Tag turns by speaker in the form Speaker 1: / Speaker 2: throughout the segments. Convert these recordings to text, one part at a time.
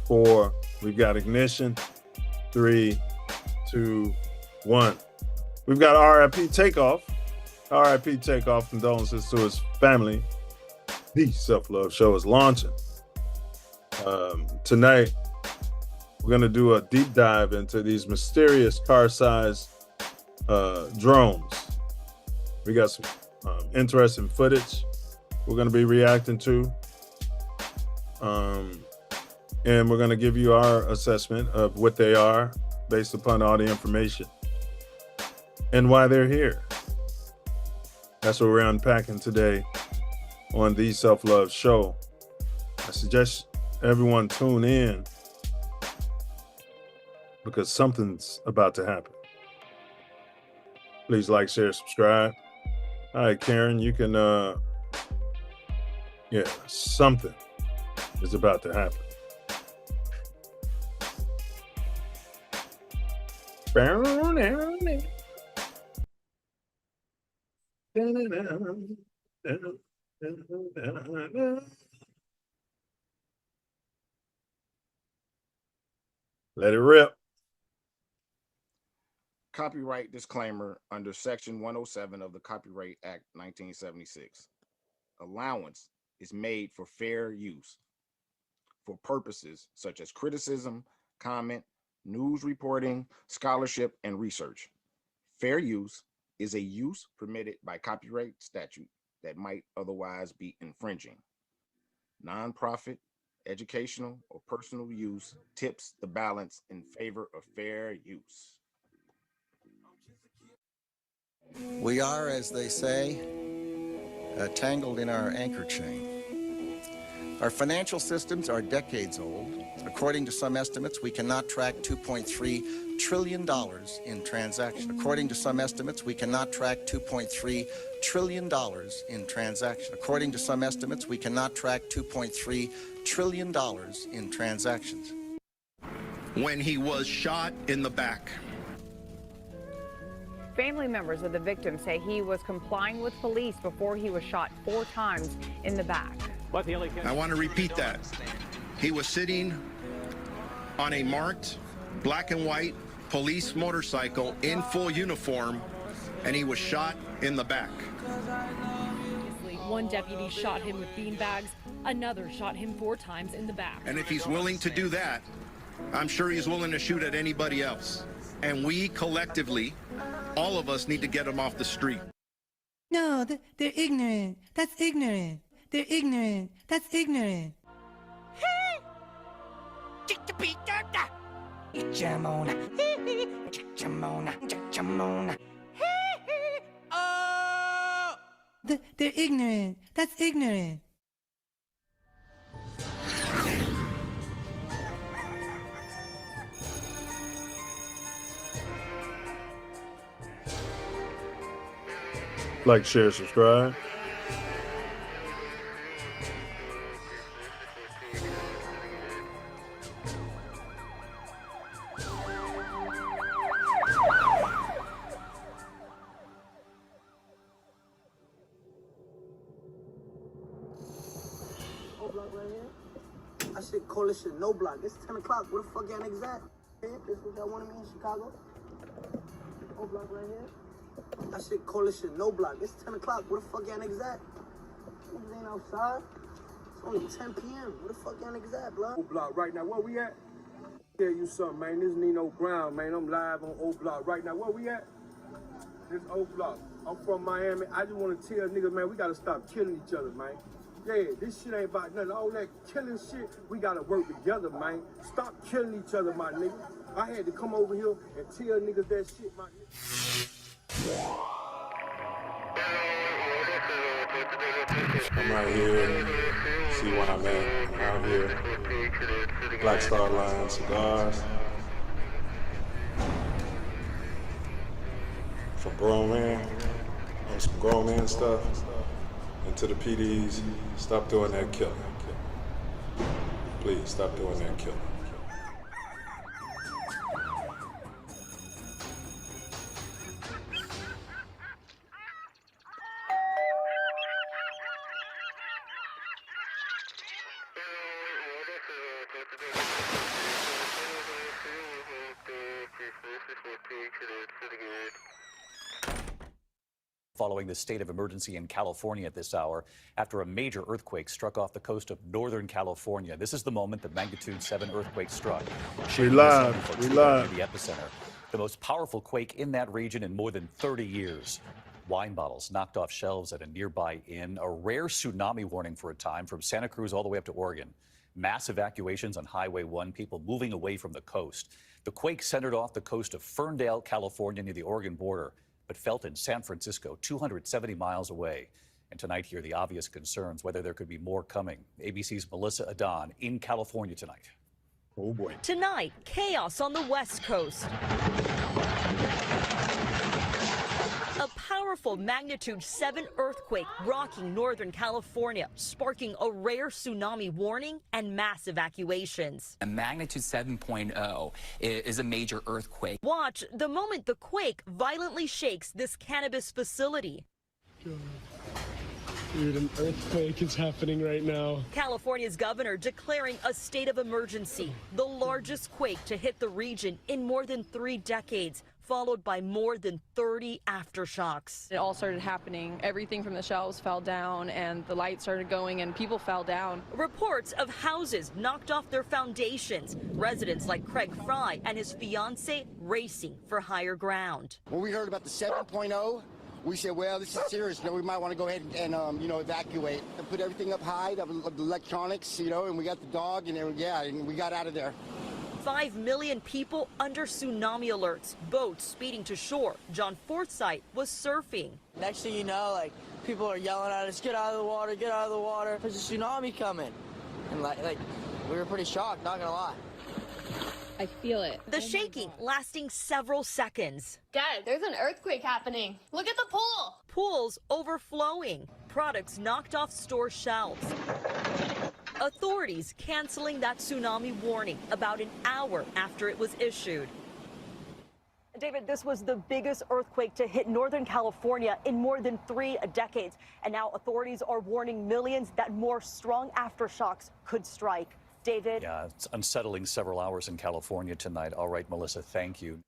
Speaker 1: 4. We've got ignition. 3, 2, 1. We've got RIP takeoff. RIP takeoff. Condolences to his family. The Self Love Show is launching. Tonight, we're going to do a deep dive into these mysterious car-sized drones. We got some interesting footage we're going to be reacting to. And we're going to give you our assessment of what they are based upon all the information and why they're here. That's what we're unpacking today on the Self Love Show. I suggest everyone tune in because something's about to happen. Please like, share, subscribe. All right, Karen, you can, something is about to happen. Let it rip.
Speaker 2: Copyright disclaimer under Section 107 of the Copyright Act 1976. Allowance is made for fair use for purposes such as criticism, comment, news reporting, scholarship, and research. Fair use is a use permitted by copyright statute that might otherwise be infringing. Nonprofit, educational, or personal use tips the balance in favor of fair use.
Speaker 3: We are, as they say, tangled in our anchor chain. Our financial systems are decades old. According to some estimates, we cannot track $2.3 trillion in transactions. According to some estimates, we cannot track $2.3 trillion in transactions. According to some estimates, we cannot track $2.3 trillion in transactions.
Speaker 4: When he was shot in the back.
Speaker 5: Family members of the victim say he was complying with police before he was shot 4 times in the back.
Speaker 4: I want to repeat that. He was sitting on a marked black and white police motorcycle in full uniform, and he was shot in the back.
Speaker 6: One deputy shot him with beanbags, another shot him 4 times in the back.
Speaker 4: And if he's willing to do that, I'm sure he's willing to shoot at anybody else. And we collectively, all of us, need to get him off the street.
Speaker 7: No, they're ignorant. That's ignorant. They're ignorant. That's ignorant. They're ignorant. That's ignorant.
Speaker 1: Like, share, subscribe.
Speaker 8: I said call this shit no block. It's 10 o'clock. Where the fuck y'all niggas at? This is what y'all wanted me in Chicago? O block right here. I said call this shit no block. It's 10 o'clock. Where the fuck y'all niggas at? Niggas ain't outside. It's only 10 p.m. Where the fuck y'all niggas at, blood?
Speaker 9: O block right now. Where we at? Tell you something, man. This Nino Brown, man. I'm live on O block right now. Where we at? This O block. I'm from Miami. I just want to tell niggas, man, we gotta stop killing each other, man. Yeah, this shit ain't about nothing. All that killing shit, we gotta work together, man. Stop killing each other, my nigga. I had to come over here and tell niggas that shit, my nigga.
Speaker 1: I'm right here. See where I'm at. I'm out here. Black Star Line cigars. For grown man. On some grown man stuff. And to the PDs, stop doing that killing. Please, stop doing that killing.
Speaker 10: Following the state of emergency in California at this hour after a major earthquake struck off the coast of Northern California. This is the moment the magnitude 7 earthquake struck.
Speaker 1: We live. We live.
Speaker 10: The epicenter, the most powerful quake in that region in more than 30 years. Wine bottles knocked off shelves at a nearby inn. A rare tsunami warning for a time from Santa Cruz all the way up to Oregon. Mass evacuations on Highway 1, people moving away from the coast. The quake centered off the coast of Ferndale, California, near the Oregon border, but felt in San Francisco, 270 miles away. And tonight, here are the obvious concerns, whether there could be more coming. ABC's Melissa Adon in California tonight.
Speaker 1: Oh, boy.
Speaker 6: Tonight, chaos on the West Coast. A powerful magnitude 7 earthquake rocking Northern California, sparking a rare tsunami warning and mass evacuations.
Speaker 11: A magnitude 7.0 is a major earthquake.
Speaker 6: Watch the moment the quake violently shakes this cannabis facility.
Speaker 12: Dude, an earthquake is happening right now.
Speaker 6: California's governor declaring a state of emergency, the largest quake to hit the region in more than 3 decades, followed by more than 30 aftershocks.
Speaker 13: It all started happening. Everything from the shelves fell down and the lights started going and people fell down.
Speaker 6: Reports of houses knocked off their foundations. Residents like Craig Fry and his fiance racing for higher ground.
Speaker 14: When we heard about the 7.0, we said, well, this is serious. We might want to go ahead and evacuate and put everything up high, the electronics, and we got the dog and and we got out of there.
Speaker 6: 5 million people under tsunami alerts, boats speeding to shore. John Forsythe was surfing.
Speaker 15: Next thing you know, people are yelling at us, get out of the water, get out of the water. There's a tsunami coming. And we were pretty shocked, not gonna lie.
Speaker 16: I feel it.
Speaker 6: The shaking lasting several seconds.
Speaker 16: Dad, there's an earthquake happening. Look at the pool.
Speaker 6: Pools overflowing. Products knocked off store shelves. Authorities canceling that tsunami warning about an hour after it was issued. David, this was the biggest earthquake to hit Northern California in more than 3 decades. And now authorities are warning millions that more strong aftershocks could strike. David?
Speaker 10: Yeah, it's unsettling several hours in California tonight. All right, Melissa, thank you.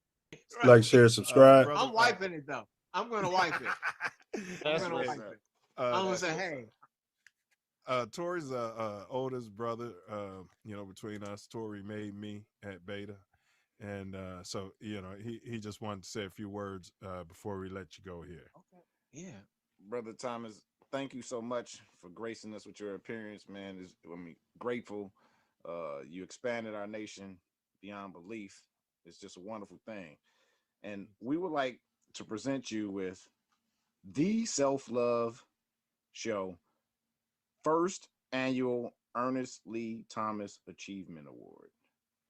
Speaker 1: Like, share, subscribe.
Speaker 9: I'm wiping it, though. I'm going to wipe it. I'm going to wipe it. I'm going to say, hey.
Speaker 1: Tori's oldest brother, between us. Tori made me at Beta. And so, he just wanted to say a few words before we let you go here.
Speaker 2: Okay. Yeah. Brother Thomas, thank you so much for gracing us with your appearance, man. Grateful. You expanded our nation beyond belief. It's just a wonderful thing. And we would like to present you with the Self Luv Show first annual Ernest Lee Thomas Achievement Award.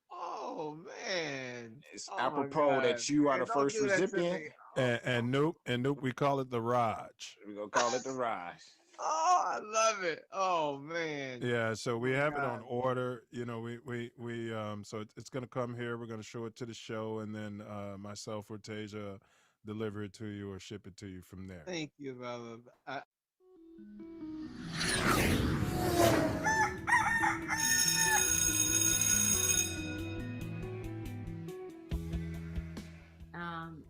Speaker 9: Oh, man.
Speaker 2: It's apropos that you are the first recipient.
Speaker 1: And Nope, we call it the Raj.
Speaker 2: We're going to call it the Raj.
Speaker 9: Oh, I love it. Oh, man.
Speaker 1: Yeah, so we have it on order. So it's going to come here. We're going to show it to the show, and then myself or Tasia deliver it to you or ship it to you from there.
Speaker 9: Thank you, brother.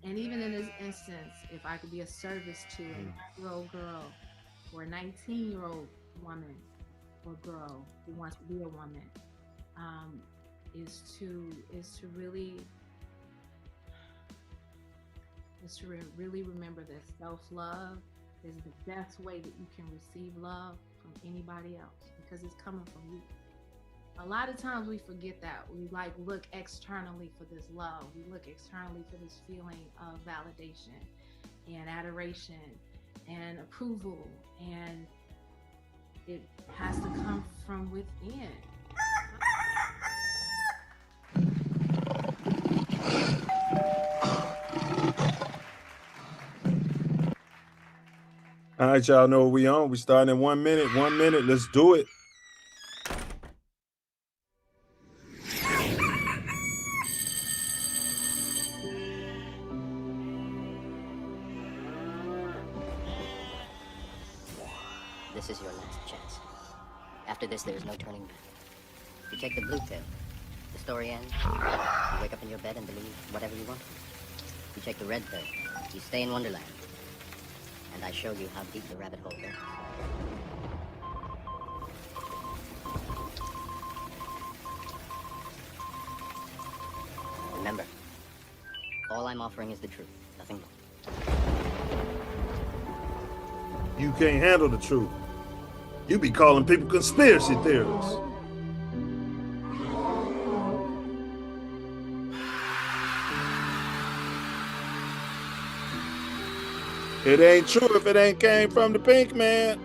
Speaker 17: And even in this instance, if I could be of service to a 9-year-old girl or a 19-year-old woman or girl who wants to be a woman, is to really remember that self-love is the best way that you can receive love from anybody else, because it's coming from you. A lot of times we forget that. We look externally for this love. We look externally for this feeling of validation and adoration and approval, and it has to come from within.
Speaker 1: All right, y'all know what we on. We starting in 1 minute. 1 minute. Let's do it.
Speaker 18: This is your last chance. After this, there is no turning back. If you take the blue pill, the story ends. You wake up in your bed and believe whatever you want. If you take the red pill, you stay in Wonderland. And I show you how deep the rabbit hole goes. Remember, all I'm offering is the truth, nothing more.
Speaker 1: You can't handle the truth. You be calling people conspiracy theorists. It ain't true if it ain't came from the pink man.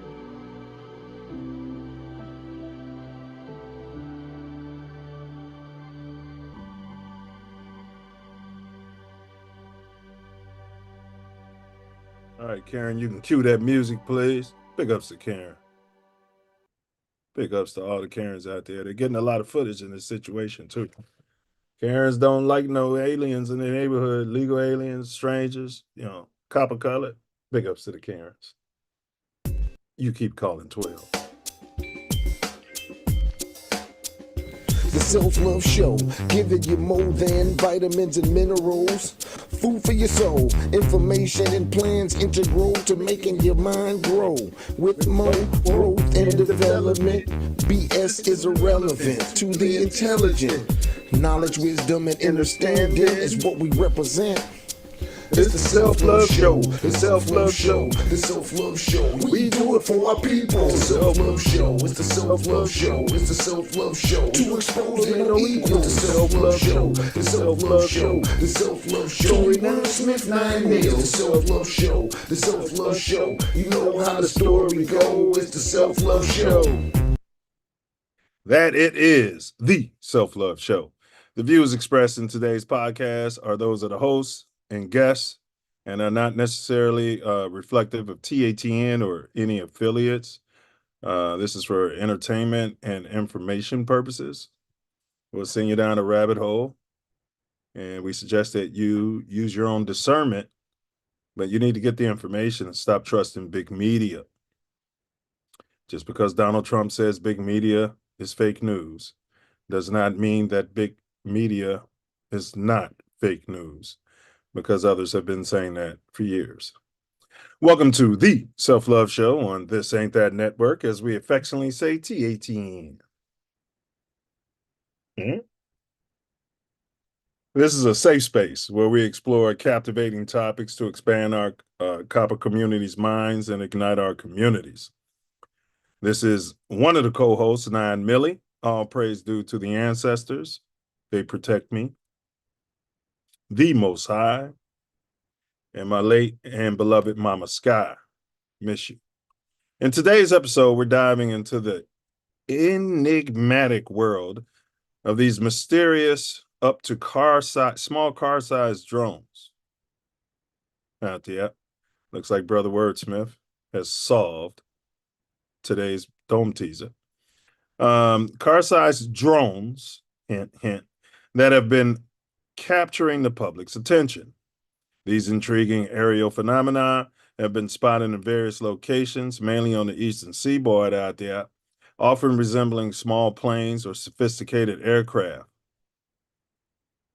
Speaker 1: All right, Karen, you can cue that music, please. Big ups to Karen. Big ups to all the Karens out there. They're getting a lot of footage in this situation, too. Karens don't like no aliens in the neighborhood, legal aliens, strangers, copper colored. Big ups to the Karens. You keep calling 12.
Speaker 19: The Self Love Show, giving you more than vitamins and minerals. Food for your soul, information and plans integral to making your mind grow. With more growth and development, BS is irrelevant to the intelligent. Knowledge, wisdom, and understanding is what we represent. It's the Self Love Show, the Self Love Show, the Self Love Show. We do it for our people. The Self Love Show, it's the Self Love Show, it's the Self Love Show. To expose the no equal. The Self Love Show, the Self Love Show, the Self Love Show. Joey Will Smith, 9 Mills. The Self Love Show, the Self Love Show. You know how the story goes. It's the Self Love Show.
Speaker 1: That it is the Self Love Show. The views expressed in today's podcast are those of the hosts and guests, and are not necessarily reflective of TATN or any affiliates. This is for entertainment and information purposes. We'll send you down a rabbit hole, and we suggest that you use your own discernment, but you need to get the information and stop trusting big media. Just because Donald Trump says big media is fake news does not mean that big media is not fake news, because others have been saying that for years. Welcome to the Self Love Show on This Ain't That Network, as we affectionately say, TATN. This is a safe space where we explore captivating topics to expand our copper community's minds and ignite our communities. This is one of the co-hosts, 9 Millie. All praise due to the ancestors. They protect me. The Most High, and my late and beloved Mama Sky. Miss you. In today's episode, we're diving into the enigmatic world of these mysterious up to small car-sized drones out there. Looks like Brother Wordsmith has solved today's dome teaser. Car-sized drones, hint, hint, that have been capturing the public's attention. These intriguing aerial phenomena have been spotted in various locations, mainly on the eastern seaboard out there, often resembling small planes or sophisticated aircraft.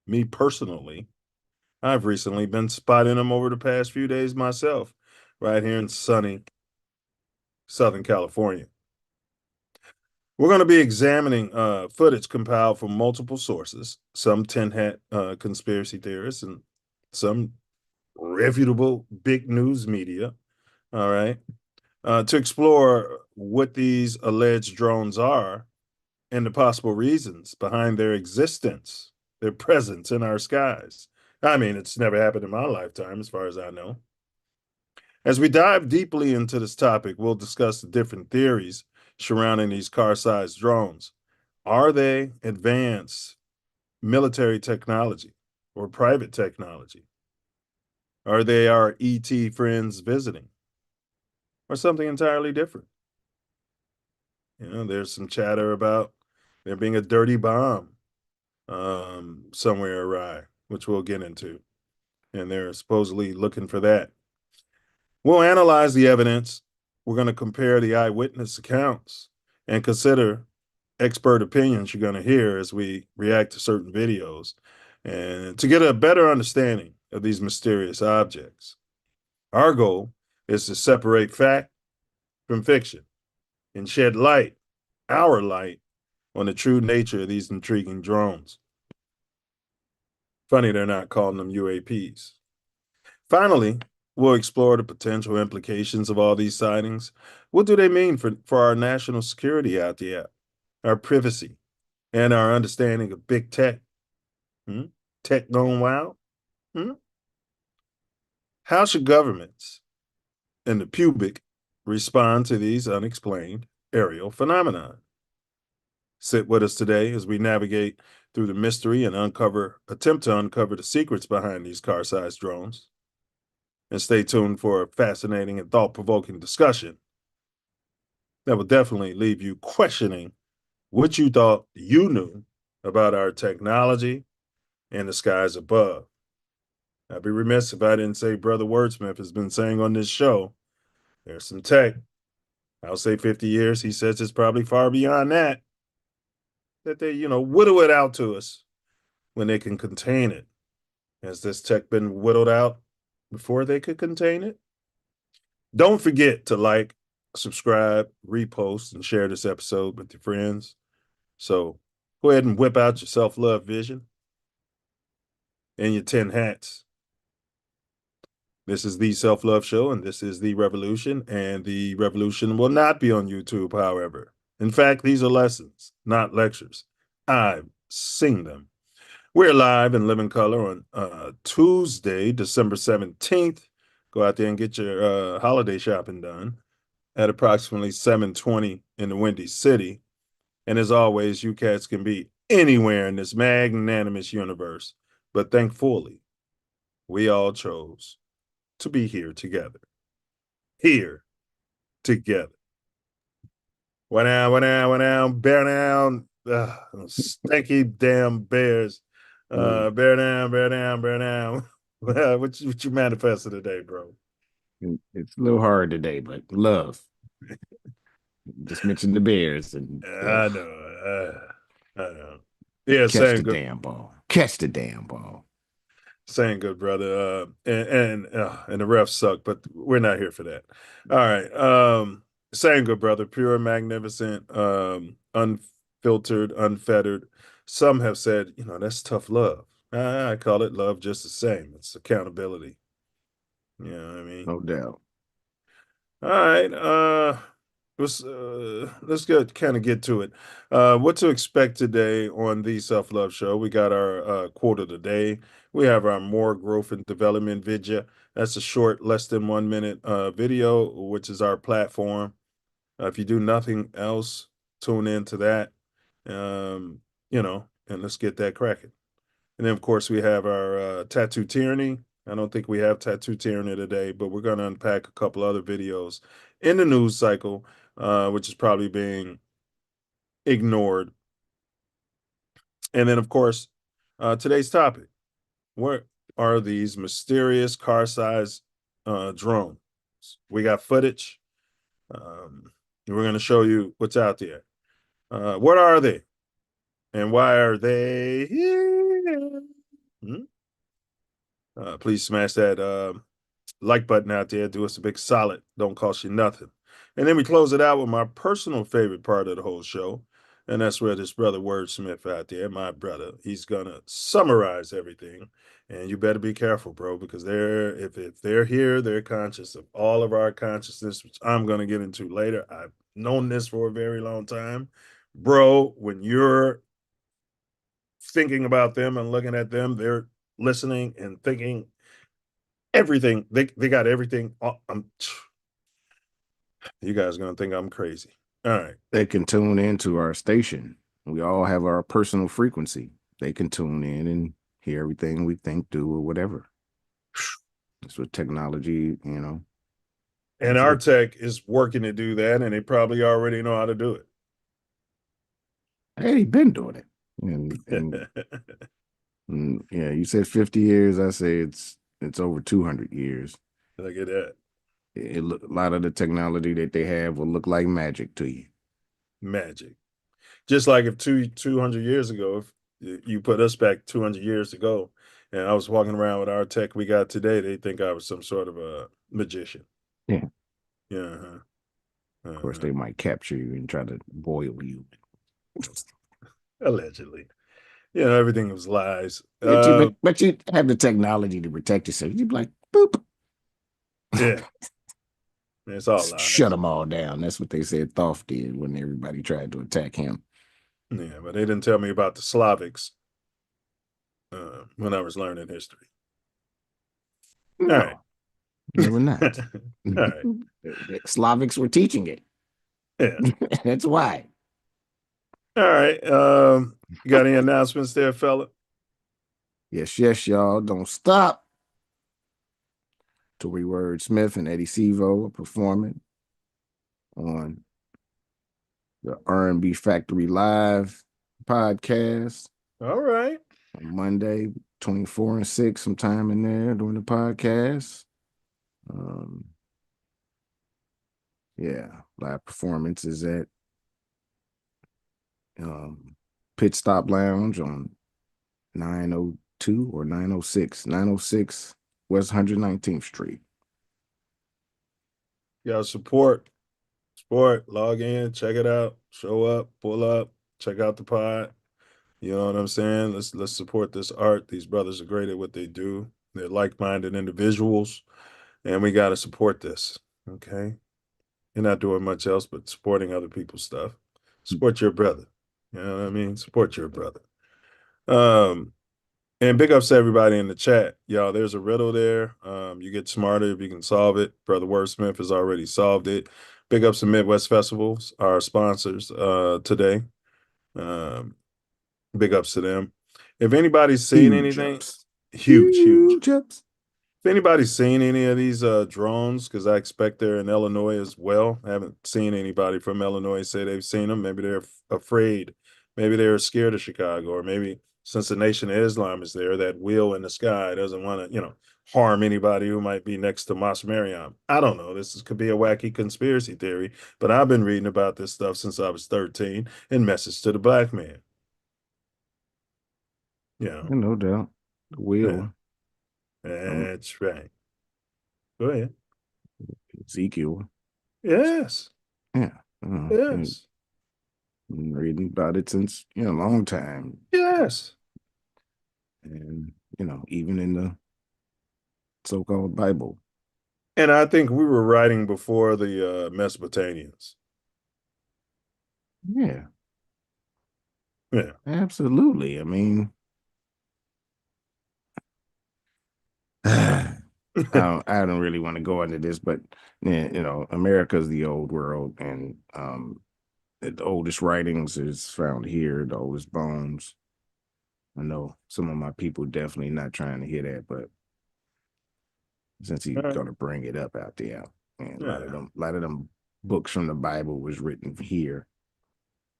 Speaker 1: Me personally, I've recently been spotting them over the past few days myself, right here in sunny Southern California. We're going to be examining footage compiled from multiple sources, some tin hat conspiracy theorists and some reputable big news media, all right, to explore what these alleged drones are and the possible reasons behind their existence, their presence in our skies. I mean, it's never happened in my lifetime, as far as I know. As we dive deeply into this topic, we'll discuss the different theories surrounding these car-sized drones. Are they advanced military technology or private technology? Are they our ET friends visiting? Or something entirely different? There's some chatter about there being a dirty bomb somewhere awry, which we'll get into. And they're supposedly looking for that. We'll analyze the evidence. We're going to compare the eyewitness accounts and consider expert opinions you're going to hear as we react to certain videos and to get a better understanding of these mysterious objects. Our goal is to separate fact from fiction and shed light, our light, on the true nature of these intriguing drones. Funny they're not calling them UAPs. Finally, we'll explore the potential implications of all these sightings. What do they mean for our national security out there, our privacy, and our understanding of big tech? Tech gone wild? How should governments and the public respond to these unexplained aerial phenomena? Sit with us today as we navigate through the mystery and attempt to uncover the secrets behind these car-sized drones. And stay tuned for a fascinating and thought-provoking discussion that will definitely leave you questioning what you thought you knew about our technology and the skies above. I'd be remiss if I didn't say Brother Wordsmith has been saying on this show, there's some tech, I'll say 50 years, he says it's probably far beyond that they, whittle it out to us when they can contain it. Has this tech been whittled out before they could contain it? Don't forget to like, subscribe, repost, and share this episode with your friends. So go ahead and whip out your self-love vision and your 10 hats. This is the Self Love Show, and this is the revolution. And the revolution will not be on YouTube, however. In fact, these are lessons, not lectures. I've seen them. We're live in living color on Tuesday, December 17th. Go out there and get your holiday shopping done at approximately 7:20 in the Windy City. And as always, you cats can be anywhere in this magnanimous universe. But thankfully, we all chose to be here together. Here together. What down, bear down. Stinky damn bears. Bear down. What you manifested today, bro?
Speaker 20: It's a little hard today, but love. Just mentioned the Bears. And
Speaker 1: I know. Yeah,
Speaker 20: catch the damn ball. Catch the damn ball.
Speaker 1: Saying good, brother. And the refs suck, but we're not here for that. All right. Saying good, brother. Pure, magnificent, unfiltered, unfettered. Some have said, that's tough love. I call it love just the same. It's accountability. You know what I mean?
Speaker 20: No doubt.
Speaker 1: All right. Let's kind of get to it. What to expect today on the Self Love Show? We got our quote of the day. We have our more growth and development video. That's a short, less than 1 minute video, which is our platform. If you do nothing else, tune into that. And let's get that cracking. And then, of course, we have our tattoo tyranny. I don't think we have tattoo tyranny today, but we're going to unpack a couple other videos in the news cycle, which is probably being ignored. And then, of course, today's topic. What are these mysterious car-sized drones? We got footage. We're going to show you what's out there. What are they? And why are they here? Please smash that like button out there. Do us a big solid. Don't cost you nothing. And then we close it out with my personal favorite part of the whole show. And that's where this brother Wordsmith out there, my brother, he's going to summarize everything. And you better be careful, bro, because if they're here, they're conscious of all of our consciousness, which I'm going to get into later. I've known this for a very long time. Bro, when you're thinking about them and looking at them, they're listening and thinking everything. They got everything. You guys are going to think I'm crazy. All right.
Speaker 20: They can tune into our station. We all have our personal frequency. They can tune in and hear everything we think, do, or whatever. That's what technology,
Speaker 1: And our tech is working to do that, and they probably already know how to do it.
Speaker 20: Hey, been doing it. And yeah, you said 50 years. I say it's over 200 years.
Speaker 1: Look at that.
Speaker 20: A lot of the technology that they have will look like magic to you.
Speaker 1: Magic. Just like if 200 years ago, if you put us back 200 years ago, and I was walking around with our tech we got today, they think I was some sort of a magician.
Speaker 20: Yeah.
Speaker 1: Yeah. Uh-huh.
Speaker 20: Of course, they might capture you and try to boil you.
Speaker 1: Allegedly. Everything was lies.
Speaker 20: But you have the technology to protect yourself. You'd be like, boop.
Speaker 1: Yeah. It's all lies.
Speaker 20: Shut them all down. That's what they said Thoth did when everybody tried to attack him.
Speaker 1: Yeah, but they didn't tell me about the Slavics when I was learning history.
Speaker 20: No,
Speaker 1: all right.
Speaker 20: They were not.
Speaker 1: All right.
Speaker 20: The Slavics were teaching it.
Speaker 1: Yeah.
Speaker 20: That's why.
Speaker 1: All right. You got any announcements there, fella?
Speaker 20: Yes, y'all. Don't stop. Tory Word Smith and Eddie Sevo are performing on the R&B Factory Live podcast.
Speaker 1: All right.
Speaker 20: On Monday, 24 and 6, sometime in there during the podcast. Yeah, live performances at Pit Stop Lounge on 902 or 906 West 119th Street.
Speaker 1: Y'all support, log in, check it out, show up, pull up, check out the pod. You know what I'm saying? Let's support this art. These brothers are great at what they do. They're like-minded individuals, and we got to support this. Okay, you're not doing much else but supporting other people's stuff. Support your brother. You know what I mean? Support your brother. And big ups to everybody in the chat. Y'all, there's a riddle there. You get smarter if you can solve it. Brother Wordsmith has already solved it. Big ups to Midwest Festivals, our sponsors today. Big ups to them. If anybody's seen anything, huge
Speaker 20: ups.
Speaker 1: If anybody's seen any of these drones, because I expect they're in Illinois as well. I haven't seen anybody from Illinois say they've seen them. Maybe they're afraid. Maybe they're scared of Chicago, or maybe since the Nation of Islam is there, that wheel in the sky doesn't want to, harm anybody who might be next to Mas Mariam. I don't know. Could be a wacky conspiracy theory, but I've been reading about this stuff since I was 13 in Message to the Black Man. Yeah.
Speaker 20: No doubt. The wheel.
Speaker 1: That's right. Go ahead.
Speaker 20: Ezekiel.
Speaker 1: Yes.
Speaker 20: Yeah.
Speaker 1: Yes.
Speaker 20: Been reading about it since, a long time.
Speaker 1: Yes.
Speaker 20: And, even in the so-called Bible.
Speaker 1: And I think we were writing before the Mesopotamians.
Speaker 20: Yeah.
Speaker 1: Yeah.
Speaker 20: Absolutely. I mean, I don't really want to go into this, but America's the old world, and the oldest writings is found here, the oldest bones. I know some of my people definitely not trying to hear that, but since he's gonna bring it up out there, and a lot of them books from the Bible was written here.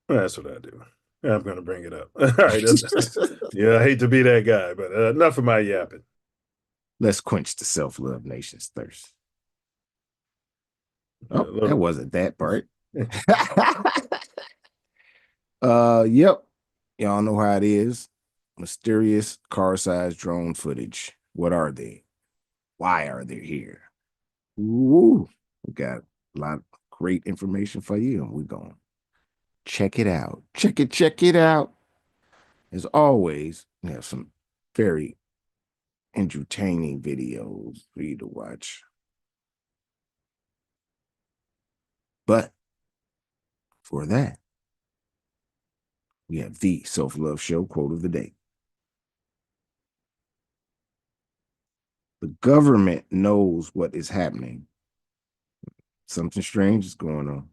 Speaker 1: Well, that's what I do. I'm gonna bring it up. All right. Yeah, I hate to be that guy, but enough of my yapping.
Speaker 20: Let's quench the Self Love Nation's thirst. Oh, that wasn't that part. Yep. Y'all know how it is. Mysterious car-sized drone footage. What are they? Why are they here? Ooh, we got a lot of great information for you, and we're going to check it out. Check it out. As always, we have some very entertaining videos for you to watch. But for that, we have the Self Love Show quote of the day. The government knows what is happening. Something strange is going on.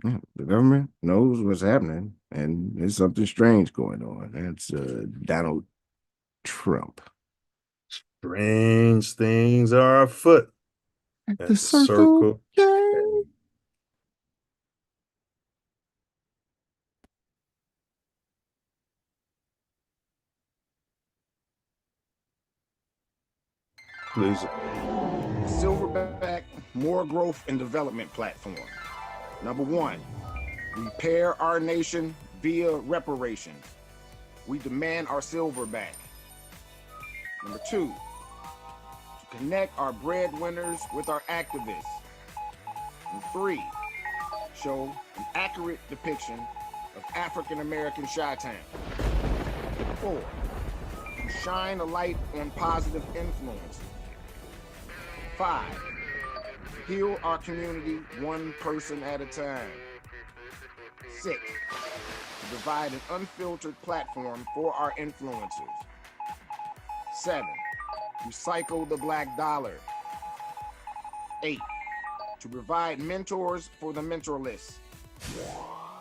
Speaker 20: Yeah, the government knows what's happening, and there's something strange going on. That's Donald Trump.
Speaker 1: Strange things are afoot
Speaker 20: at the circle. Gang.
Speaker 1: Please.
Speaker 2: Silverback More Growth and Development Platform. Number one, Repair our nation via reparations. We demand our silver back. Number 2, to connect our breadwinners with our activists. And 3, show an accurate depiction of African American Chi-Town. 4, to shine a light on positive influence. 5, heal our community one person at a time. 6, to provide an unfiltered platform for our influencers. 7, recycle the black dollar. 8, to provide mentors for the mentorless.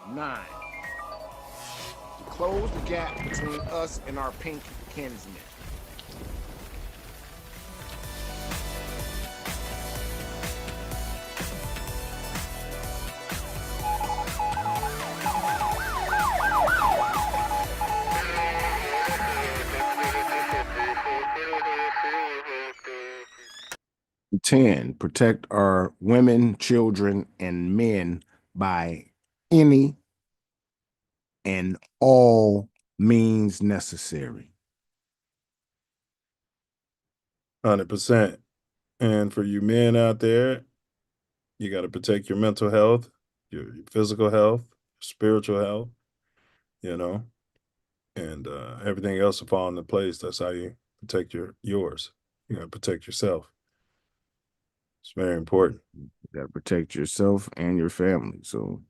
Speaker 2: 9, to close the gap between us and our pink kinsmen.
Speaker 20: Ten, protect our women, children, and men by any and all means necessary.
Speaker 1: 100%. And for you men out there, you got to protect your mental health, your physical health, spiritual health, you know, and everything else will fall into place. That's how you protect yours. You got to protect yourself. It's very important.
Speaker 20: You got to protect yourself and your family. So,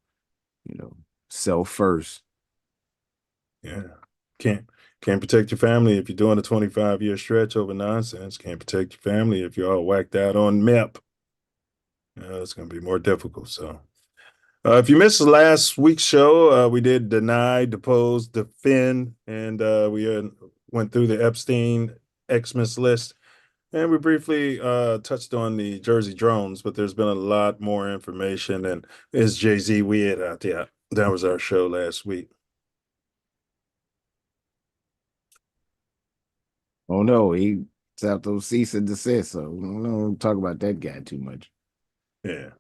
Speaker 20: self first.
Speaker 1: Yeah. Can't protect your family if you're doing a 25-year stretch over nonsense. Can't protect your family if you're all whacked out on MEP. It's going to be more difficult. So, if you missed last week's show, we did deny, depose, defend, and we went through the Epstein Xmas list. And we briefly touched on the Jersey drones, but there's been a lot more information. And is Jay-Z weird out there? That was our show last week.
Speaker 20: Oh no, he tapped those cease and desist. So we don't talk about that guy too much.
Speaker 1: Yeah.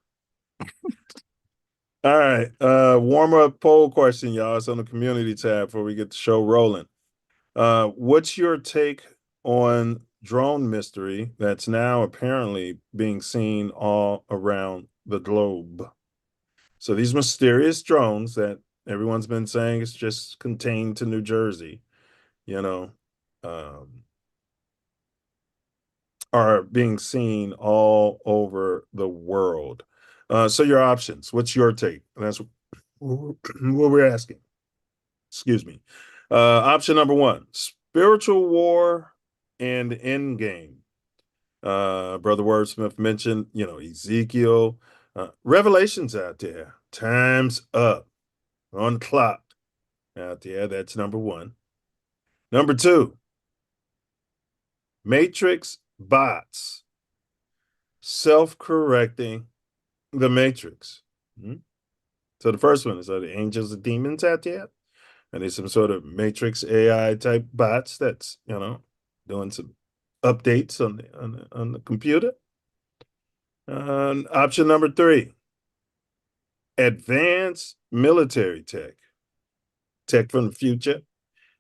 Speaker 1: All right. Warm-up poll question, y'all. It's on the community tab before we get the show rolling. What's your take on drone mystery that's now apparently being seen all around the globe? So these mysterious drones that everyone's been saying is just contained to New Jersey, are being seen all over the world. So your options, what's your take? That's what we're asking. Excuse me. Option number 1, spiritual war and endgame. Brother Wordsmith mentioned, Ezekiel. Revelations out there. Time's up. On the clock out there. That's number 1. Number 2, Matrix bots. Self-correcting the Matrix. So the first one is, are the angels and demons out there? And there's some sort of Matrix AI type bots that's, doing some updates on the computer. Option number 3, advanced military tech from the future.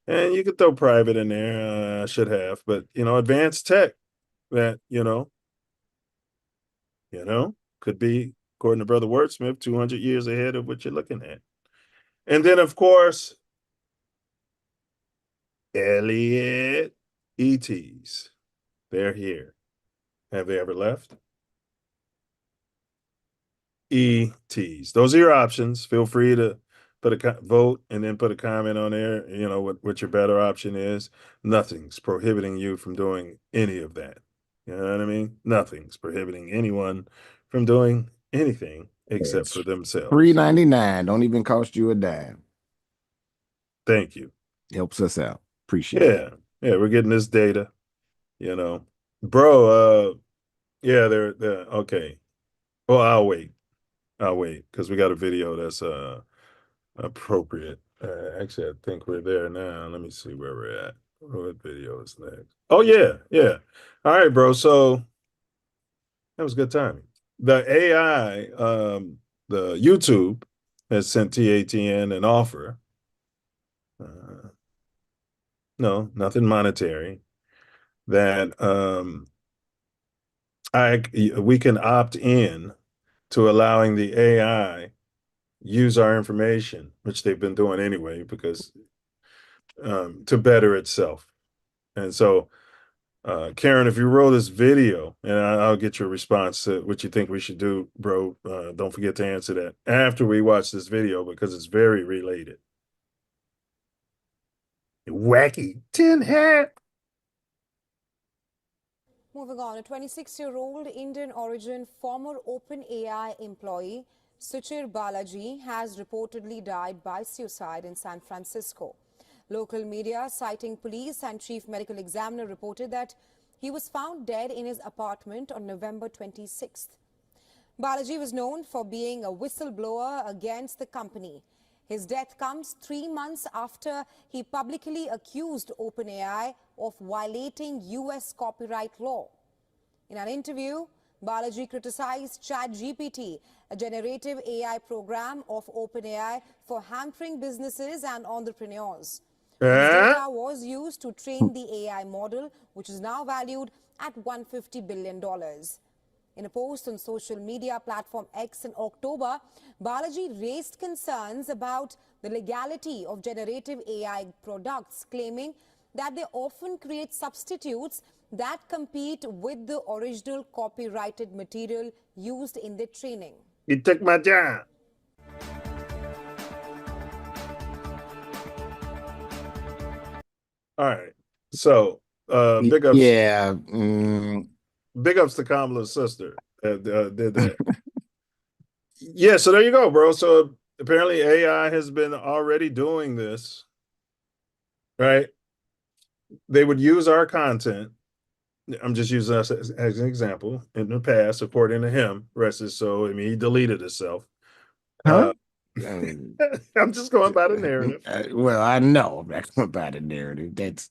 Speaker 1: And you could throw private in there. I should have, but advanced tech that, could be, according to Brother Wordsmith, 200 years ahead of what you're looking at. And then, of course, Elliot ETs. They're here. Have they ever left? ETs. Those are your options. Feel free to put a vote and then put a comment on there. What your better option is. Nothing's prohibiting you from doing any of that. You know what I mean? Nothing's prohibiting anyone from doing anything except for themselves.
Speaker 20: $3.99. Don't even cost you a dime.
Speaker 1: Thank you.
Speaker 20: Helps us out. Appreciate it.
Speaker 1: Yeah, we're getting this data. Bro. Yeah, they're okay. Well, I'll wait because we got a video that's appropriate. Actually, I think we're there now. Let me see where we're at. What video is next? Oh yeah. All right, bro. So that was good timing. The AI, the YouTube has sent TATN an offer. No, nothing monetary. That we can opt in to allowing the AI use our information, which they've been doing anyway, because to better itself. And so, Karen, if you roll this video, and I'll get your response to what you think we should do, bro. Don't forget to answer that after we watch this video because it's very related. Wacky tin hat.
Speaker 21: Moving on, a 26-year-old Indian origin former OpenAI employee Suchir Balaji has reportedly died by suicide in San Francisco. Local media, citing police and chief medical examiner, reported that he was found dead in his apartment on November 26th. Balaji was known for being a whistleblower against the company. His death comes 3 months after he publicly accused OpenAI of violating US copyright law. In an interview, Balaji criticized ChatGPT, a generative AI program of OpenAI, for hampering businesses and entrepreneurs. His data was used to train the AI model, which is now valued at $150 billion. In a post on social media platform X in October, Balaji raised concerns about the legality of generative AI products, claiming that they often create substitutes that compete with the original copyrighted material used in their training.
Speaker 1: You took my job. All right. So, big ups.
Speaker 20: Yeah.
Speaker 1: Big ups to Kamala's sister that did that. Yeah, so there you go, bro. So apparently AI has been already doing this, right? They would use our content. I'm just using us as an example. In the past, according to him, rest his soul. I mean, he deleted himself.
Speaker 20: Huh?
Speaker 1: I'm just going by the narrative.
Speaker 20: Well, I know I'm not going by the narrative. That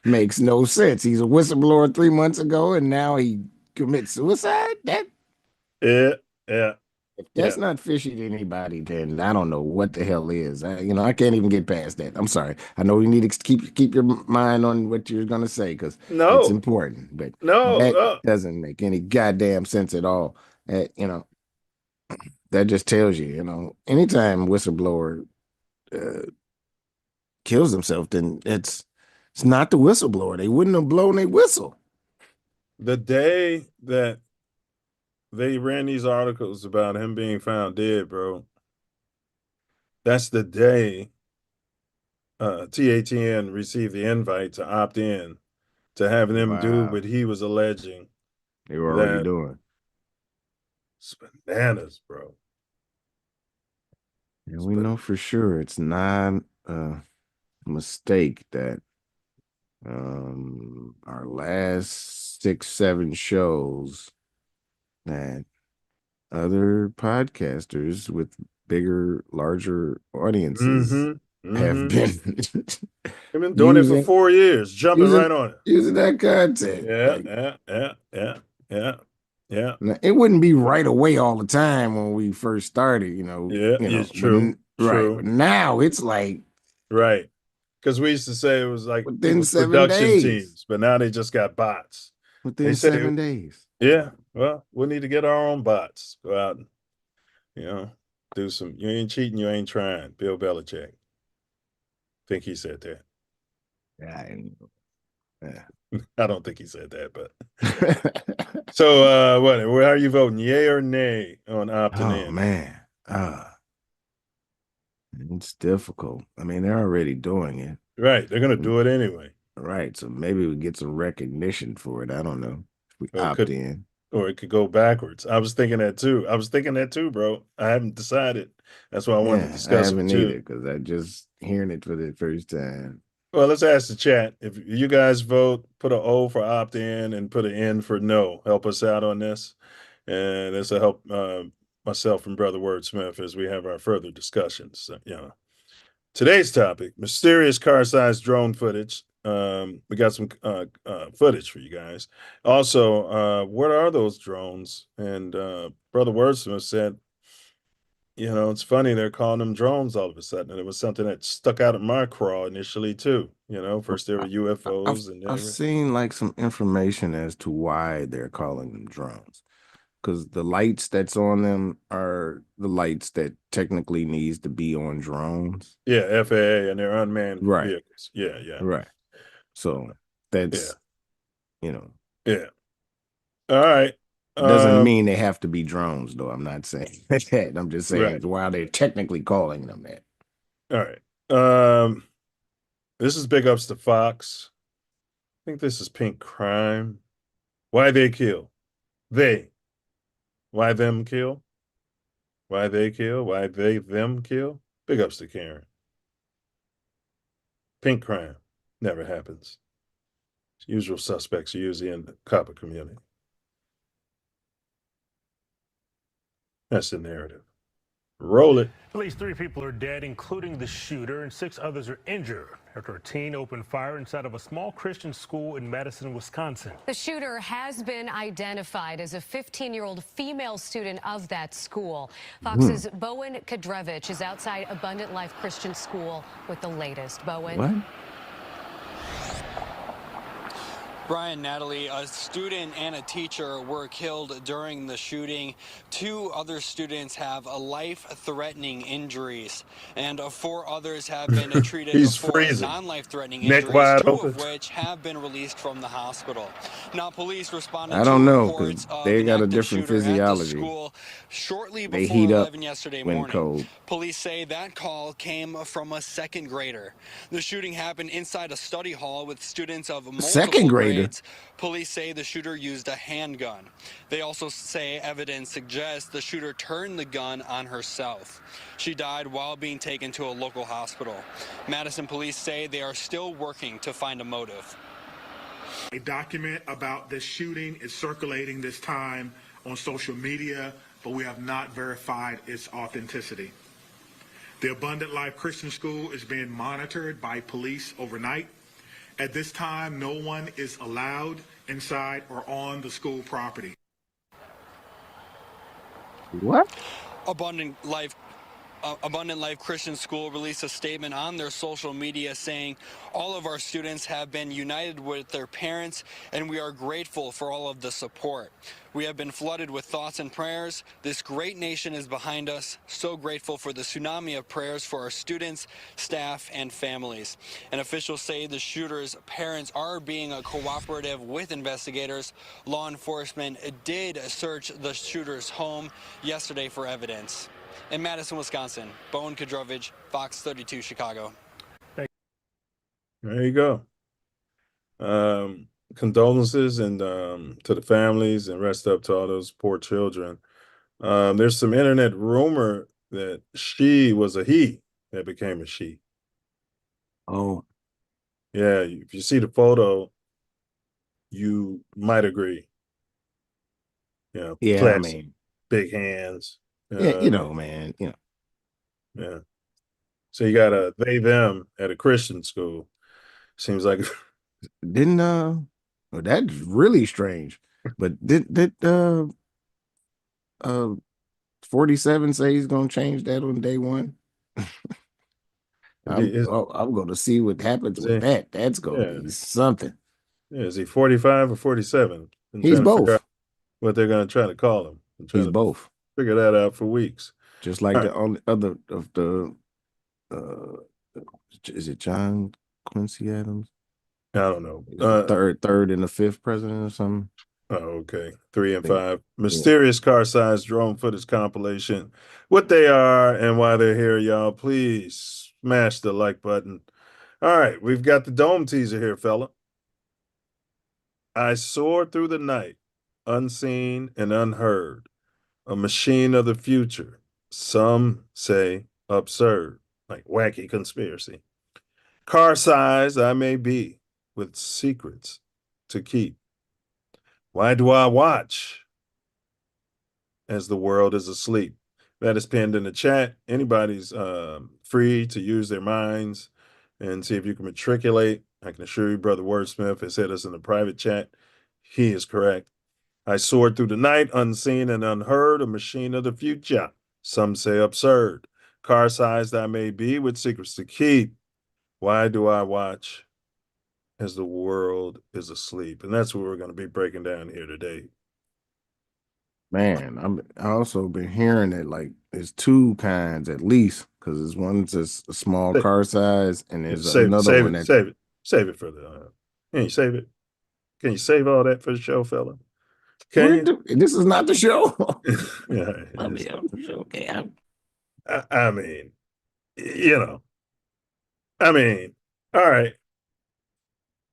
Speaker 20: makes no sense. He's a whistleblower 3 months ago, and now he commits suicide.
Speaker 1: Yeah.
Speaker 20: If that's not fishy to anybody, then I don't know what the hell is. I can't even get past that. I'm sorry. I know you need to keep your mind on what you're gonna say because it's important. But that doesn't make any goddamn sense at all. That just tells you, anytime whistleblower kills himself, then it's not the whistleblower. They wouldn't have blown a whistle.
Speaker 1: The day that they ran these articles about him being found dead, bro, that's the day TATN received the invite to opt in to have them do what he was alleging.
Speaker 20: They were already doing.
Speaker 1: It's bananas, bro.
Speaker 20: And we know for sure it's not a mistake that our last 6-7 shows that other podcasters with bigger, larger audiences have been
Speaker 1: They've been doing it for 4 years, jumping right on it.
Speaker 20: Using that content.
Speaker 1: Yeah.
Speaker 20: Now, it wouldn't be right away all the time when we first started,
Speaker 1: it's true.
Speaker 20: Right. But now it's like
Speaker 1: right. Because we used to say it was like
Speaker 20: within 7
Speaker 1: production
Speaker 20: days.
Speaker 1: teams, but now they just got bots.
Speaker 20: Within 7 days.
Speaker 1: Yeah. Well, we need to get our own bots. Go out and, do some. You ain't cheating, you ain't trying. Bill Belichick. Think he said that.
Speaker 20: Yeah.
Speaker 1: I don't think he said that, but so how are you voting? Yay or nay on opting in?
Speaker 20: Oh man. It's difficult. I mean, they're already doing it.
Speaker 1: Right. They're gonna do it anyway.
Speaker 20: Right. So maybe we get some recognition for it. I don't know. If we opt in.
Speaker 1: Or it could go backwards. I was thinking that too. Bro. I haven't decided. That's why I wanted to discuss it too.
Speaker 20: Because I just hearing it for the first time.
Speaker 1: Well, let's ask the chat. If you guys vote, put an O for opt in and put an N for no. Help us out on this. And this will help myself and Brother Wordsmith as we have our further discussions. Today's topic, mysterious car-sized drone footage. We got some footage for you guys. Also, what are those drones? And Brother Wordsmith said, You know, it's funny they're calling them drones all of a sudden, and it was something that stuck out of my craw initially too. You know, first there were
Speaker 20: I've
Speaker 1: UFOs, and
Speaker 20: I've
Speaker 1: then
Speaker 20: seen like some information as to why they're calling them drones. Because the lights that's on them are the lights that technically needs to be on drones.
Speaker 1: yeah, FAA and their unmanned
Speaker 20: Right.
Speaker 1: vehicles. Yeah, yeah,
Speaker 20: Right. So
Speaker 1: yeah,
Speaker 20: that's, you know,
Speaker 1: yeah. All right.
Speaker 20: doesn't mean they have to be drones, though. I'm not saying that. I'm just saying
Speaker 1: Right.
Speaker 20: why they're technically calling them that.
Speaker 1: All right. This is big ups to Fox. I think this is pink crime. Why they kill? They. Why them kill? Why they kill? Why they them kill? Big ups to Karen. Pink crime never happens. Usual suspects are usually in the copper community. That's the narrative. Roll it.
Speaker 3: At least 3 people are dead, including the shooter, and 6 others are injured after a teen opened fire inside of a small Christian school in Madison, Wisconsin.
Speaker 22: The shooter has been identified as a 15-year-old female student of that school. Fox's Bowen Kadrevich is outside Abundant Life Christian School with the latest. Bowen.
Speaker 20: What?
Speaker 23: Brian, Natalie, a student and a teacher were killed during the shooting. 2 other students have life-threatening injuries, and 4 others have been treated for non-life-threatening injuries, 2 of which have been released from the hospital. Now, police responded
Speaker 20: I don't
Speaker 23: to
Speaker 20: know,
Speaker 23: reports
Speaker 20: because
Speaker 23: of
Speaker 20: they
Speaker 23: an
Speaker 20: got a
Speaker 23: active
Speaker 20: different
Speaker 23: shooter at the
Speaker 20: physiology.
Speaker 23: school shortly
Speaker 20: They
Speaker 23: before
Speaker 20: heat up
Speaker 23: 11 yesterday
Speaker 20: when
Speaker 23: morning.
Speaker 20: cold.
Speaker 23: Police say that call came from a 2nd grader. The shooting happened inside a study hall with students of multiple
Speaker 20: Second grader?
Speaker 23: grades. Police say the shooter used a handgun. They also say evidence suggests the shooter turned the gun on herself. She died while being taken to a local hospital. Madison police say they are still working to find a motive.
Speaker 24: A document about this shooting is circulating this time on social media, but we have not verified its authenticity. The Abundant Life Christian School is being monitored by police overnight. At this time, no one is allowed inside or on the school property.
Speaker 20: What?
Speaker 23: Abundant Life Christian School released a statement on their social media saying, all of our students have been united with their parents, and we are grateful for all of the support. We have been flooded with thoughts and prayers. This great nation is behind us. So grateful for the tsunami of prayers for our students, staff, and families. And officials say the shooter's parents are being cooperative with investigators. Law enforcement did search the shooter's home yesterday for evidence. In Madison, Wisconsin, Bowen Kadrovich, Fox 32, Chicago.
Speaker 1: There you go. Condolences and to the families, and rest up to all those poor children. There's some internet rumor that she was a he that became a she.
Speaker 20: Oh.
Speaker 1: Yeah, if you see the photo, you might agree. Yeah,
Speaker 20: Yeah,
Speaker 1: classic,
Speaker 20: I mean,
Speaker 1: big hands.
Speaker 20: yeah, you know, man, you know.
Speaker 1: Yeah. So you got a they them at a Christian school. Seems like
Speaker 20: Didn't well, that's really strange. But did 47 say he's gonna change that on day 1? I'm going to see what happens with that. That's going to be something.
Speaker 1: Yeah, is he 45 or 47? I'm
Speaker 20: He's
Speaker 1: trying to figure out
Speaker 20: both.
Speaker 1: what they're going to try to call him. I'm trying
Speaker 20: He's
Speaker 1: to
Speaker 20: both.
Speaker 1: figure that out for weeks.
Speaker 20: Just like
Speaker 1: All
Speaker 20: the
Speaker 1: right.
Speaker 20: only other of the is it John Quincy Adams?
Speaker 1: I don't know.
Speaker 20: Third and the 5th president or something.
Speaker 1: Oh, okay. 3 and
Speaker 20: Think-
Speaker 1: 5. Mysterious car-sized drone footage compilation. What they are and why they're here, y'all. Please smash the like button. All right, we've got the dome teaser here, fella. I soared through the night, unseen and unheard. A machine of the future. Some say absurd, like wacky conspiracy. Car size I may be, with secrets to keep. Why do I watch as the world is asleep? That is pinned in the chat. Anybody's free to use their minds and see if you can matriculate. I can assure you, Brother Wordsmith has hit us in the private chat. He is correct. I soared through the night, unseen and unheard, a machine of the future. Some say absurd. Car-sized I may be with secrets to keep. Why do I watch as the world is asleep? And that's what we're going to be breaking down here today.
Speaker 20: Man, I also been hearing that like there's two kinds at least, because there's one's a small car size and there's another one that
Speaker 1: Save it for the. Can you save it? Can you save all that for the show, fella? Can you?
Speaker 20: This is not the show.
Speaker 1: Yeah, okay. I mean, you know, I mean, all right.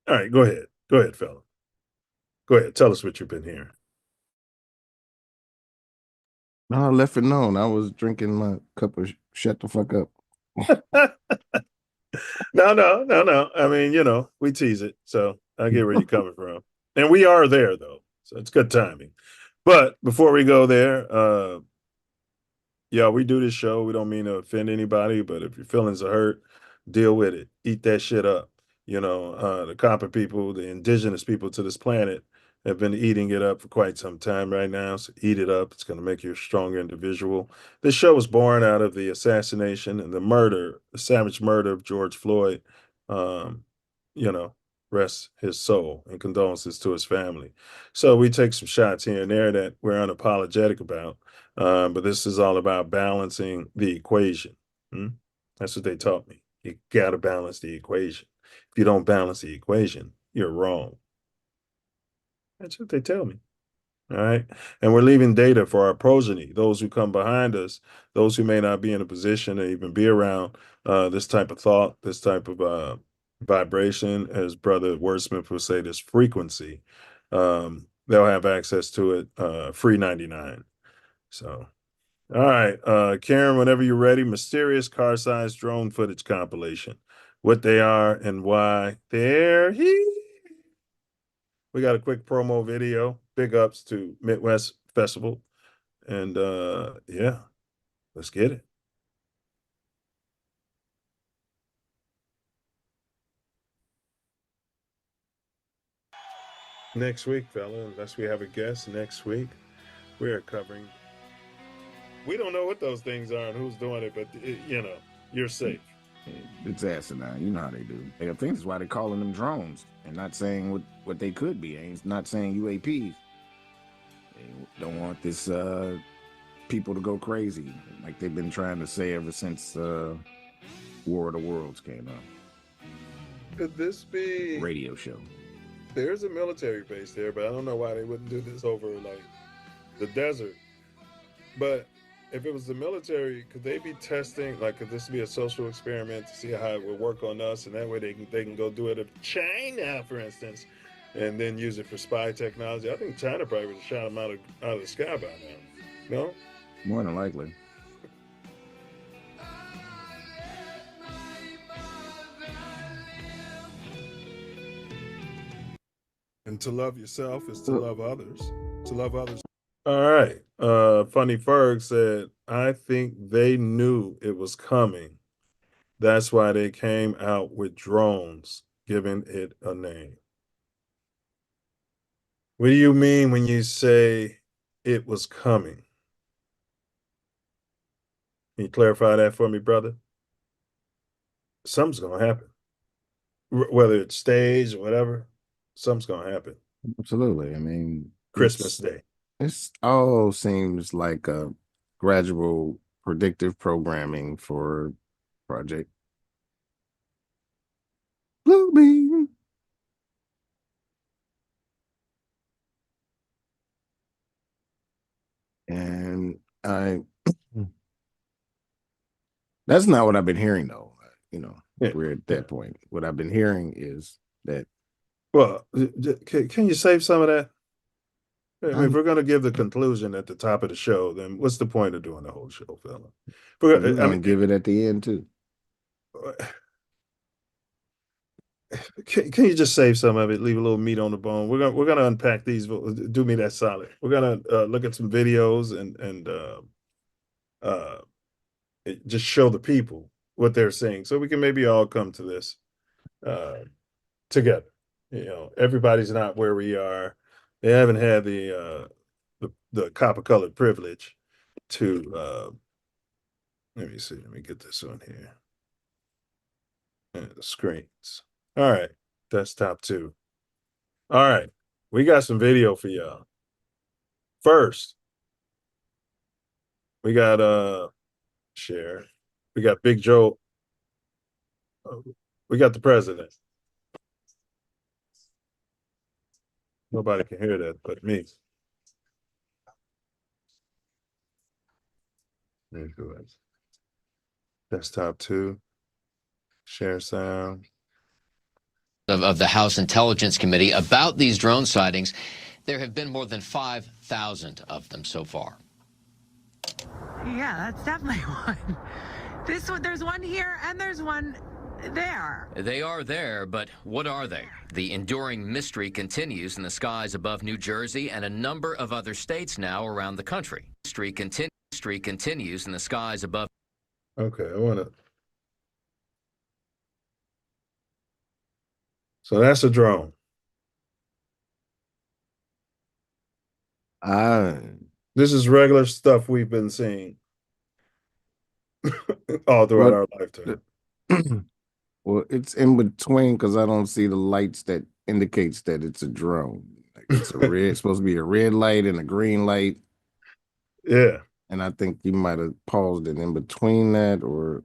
Speaker 1: All right, go ahead. Go ahead, fella. Go ahead. Tell us what you've been hearing.
Speaker 20: No, I left it known. I was drinking my cup of shut the fuck up.
Speaker 1: No. I mean, we tease it. So I get where you're coming from. And we are there, though. So it's good timing. But before we go there, yeah, we do this show. We don't mean to offend anybody, but if your feelings are hurt, deal with it. Eat that shit up. The copper people, the indigenous people to this planet have been eating it up for quite some time right now. So eat it up. It's going to make you a stronger individual. This show was born out of the assassination and the savage murder of George Floyd. Um, you know, rest his soul and condolences to his family. So we take some shots here and there that we're unapologetic about. But this is all about balancing the equation. That's what they taught me. You got to balance the equation. If you don't balance the equation, you're wrong. That's what they tell me. All right. And we're leaving data for our progeny, those who come behind us, those who may not be in a position to even be around this type of thought, this type of vibration, as Brother Wordsmith would say, this frequency. They'll have access to it free 99. So. All right, Karen, whenever you're ready, mysterious car-sized drone footage compilation. What they are and why they're here. We got a quick promo video. Big ups to Midwest Festival. And yeah, let's get it. Next week, fella, unless we have a guest next week, we are covering. We don't know what those things are and who's doing it, but you're safe.
Speaker 20: It's asinine. You know how they do. I think that's why they're calling them drones and not saying what they could be. Ain't not saying UAPs. They don't want this people to go crazy like they've been trying to say ever since War of the Worlds came out.
Speaker 1: Could this be
Speaker 20: radio show?
Speaker 1: There's a military base there, but I don't know why they wouldn't do this over like the desert. But if it was the military, could they be testing? Like, could this be a social experiment to see how it would work on us, and that way they can go do it in China, for instance, and then use it for spy technology? I think China probably would have shot them out of the sky by now. No,
Speaker 20: more than likely.
Speaker 1: And to love yourself is to love others. To love others. All right. Funny Ferg said, I think they knew it was coming. That's why they came out with drones, giving it a name. What do you mean when you say it was coming? Can you clarify that for me, brother? Something's going to happen. Whether it's staged or whatever, something's going to happen.
Speaker 20: Absolutely. I mean,
Speaker 1: Christmas Day.
Speaker 20: This all seems like a gradual predictive programming for Project Bluebeam. And that's not what I've been hearing, though. We're at that point. What I've been hearing is that.
Speaker 1: Well, can you save some of that? If we're going to give the conclusion at the top of the show, then what's the point of doing the whole show, fella?
Speaker 20: We're going to give it at the end, too.
Speaker 1: Can you just save some of it? Leave a little meat on the bone. We're gonna unpack these. Do me that solid. We're gonna look at some videos and just show the people what they're seeing, so we can maybe all come to this together. Everybody's not where we are. They haven't had the copper colored privilege to Let me see. Let me get this on here. And the screens. All right. Desktop 2. All right. We got some video for y'all. First, we got share. We got Big Joe. We got the president. Nobody can hear that but me. There it goes. Desktop 2. Share sound.
Speaker 4: Of the House Intelligence Committee about these drone sightings. There have been more than 5,000 of them so far.
Speaker 5: Yeah, that's definitely one. This one, there's one here and there's one there.
Speaker 4: They are there, but what are they? The enduring mystery continues in the skies above New Jersey and a number of other states now around the country. Mystery continues in the skies above.
Speaker 1: Okay, I want to. So that's a drone. This is regular stuff we've been seeing all throughout our lifetime.
Speaker 20: Well, it's in between because I don't see the lights that indicates that it's a drone. Like it's a red, it's supposed to be a red light and a green light.
Speaker 1: Yeah.
Speaker 20: And I think you might have paused it in between that, or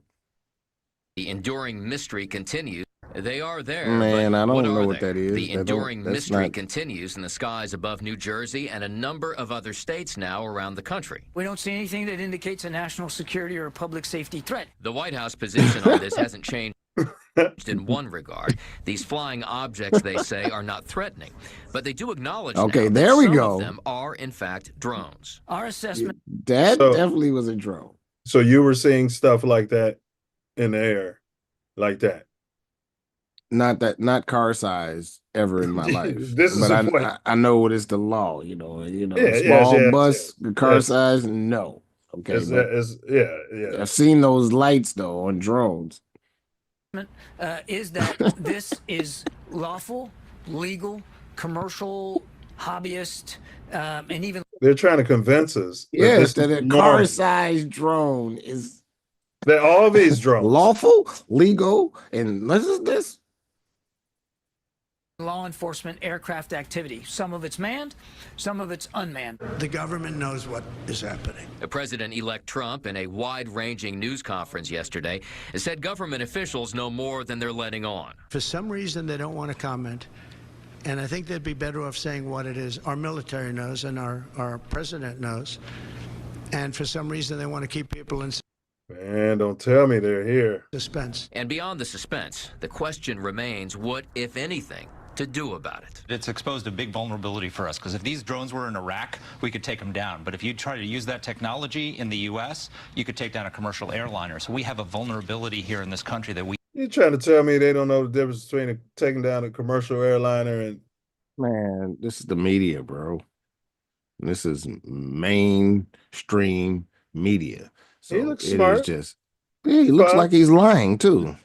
Speaker 4: The enduring mystery continues. They are there.
Speaker 20: Man,
Speaker 4: but
Speaker 20: I don't
Speaker 4: what
Speaker 20: know
Speaker 4: are
Speaker 20: what
Speaker 4: they?
Speaker 20: that is.
Speaker 4: The enduring
Speaker 20: That's
Speaker 4: mystery
Speaker 20: not-
Speaker 4: continues in the skies above New Jersey and a number of other states now around the country.
Speaker 7: We don't see anything that indicates a national security or a public safety threat.
Speaker 4: The White House position on this hasn't changed in one regard. These flying objects, they say, are not threatening, but they do acknowledge
Speaker 20: Okay,
Speaker 4: now that
Speaker 20: there we
Speaker 4: some
Speaker 20: go.
Speaker 4: of them are, in fact, drones.
Speaker 7: Our assessment.
Speaker 20: That
Speaker 1: So-
Speaker 20: definitely was a drone.
Speaker 1: So you were seeing stuff like that in the air, like that.
Speaker 20: Not car size ever in my life.
Speaker 1: This is
Speaker 20: but
Speaker 1: the point.
Speaker 20: I know what is the law.
Speaker 1: Yeah,
Speaker 20: small
Speaker 1: yes,
Speaker 20: bus,
Speaker 1: yes,
Speaker 20: car
Speaker 1: yes.
Speaker 20: size, no. Okay, but
Speaker 1: yeah.
Speaker 20: I've seen those lights though on drones.
Speaker 7: Is that this is lawful, legal, commercial, hobbyist, and even
Speaker 1: They're trying to convince us.
Speaker 20: Yes,
Speaker 1: this
Speaker 20: that
Speaker 1: is
Speaker 20: a
Speaker 1: normal.
Speaker 20: car-sized drone is
Speaker 1: That all these drones
Speaker 20: lawful, legal, and this.
Speaker 7: law enforcement aircraft activity. Some of it's manned, some of it's unmanned.
Speaker 8: The government knows what is happening.
Speaker 4: President-elect Trump, in a wide-ranging news conference yesterday, said government officials know more than they're letting on.
Speaker 8: For some reason, they don't want to comment. And I think they'd be better off saying what it is. Our military knows and our president knows. And for some reason, they want to keep people in
Speaker 1: Man, don't tell me they're here.
Speaker 8: suspense.
Speaker 4: And beyond the suspense, the question remains what, if anything, to do about it.
Speaker 25: It's exposed a big vulnerability for us, because if these drones were in Iraq, we could take them down. But if you try to use that technology in the U.S., you could take down a commercial airliner. So we have a vulnerability here in this country that we...
Speaker 1: You're trying to tell me they don't know the difference between taking down a commercial airliner and...
Speaker 20: Man, this is the media, bro. This is mainstream media. So
Speaker 1: He looks
Speaker 20: it
Speaker 1: smart.
Speaker 20: is just, yeah, he looks
Speaker 1: Fine.
Speaker 20: like he's lying too.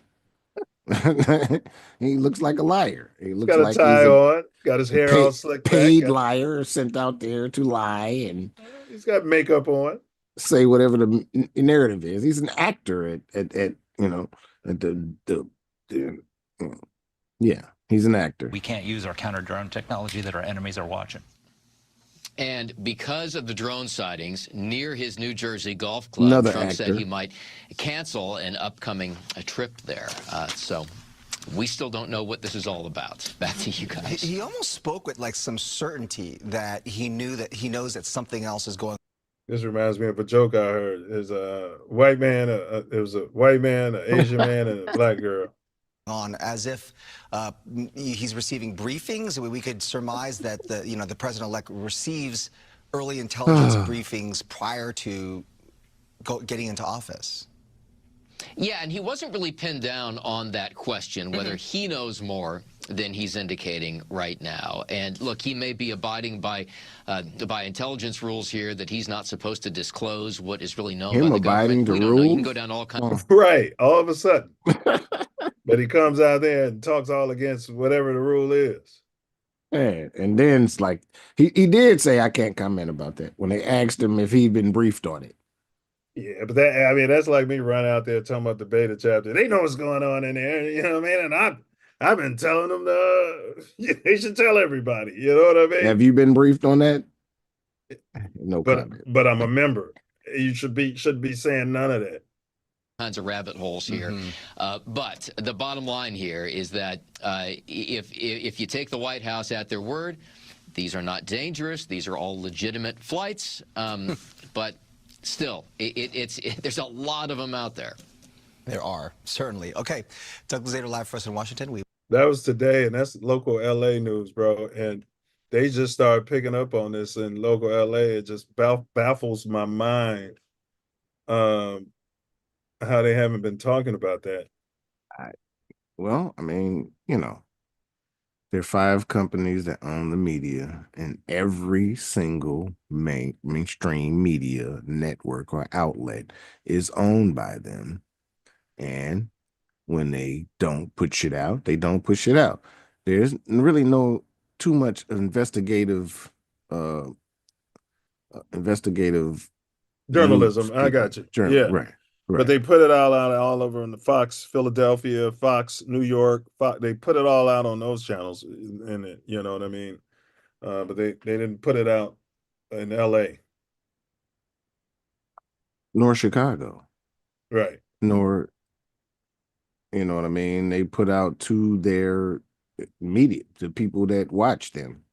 Speaker 20: He looks like a liar. He looks
Speaker 1: Got a
Speaker 20: like
Speaker 1: tie
Speaker 20: he's
Speaker 1: on, got his hair all slicked back.
Speaker 20: paid
Speaker 1: got-
Speaker 20: liar sent out there to lie and
Speaker 1: He's got makeup on.
Speaker 20: say whatever the narrative is. He's an actor at yeah, he's an actor.
Speaker 25: We can't use our counter-drone technology that our enemies are watching.
Speaker 4: And because of the drone sightings near his New Jersey golf club,
Speaker 20: Another
Speaker 4: Trump said
Speaker 20: actor.
Speaker 4: he might cancel an upcoming trip there. So we still don't know what this is all about. Back to you guys.
Speaker 26: He almost spoke with like some certainty that he knows that something else is going.
Speaker 1: This reminds me of a joke I heard. There's a white man, there was a white man, an Asian man, and a black girl.
Speaker 26: On as if he's receiving briefings. We could surmise that the president-elect receives early intelligence briefings prior to getting into office.
Speaker 4: Yeah, and he wasn't really pinned down on that question, whether he knows more than he's indicating right now. And look, he may be abiding by intelligence rules here that he's not supposed to disclose what is really known
Speaker 20: Him
Speaker 4: by the
Speaker 20: abiding
Speaker 4: government.
Speaker 20: to
Speaker 4: We don't know. You can
Speaker 20: rules?
Speaker 4: go down all kinds.
Speaker 1: Right, all of a sudden. But he comes out there and talks all against whatever the rule is.
Speaker 20: Yeah, and then it's like he did say I can't comment about that when they asked him if he'd been briefed on it.
Speaker 1: Yeah, but that, I mean, that's like me running out there talking about the beta chapter. They know what's going on in there, you know what I mean? And I've been telling them they should tell everybody, you know what I mean?
Speaker 20: Have you been briefed on that? No comment.
Speaker 1: But I'm a member. You should be saying none of that.
Speaker 4: Kinds of rabbit holes here. But the bottom line here is that if you take the White House at their word, these are not dangerous. These are all legitimate flights. But still, there's a lot of them out there.
Speaker 26: There are, certainly. Okay, Doug Luzader live for us in Washington.
Speaker 1: That was today, and that's local LA news, bro. And they just started picking up on this in local LA. It just baffles my mind how they haven't been talking about that.
Speaker 20: Well, I mean, you know, there are 5 companies that own the media, and every single mainstream media network or outlet is owned by them. And when they don't put shit out, they don't put shit out. There's really too much investigative
Speaker 1: Journalism.
Speaker 20: news,
Speaker 1: I got you.
Speaker 20: yeah.
Speaker 1: Right. But they put it all out all over in the Fox Philadelphia, Fox New York. They put it all out on those channels in it. You know what I mean? But they didn't put it out in LA.
Speaker 20: Nor Chicago.
Speaker 1: Right.
Speaker 20: Nor, you know what I mean? They put out to their media, to people that watch them.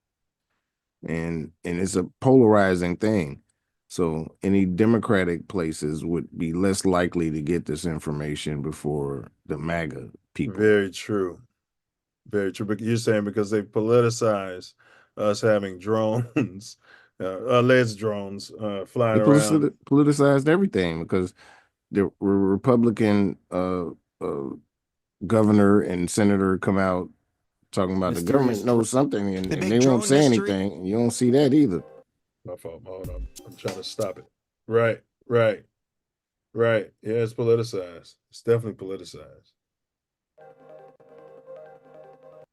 Speaker 20: And it's a polarizing thing. So any Democratic places would be less likely to get this information before the MAGA people.
Speaker 1: Very true. Very true. But you're saying because they politicize us having drones, alleged drones flying around.
Speaker 20: Politicized everything because the Republican governor and senator come out talking about the government knows something and they won't say anything. You don't see that either.
Speaker 1: My fault. Hold on. I'm trying to stop it. Right. Yeah, it's politicized. It's definitely politicized.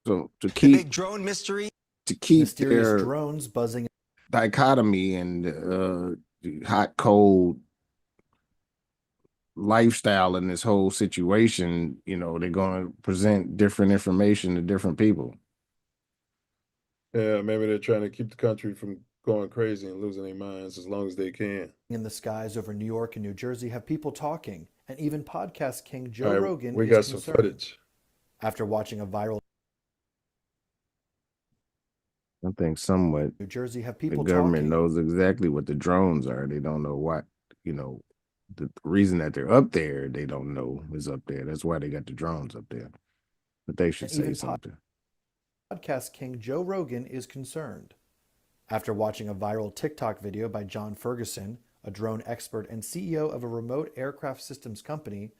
Speaker 20: So to keep
Speaker 26: the big drone mystery,
Speaker 20: to keep
Speaker 11: mysterious
Speaker 20: their
Speaker 11: drones buzzing
Speaker 20: dichotomy and hot cold lifestyle in this whole situation, you know, they're going to present different information to different people.
Speaker 1: Yeah, maybe they're trying to keep the country from going crazy and losing their minds as long as they can.
Speaker 11: in the skies over New York and New Jersey have people talking, and even podcast king Joe Rogan
Speaker 1: we
Speaker 11: is
Speaker 1: got some
Speaker 11: concerned.
Speaker 1: footage.
Speaker 11: After watching a viral
Speaker 20: I think somewhat
Speaker 11: New Jersey have
Speaker 20: the
Speaker 11: people
Speaker 20: government
Speaker 11: talking.
Speaker 20: knows exactly what the drones are. They don't know what, you know, the reason that they're up there, they don't know is up there. That's why they got the drones up there. But they should
Speaker 11: And
Speaker 20: say
Speaker 11: even
Speaker 20: something.
Speaker 11: Podcast king Joe Rogan is concerned. After watching a viral TikTok video by John Ferguson, a drone expert and CEO of a remote aircraft systems company,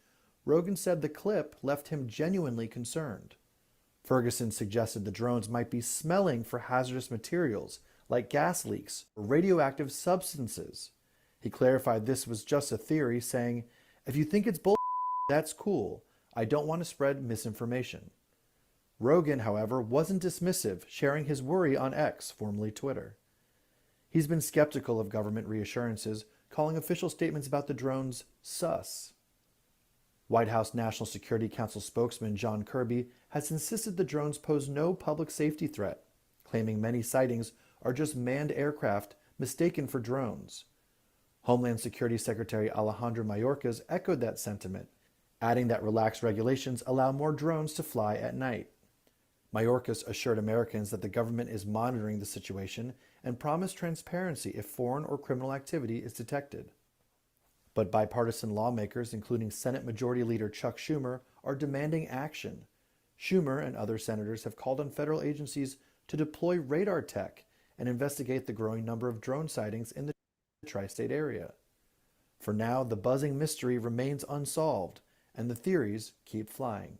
Speaker 11: Rogan said the clip left him genuinely concerned. Ferguson suggested the drones might be smelling for hazardous materials like gas leaks or radioactive substances. He clarified this was just a theory, saying, "If you think it's bull, that's cool. I don't want to spread misinformation." Rogan, however, wasn't dismissive, sharing his worry on X, formerly Twitter. He's been skeptical of government reassurances, calling official statements about the drones sus. White House National Security Council spokesman John Kirby has insisted the drones pose no public safety threat, claiming many sightings are just manned aircraft mistaken for drones. Homeland Security Secretary Alejandro Mayorkas echoed that sentiment, adding that relaxed regulations allow more drones to fly at night. Mayorkas assured Americans that the government is monitoring the situation and promised transparency if foreign or criminal activity is detected. But bipartisan lawmakers, including Senate Majority Leader Chuck Schumer, are demanding action. Schumer and other senators have called on federal agencies to deploy radar tech and investigate the growing number of drone sightings in the tri-state area. For now, the buzzing mystery remains unsolved, and the theories keep flying.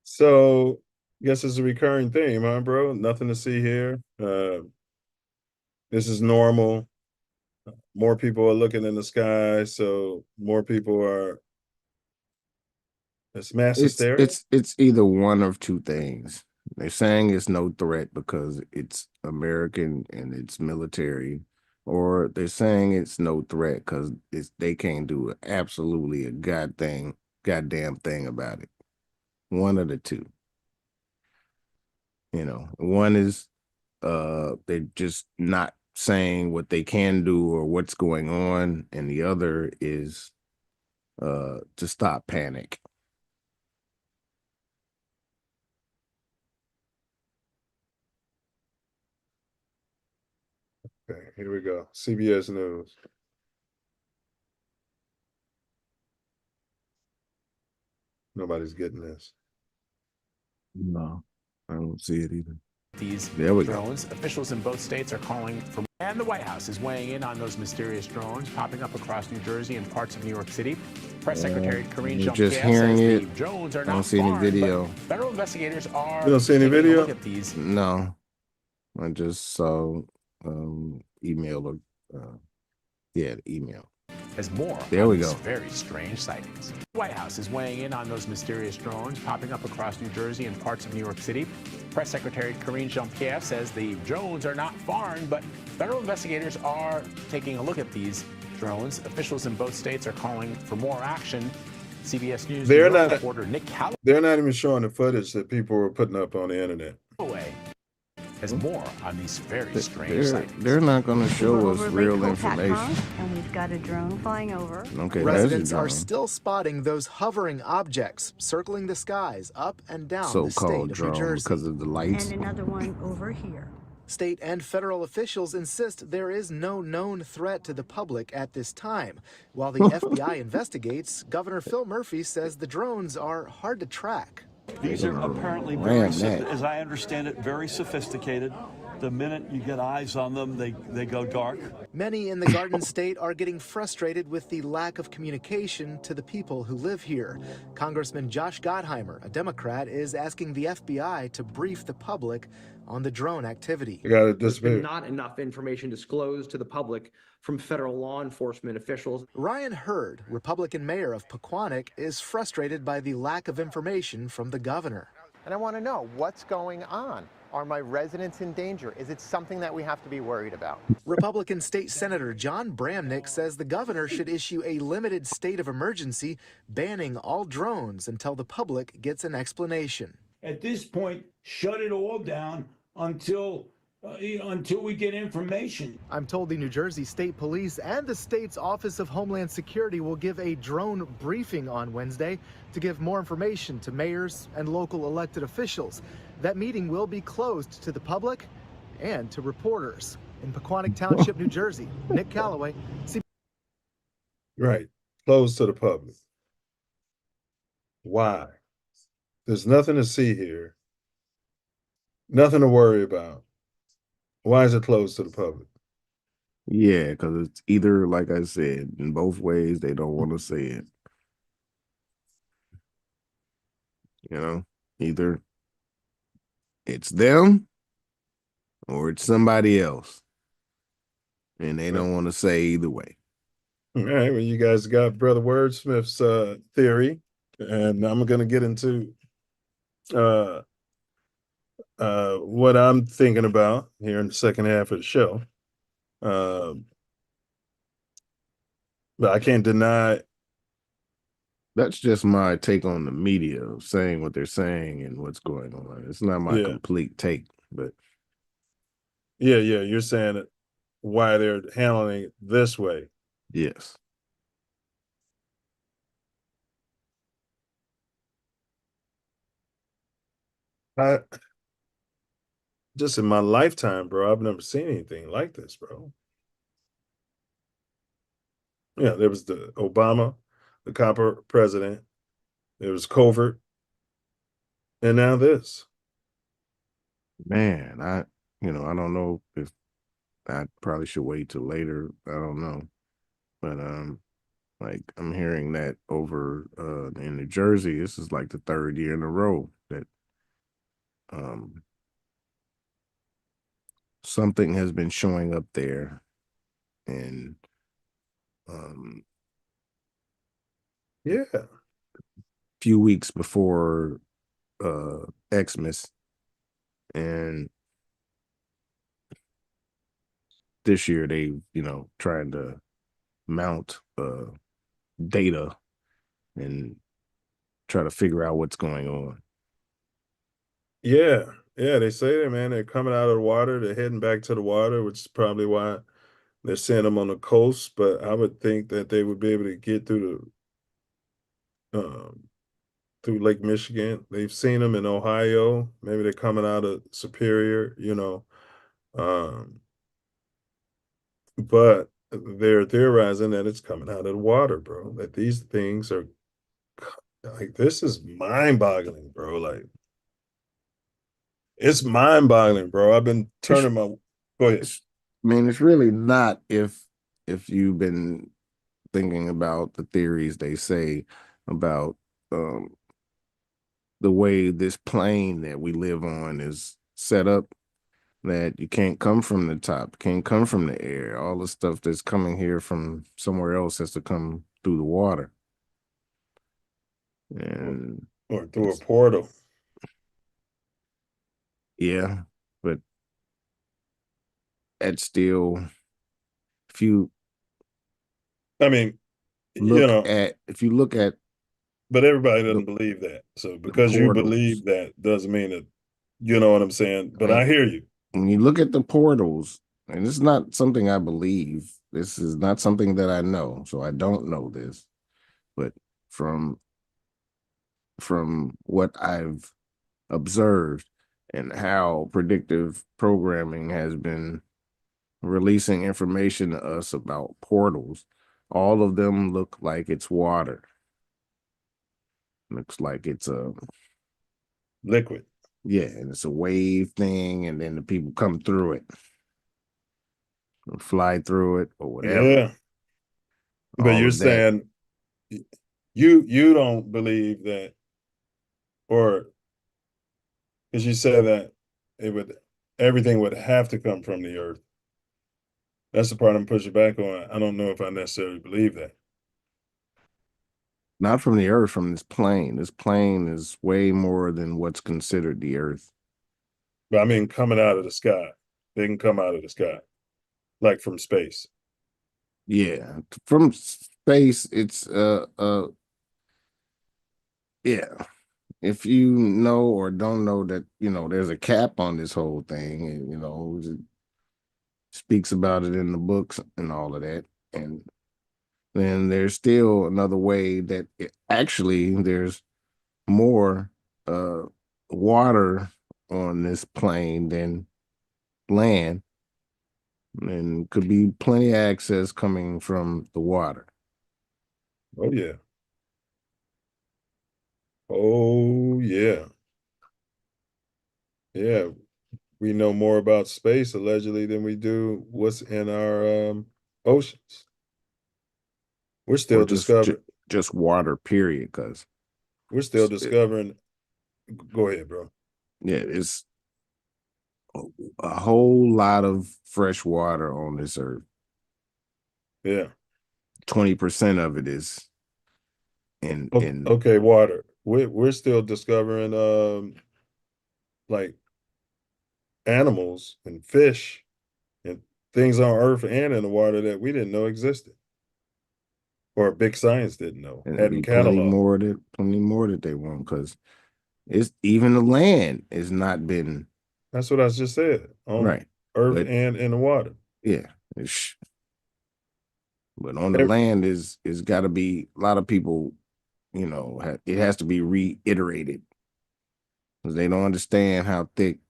Speaker 1: So, guess it's a recurring theme, huh, bro? Nothing to see here. This is normal. More people are looking in the sky, so more people are. It's mass hysteria.
Speaker 20: It's either one of two things. They're saying it's no threat because it's American and it's military, or they're saying it's no threat because they can't do absolutely a goddamn thing about it. One of the two. One is they're just not saying what they can do or what's going on, and the other is to stop panic.
Speaker 1: Okay, here we go. CBS News. Nobody's getting this.
Speaker 20: No, I don't see it either.
Speaker 6: These
Speaker 20: There we go.
Speaker 6: drones, officials in both states are calling for, and the White House is weighing in on those mysterious drones popping up across New Jersey and parts of New York City. Press Secretary Karine
Speaker 20: You're just
Speaker 6: Jean-Pierre
Speaker 20: hearing
Speaker 6: says
Speaker 20: it.
Speaker 6: the drones are
Speaker 20: I don't
Speaker 6: not
Speaker 20: see any
Speaker 6: foreign,
Speaker 20: video.
Speaker 6: but federal investigators are
Speaker 1: You don't see any
Speaker 6: taking a
Speaker 1: video?
Speaker 6: look at these.
Speaker 20: No, I just saw email. The email.
Speaker 6: As more
Speaker 20: There
Speaker 6: on
Speaker 20: we
Speaker 6: these
Speaker 20: go.
Speaker 6: very strange sightings. The White House is weighing in on those mysterious drones popping up across New Jersey and parts of New York City. Press Secretary Karine Jean-Pierre says the drones are not foreign, but federal investigators are taking a look at these drones. Officials in both states are calling for more action. CBS News
Speaker 1: They're
Speaker 6: New York
Speaker 1: not-
Speaker 6: reporter Nick Calloway
Speaker 1: They're not even showing the footage that people were putting up on the internet.
Speaker 6: has more on these very strange sightings.
Speaker 20: They're not going to show us
Speaker 12: Over
Speaker 20: real
Speaker 12: Lake Colpatt
Speaker 20: information.
Speaker 12: Pond, and we've got a drone flying over.
Speaker 20: Okay,
Speaker 13: Residents
Speaker 20: that's
Speaker 13: are still spotting those hovering objects circling the skies up and down the state
Speaker 20: so-called
Speaker 13: of
Speaker 20: drone
Speaker 13: New Jersey.
Speaker 20: because of the lights.
Speaker 12: And another one over here.
Speaker 13: State and federal officials insist there is no known threat to the public at this time. While the FBI investigates, Governor Phil Murphy says the drones are hard to track.
Speaker 14: These are apparently as I understand it, very sophisticated. The minute you get eyes on them, they go dark.
Speaker 13: Many in the Garden State are getting frustrated with the lack of communication to the people who live here. Congressman Josh Gottheimer, a Democrat, is asking the FBI to brief the public on the drone activity.
Speaker 15: There's been not enough information disclosed to the public from federal law enforcement officials.
Speaker 13: Ryan Hurd, Republican mayor of Pequannock, is frustrated by the lack of information from the governor.
Speaker 16: And I want to know what's going on. Are my residents in danger? Is it something that we have to be worried about?
Speaker 13: Republican State Senator John Bramnick says the governor should issue a limited state of emergency, banning all drones until the public gets an explanation.
Speaker 27: At this point, shut it all down until we get information.
Speaker 13: I'm told the New Jersey State Police and the state's Office of Homeland Security will give a drone briefing on Wednesday to give more information to mayors and local elected officials. That meeting will be closed to the public and to reporters. In Pequannock Township, New Jersey, Nick Calloway.
Speaker 1: Right. Closed to the public. Why? There's nothing to see here. Nothing to worry about. Why is it closed to the public?
Speaker 20: Yeah, because it's either, like I said, in both ways, they don't want to say it. Either it's them or it's somebody else. And they don't want to say either way.
Speaker 1: All right, well, you guys got Brother Wordsmith's theory, and I'm going to get into what I'm thinking about here in the second half of the show. But I can't deny.
Speaker 20: That's just my take on the media, saying what they're saying and what's going on. It's not my complete take, but
Speaker 1: yeah, you're saying it, why they're handling it this way.
Speaker 20: Yes.
Speaker 1: Just in my lifetime, bro, I've never seen anything like this, bro. Yeah, there was the Obama, the copper president, there was covert, and now this.
Speaker 20: Man, I don't know if I probably should wait till later. I don't know. But like I'm hearing that over in New Jersey, this is like the third year in a row that something has been showing up there. And a few weeks before Xmas, And this year they, trying to mount data and try to figure out what's going on.
Speaker 1: Yeah. Yeah, they say that, man. They're coming out of the water. They're heading back to the water, which is probably why they're seeing them on the coast. But I would think that they would be able to get through Lake Michigan. They've seen them in Ohio. Maybe they're coming out of Superior, Um, but they're theorizing that it's coming out of the water, bro. That these things are like, this is mind-boggling, bro. Like, it's mind-boggling, bro. I've been turning my go ahead.
Speaker 20: I mean, it's really not if you've been thinking about the theories they say about the way this plane that we live on is set up, that you can't come from the top, can't come from the air. All the stuff that's coming here from somewhere else has to come through the water. And
Speaker 1: or through a portal.
Speaker 20: Yeah, but that's still, if you
Speaker 1: I mean,
Speaker 20: look at
Speaker 1: but everybody doesn't believe that. So because you
Speaker 20: portals.
Speaker 1: believe that doesn't mean that, you know what I'm saying? But I hear you.
Speaker 20: When you look at the portals, and it's not something I believe, this is not something that I know, so I don't know this, but from what I've observed and how predictive programming has been releasing information to us about portals, all of them look like it's water. Looks like it's a
Speaker 1: liquid.
Speaker 20: Yeah, and it's a wave thing, and then the people come through it, or fly through it, or whatever.
Speaker 1: Yeah. But
Speaker 20: All
Speaker 1: you're
Speaker 20: of that.
Speaker 1: saying you don't believe that, or because you said that everything would have to come from the earth. That's the part I'm pushing back on. I don't know if I necessarily believe that.
Speaker 20: Not from the earth, from this plane. This plane is way more than what's considered the earth.
Speaker 1: But I mean, coming out of the sky. They can come out of the sky, like from space.
Speaker 20: Yeah, from space, it's yeah. If you know or don't know that, there's a cap on this whole thing, and it speaks about it in the books and all of that, and then there's still another way that actually there's more water on this plane than land, and could be plenty of access coming from the water.
Speaker 1: Oh yeah. Oh yeah. Yeah. We know more about space allegedly than we do what's in our oceans. We're still discovering
Speaker 20: just water, period, because
Speaker 1: we're still discovering. Go ahead, bro.
Speaker 20: Yeah, it's a whole lot of fresh water on this earth.
Speaker 1: Yeah.
Speaker 20: 20% of it is in
Speaker 1: okay, water. We're still discovering like animals and fish and things on earth and in the water that we didn't know existed, or big science didn't know,
Speaker 20: and
Speaker 1: hadn't
Speaker 20: plenty
Speaker 1: cataloged.
Speaker 20: more that they want, because it's even the land has not been.
Speaker 1: That's what I just said, on
Speaker 20: right,
Speaker 1: earth and in the water.
Speaker 20: Yeah, but on the land is got to be a lot of people, it has to be reiterated, because they don't understand how thick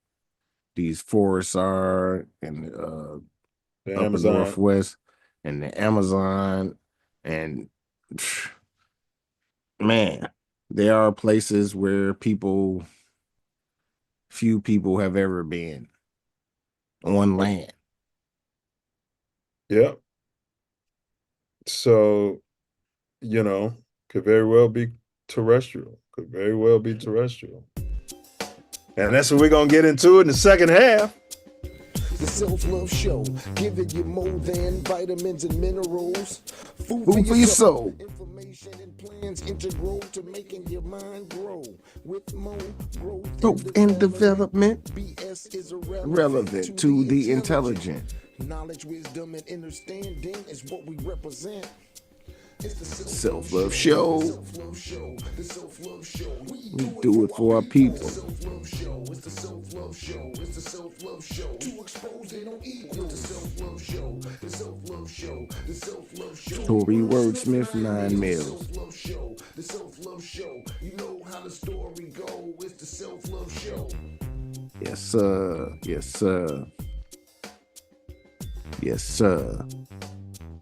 Speaker 20: these forests are in the upper
Speaker 1: Amazon.
Speaker 20: Northwest and the Amazon, and man, there are places where few people have ever been on land.
Speaker 1: Yep. So, could very well be terrestrial. Could very well be terrestrial. And that's what we're going to get into in the second half.
Speaker 2: The Self Love Show, giving you more than vitamins and minerals. Food
Speaker 20: for your soul.
Speaker 2: Information and plans integral to making your mind grow. With more
Speaker 20: Growth and development.
Speaker 2: BS is
Speaker 20: Relevant to the intelligent.
Speaker 2: Knowledge, wisdom, and understanding is what we represent. It's the
Speaker 20: Self Love Show.
Speaker 2: Self-Love Show. The Self Love Show.
Speaker 20: We do it for our people.
Speaker 2: It's the Self Love Show. It's the Self Love Show. It's the Self Love Show. To expose they don't equal. The Self Love Show. The Self Love Show. The Self Love Show.
Speaker 20: Tory Wordsmith 9 mil.
Speaker 2: Self Love Show. The Self Love Show. You know how the story go. It's the Self Love Show.
Speaker 20: Yes, sir. Yes, sir. Yes, sir.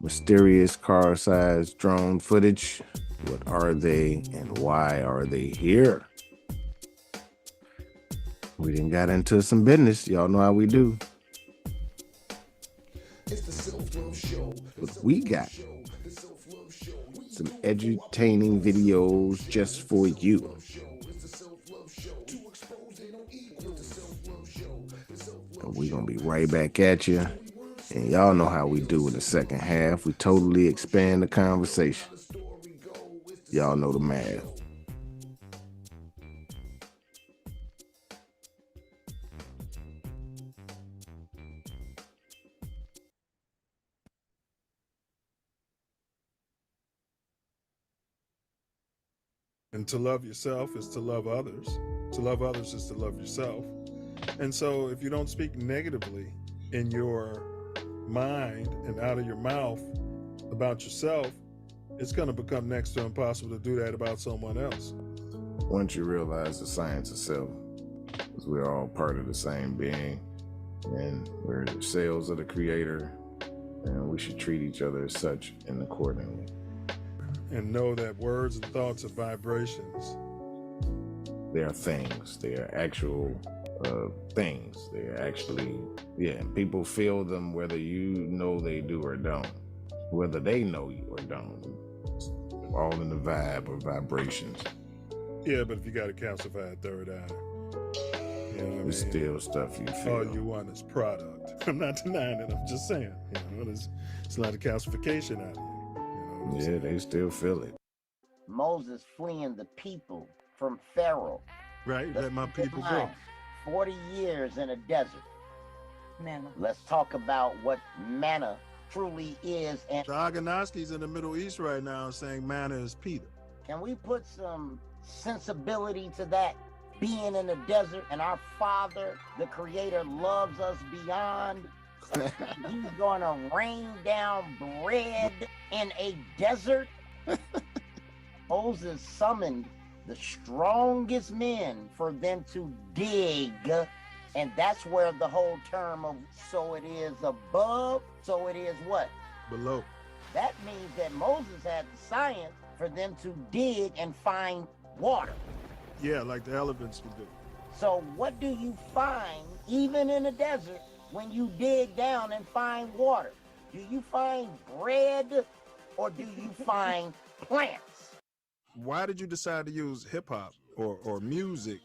Speaker 20: Mysterious car-sized drone footage. What are they and why are they here? We done got into some business. Y'all know how we do.
Speaker 2: It's the Self Love Show.
Speaker 20: But we got some edutaining videos just for you. And we're going to be right back at you. And y'all know how we do in the second half. We totally expand the conversation. Y'all know the math.
Speaker 1: And to love yourself is to love others. To love others is to love yourself. And so if you don't speak negatively in your mind and out of your mouth about yourself, it's going to become next to impossible to do that about someone else.
Speaker 20: Once you realize the science of self, because we're all part of the same being, and we're the cells of the creator, and we should treat each other as such and accordingly.
Speaker 1: And know that words and thoughts are vibrations.
Speaker 20: They are things. They are actual things. They are actually, people feel them whether you know they do or don't. Whether they know you or don't. It's all in the vibe or vibrations.
Speaker 1: Yeah, but if you got a calcified third eye, you know what
Speaker 20: it's still stuff you feel.
Speaker 1: All you want is product. I'm not denying it. I'm just saying, it's a lot of calcification out here.
Speaker 20: Yeah, they still feel it.
Speaker 9: Moses fleeing the people from Pharaoh.
Speaker 1: Right, let my people go.
Speaker 9: 40 years in a desert.
Speaker 12: Manna.
Speaker 9: Let's talk about what manna truly is. And
Speaker 1: Agnostics in the Middle East right now saying manna is Peter.
Speaker 9: Can we put some sensibility to that? Being in the desert and our Father, the Creator, loves us beyond. He's going to rain down bread in a desert. Moses summoned the strongest men for them to dig. And that's where the whole term of so it is above, so it is what?
Speaker 1: Below.
Speaker 9: That means that Moses had the science for them to dig and find water.
Speaker 1: Yeah, like the elephants would do.
Speaker 9: So what do you find, even in the desert, when you dig down and find water? Do you find bread or do you find plants?
Speaker 1: Why did you decide to use hip hop or music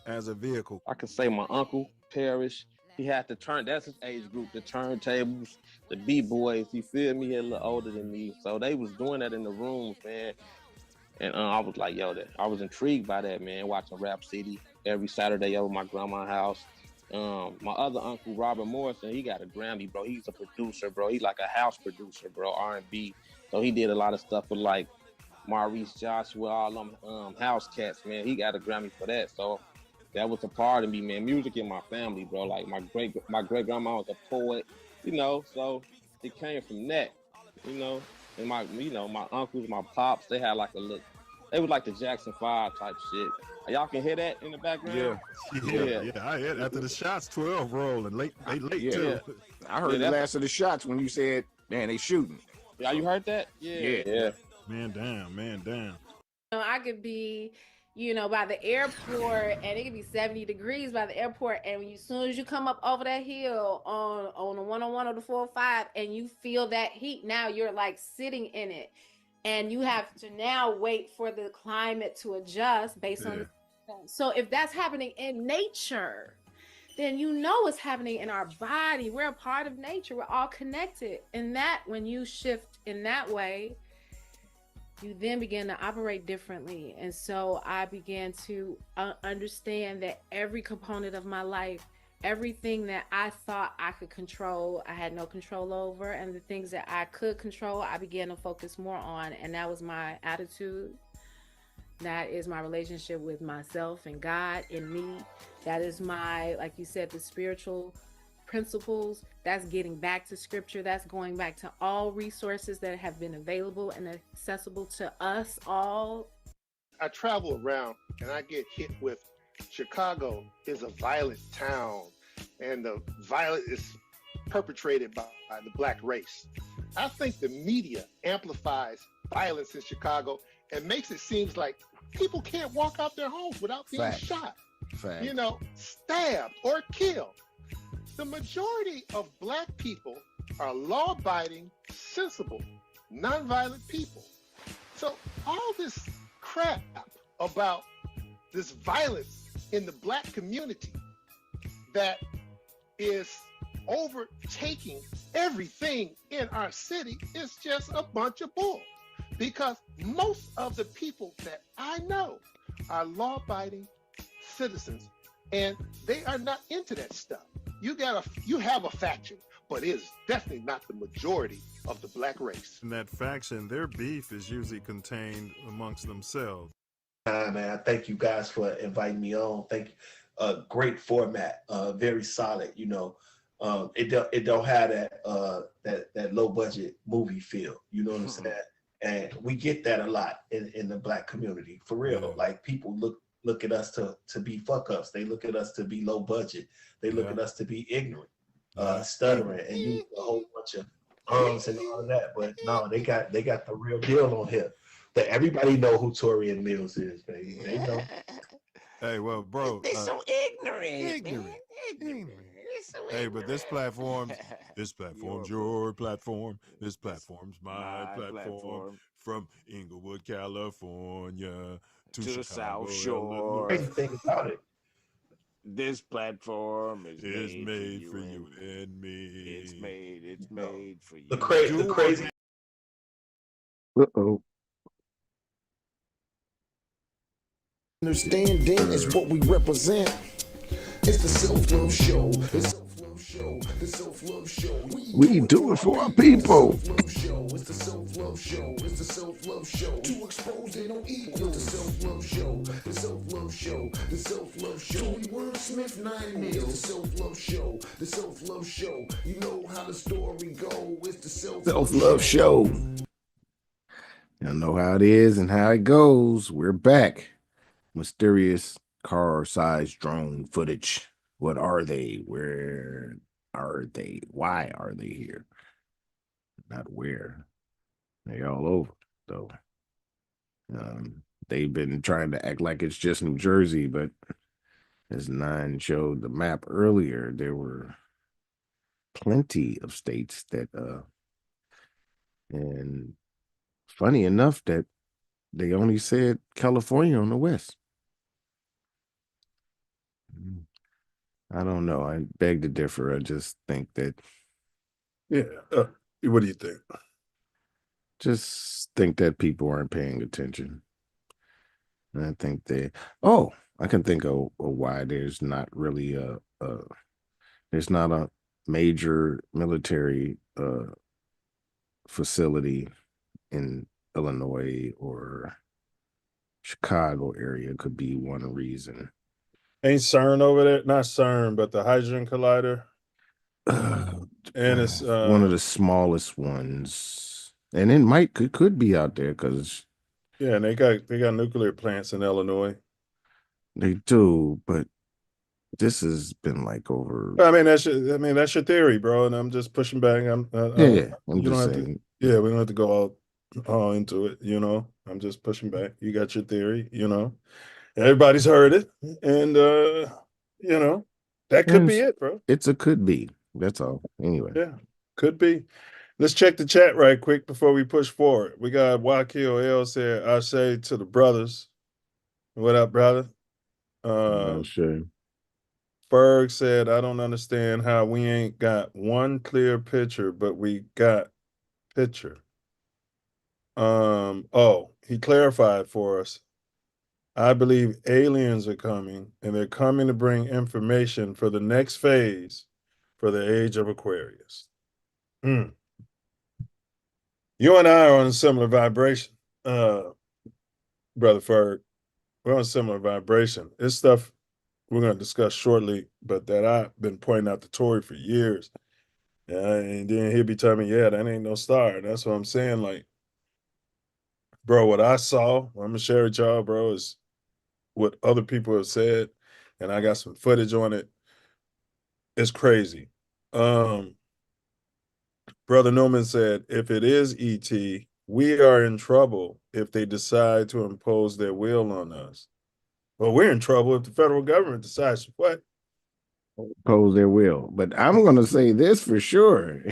Speaker 1: as a vehicle?
Speaker 10: I could say my uncle, Parrish, he had that's his age group, the turntables, the B-boys, you feel me? He a little older than me. So they was doing that in the rooms, man. And I was like, I was intrigued by that, man, watching Rap City every Saturday over my grandma's house. My other uncle, Robert Morrison, he got a Grammy, bro. He's a producer, bro. He's like a house producer, bro, R&B. So he did a lot of stuff with like Maurice Joshua, all them house cats, man. He got a Grammy for that. So that was a part of me, man. Music in my family, bro. Like my great grandma was a poet, so it came from that, And my uncles, my pops, they had like they was like the Jackson 5 type shit. Y'all can hear that in the background?
Speaker 1: Yeah, I heard after the shots, 12 rolling, late too.
Speaker 20: I heard the last of the shots when you said, man, they shooting.
Speaker 10: Yeah, you heard that? Yeah.
Speaker 1: Man down.
Speaker 17: I could be, by the airport, and it could be 70 degrees by the airport, and as soon as you come up over that hill on the 101 or the 405, and you feel that heat, now you're like sitting in it, and you have to now wait for the climate to adjust based on. So if that's happening in nature, then you know what's happening in our body. We're a part of nature. We're all connected. And that, when you shift in that way, you then begin to operate differently. And so I began to understand that every component of my life, everything that I thought I could control, I had no control over. And the things that I could control, I began to focus more on. And that was my attitude. That is my relationship with myself and God and me. That is my, like you said, the spiritual principles. That's getting back to scripture. That's going back to all resources that have been available and accessible to us all.
Speaker 3: I travel around and I get hit with Chicago is a violent town and the violence is perpetrated by the black race. I think the media amplifies violence in Chicago and makes it seem like people can't walk out their homes without being shot, you know, stabbed or killed. The majority of black people are law-abiding, sensible, nonviolent people. So all this crap about this violence in the black community that is overtaking everything in our city is just a bunch of bull. Because most of the people that I know are law-abiding citizens, and they are not into that stuff. You have a faction, but it is definitely not the majority of the black race.
Speaker 1: In that faction, their beef is usually contained amongst themselves.
Speaker 18: Man, I thank you guys for inviting me on. Thank you. Great format, very solid. You know, it don't have that low budget movie feel. You know what I'm saying? And we get that a lot in the black community, for real. Like people look at us to be fuck ups. They look at us to be low budget. They look at us to be ignorant, stuttering, and use a whole bunch of and all of that. But no, they got the real deal on here. That everybody know who Torian Mills is, baby. They know.
Speaker 1: Hey, well, bro.
Speaker 26: They're so ignorant.
Speaker 1: Hey, but this platform's your platform. This platform's my platform. From Inglewood, California to
Speaker 19: the
Speaker 1: Chicago,
Speaker 19: South Shore.
Speaker 18: Crazy thing about it.
Speaker 19: This platform is
Speaker 1: made for you and me.
Speaker 19: It's made for you.
Speaker 18: The crazy.
Speaker 20: Uh-oh.
Speaker 2: Understanding is what we represent. It's the Self Love Show. The Self Love Show. The Self Love Show.
Speaker 20: We do it for our people.
Speaker 2: It's the Self Love Show. It's the Self Love Show. To expose they don't equal. The Self Love Show. The Self Love Show. The Self Love Show. We wordsmith 9 mil. The Self Love Show. The Self Love Show. You know how the story go. It's the
Speaker 20: Self Love Show. Y'all know how it is and how it goes. We're back. Mysterious car-sized drone footage. What are they? Where are they? Why are they here? Not where. They're all over, though. They've been trying to act like it's just New Jersey, but as Nine showed the map earlier, there were plenty of states that, and funny enough that they only said California on the west. I don't know. I beg to differ. I just think that.
Speaker 1: Yeah. What do you think?
Speaker 20: Just think that people aren't paying attention. And I think I can think of why there's not really there's not a major military facility in Illinois or Chicago area. Could be one reason.
Speaker 1: Ain't CERN over there? Not CERN, but the Hydrogen Collider. And it's
Speaker 20: one of the smallest ones, and it could be out there because
Speaker 1: and they got nuclear plants in Illinois.
Speaker 20: They do, but this has been like over.
Speaker 1: I mean that's your theory, bro, and I'm just pushing back. I'm just saying. We don't have to go all into it. You know, I'm just pushing back. You got your theory. You know. Everybody's heard it, and that could be it, bro.
Speaker 20: It's a could be. That's all. Anyway.
Speaker 1: Yeah, could be. Let's check the chat right quick before we push forward. We got Wakil L said, I say to the brothers. What up, brother?
Speaker 20: No shame.
Speaker 1: Ferg said, I don't understand how we ain't got one clear picture, but we got picture. He clarified for us. I believe aliens are coming, and they're coming to bring information for the next phase for the age of Aquarius. You and I are on a similar vibration, Brother Ferg. We're on a similar vibration. It's stuff we're going to discuss shortly, but that I've been pointing out to Tori for years. And then he'll be telling me, yeah, that ain't no star. That's what I'm saying. Like, bro, what I saw, I'm going to share with y'all, bro, is what other people have said. And I got some footage on it. It's crazy. Brother Newman said, if it is ET, we are in trouble if they decide to impose their will on us. Well, we're in trouble if the federal government decides what?
Speaker 20: Impose their will. But I'm going to say this for sure.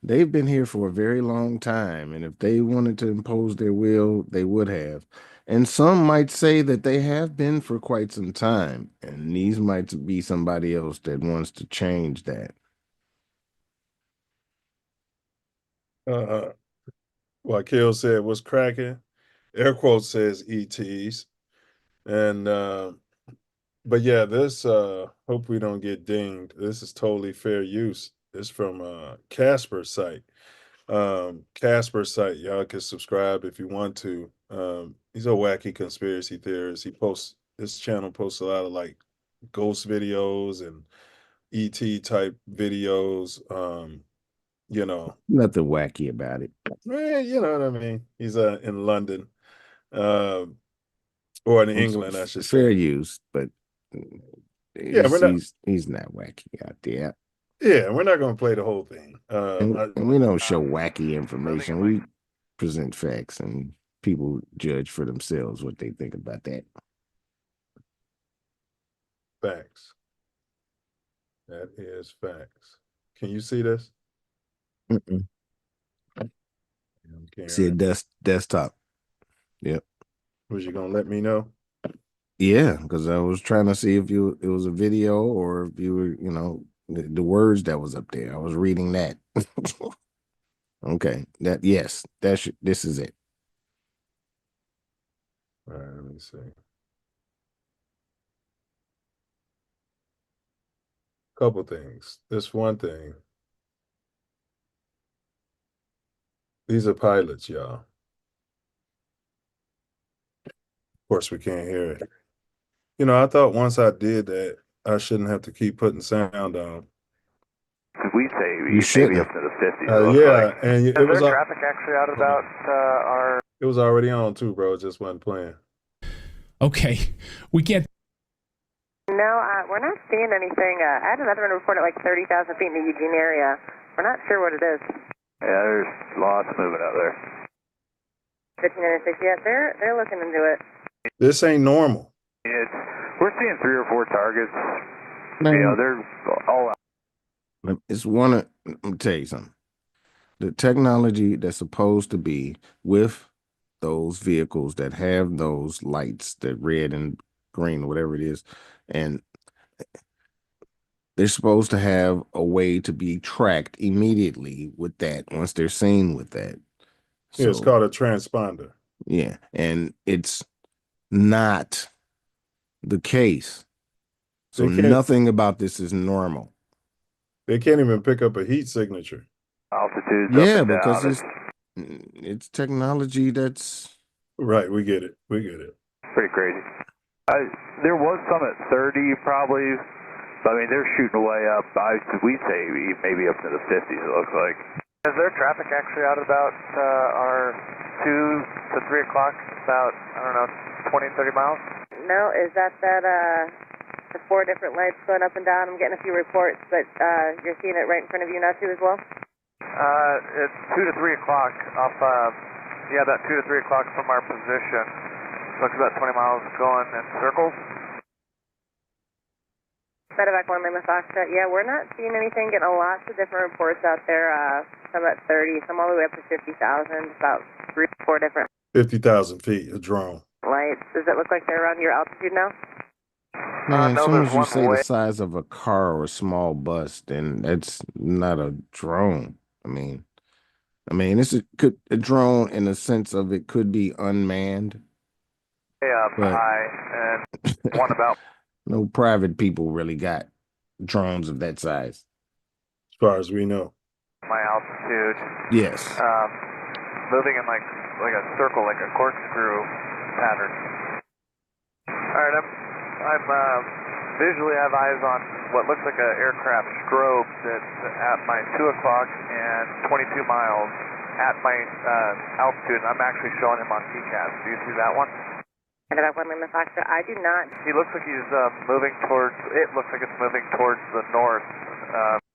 Speaker 20: They've been here for a very long time. And if they wanted to impose their will, they would have. And some might say that they have been for quite some time. And these might be somebody else that wants to change that.
Speaker 1: Wakil said, what's cracking? Air quotes says ETs. And but yeah, this hope we don't get dinged. This is totally fair use. It's from Casper's site. Casper's site, y'all can subscribe if you want to. He's a wacky conspiracy theorist. His channel posts a lot of like ghost videos and ET type videos.
Speaker 20: Nothing wacky about it.
Speaker 1: You know what I mean? He's in London. Or in England, I should say.
Speaker 20: Fair use, but he's not wacky out there.
Speaker 1: Yeah, we're not going to play the whole thing.
Speaker 20: And we don't show wacky information. We present facts, and people judge for themselves what they think about that.
Speaker 1: Facts. That is facts. Can you see this?
Speaker 20: See a desktop. Yep.
Speaker 1: Was you gonna let me know?
Speaker 20: Yeah, because I was trying to see if it was a video or if you were, the words that was up there. I was reading that. Okay. This is it.
Speaker 1: All right, let me see. Couple things. This one thing. These are pilots, y'all. Of course, we can't hear it. I thought once I did that, I shouldn't have to keep putting sound on.
Speaker 5: We say
Speaker 20: you should
Speaker 5: maybe up to the 50s.
Speaker 1: Yeah, and
Speaker 5: is there traffic actually out about our?
Speaker 1: It was already on too, bro. It just wasn't playing.
Speaker 7: Okay, we can't.
Speaker 8: No, we're not seeing anything. I had another one report at like 30,000 feet in the Eugene area. We're not sure what it is.
Speaker 5: Yeah, there's lots moving out there.
Speaker 8: 1506, yeah, they're looking into it.
Speaker 1: This ain't normal.
Speaker 5: We're seeing 3 or 4 targets. They're all out.
Speaker 20: Let me tell you something. The technology that's supposed to be with those vehicles that have those lights, that red and green, whatever it is, and they're supposed to have a way to be tracked immediately with that once they're seen with that.
Speaker 1: Yeah, it's called a transponder.
Speaker 20: Yeah, and it's not the case. So nothing about this is normal.
Speaker 1: They can't even pick up a heat signature.
Speaker 5: Altitudes
Speaker 20: yeah,
Speaker 5: up and
Speaker 20: because
Speaker 5: down.
Speaker 20: it's technology that's
Speaker 1: right. We get it.
Speaker 5: Pretty crazy. There was some at 30 probably. But, they're shooting way up. We'd say maybe up to the 50s, it looks like. Is there traffic actually out about our 2 to 3 o'clock, about, 20, 30 miles?
Speaker 8: No, is that the 4 different lights going up and down? I'm getting a few reports, but you're seeing it right in front of you now too as well?
Speaker 5: It's 2 to 3 o'clock off, about 2 to 3 o'clock from our position. Looks about 20 miles going in circles.
Speaker 8: Medevac 1 Lima Foxtrot. Yeah, we're not seeing anything. Getting lots of different reports out there. Some at 30, some all the way up to 50,000. About 3 or 4 different
Speaker 1: 50,000 feet, a drone.
Speaker 8: lights. Does it look like they're around your altitude now?
Speaker 20: Man,
Speaker 5: no,
Speaker 20: as soon
Speaker 5: there's
Speaker 20: as you
Speaker 5: one
Speaker 20: say
Speaker 5: way.
Speaker 20: the size of a car or a small bus, then that's not a drone. It's a drone in the sense of it could be unmanned,
Speaker 5: Way up
Speaker 20: but
Speaker 5: high and one about
Speaker 20: no private people really got drones of that size.
Speaker 1: As far as we know.
Speaker 5: my altitude.
Speaker 20: Yes.
Speaker 5: Moving in like a circle, like a corkscrew pattern. All right, I'm visually have eyes on what looks like an aircraft strobe that's at my 2 o'clock and 22 miles at my altitude, and I'm actually showing him on TCAS. Do you see that one?
Speaker 8: And that one, Lima Foxtrot, I do not.
Speaker 5: He looks like he's moving towards, it looks like it's moving towards the north.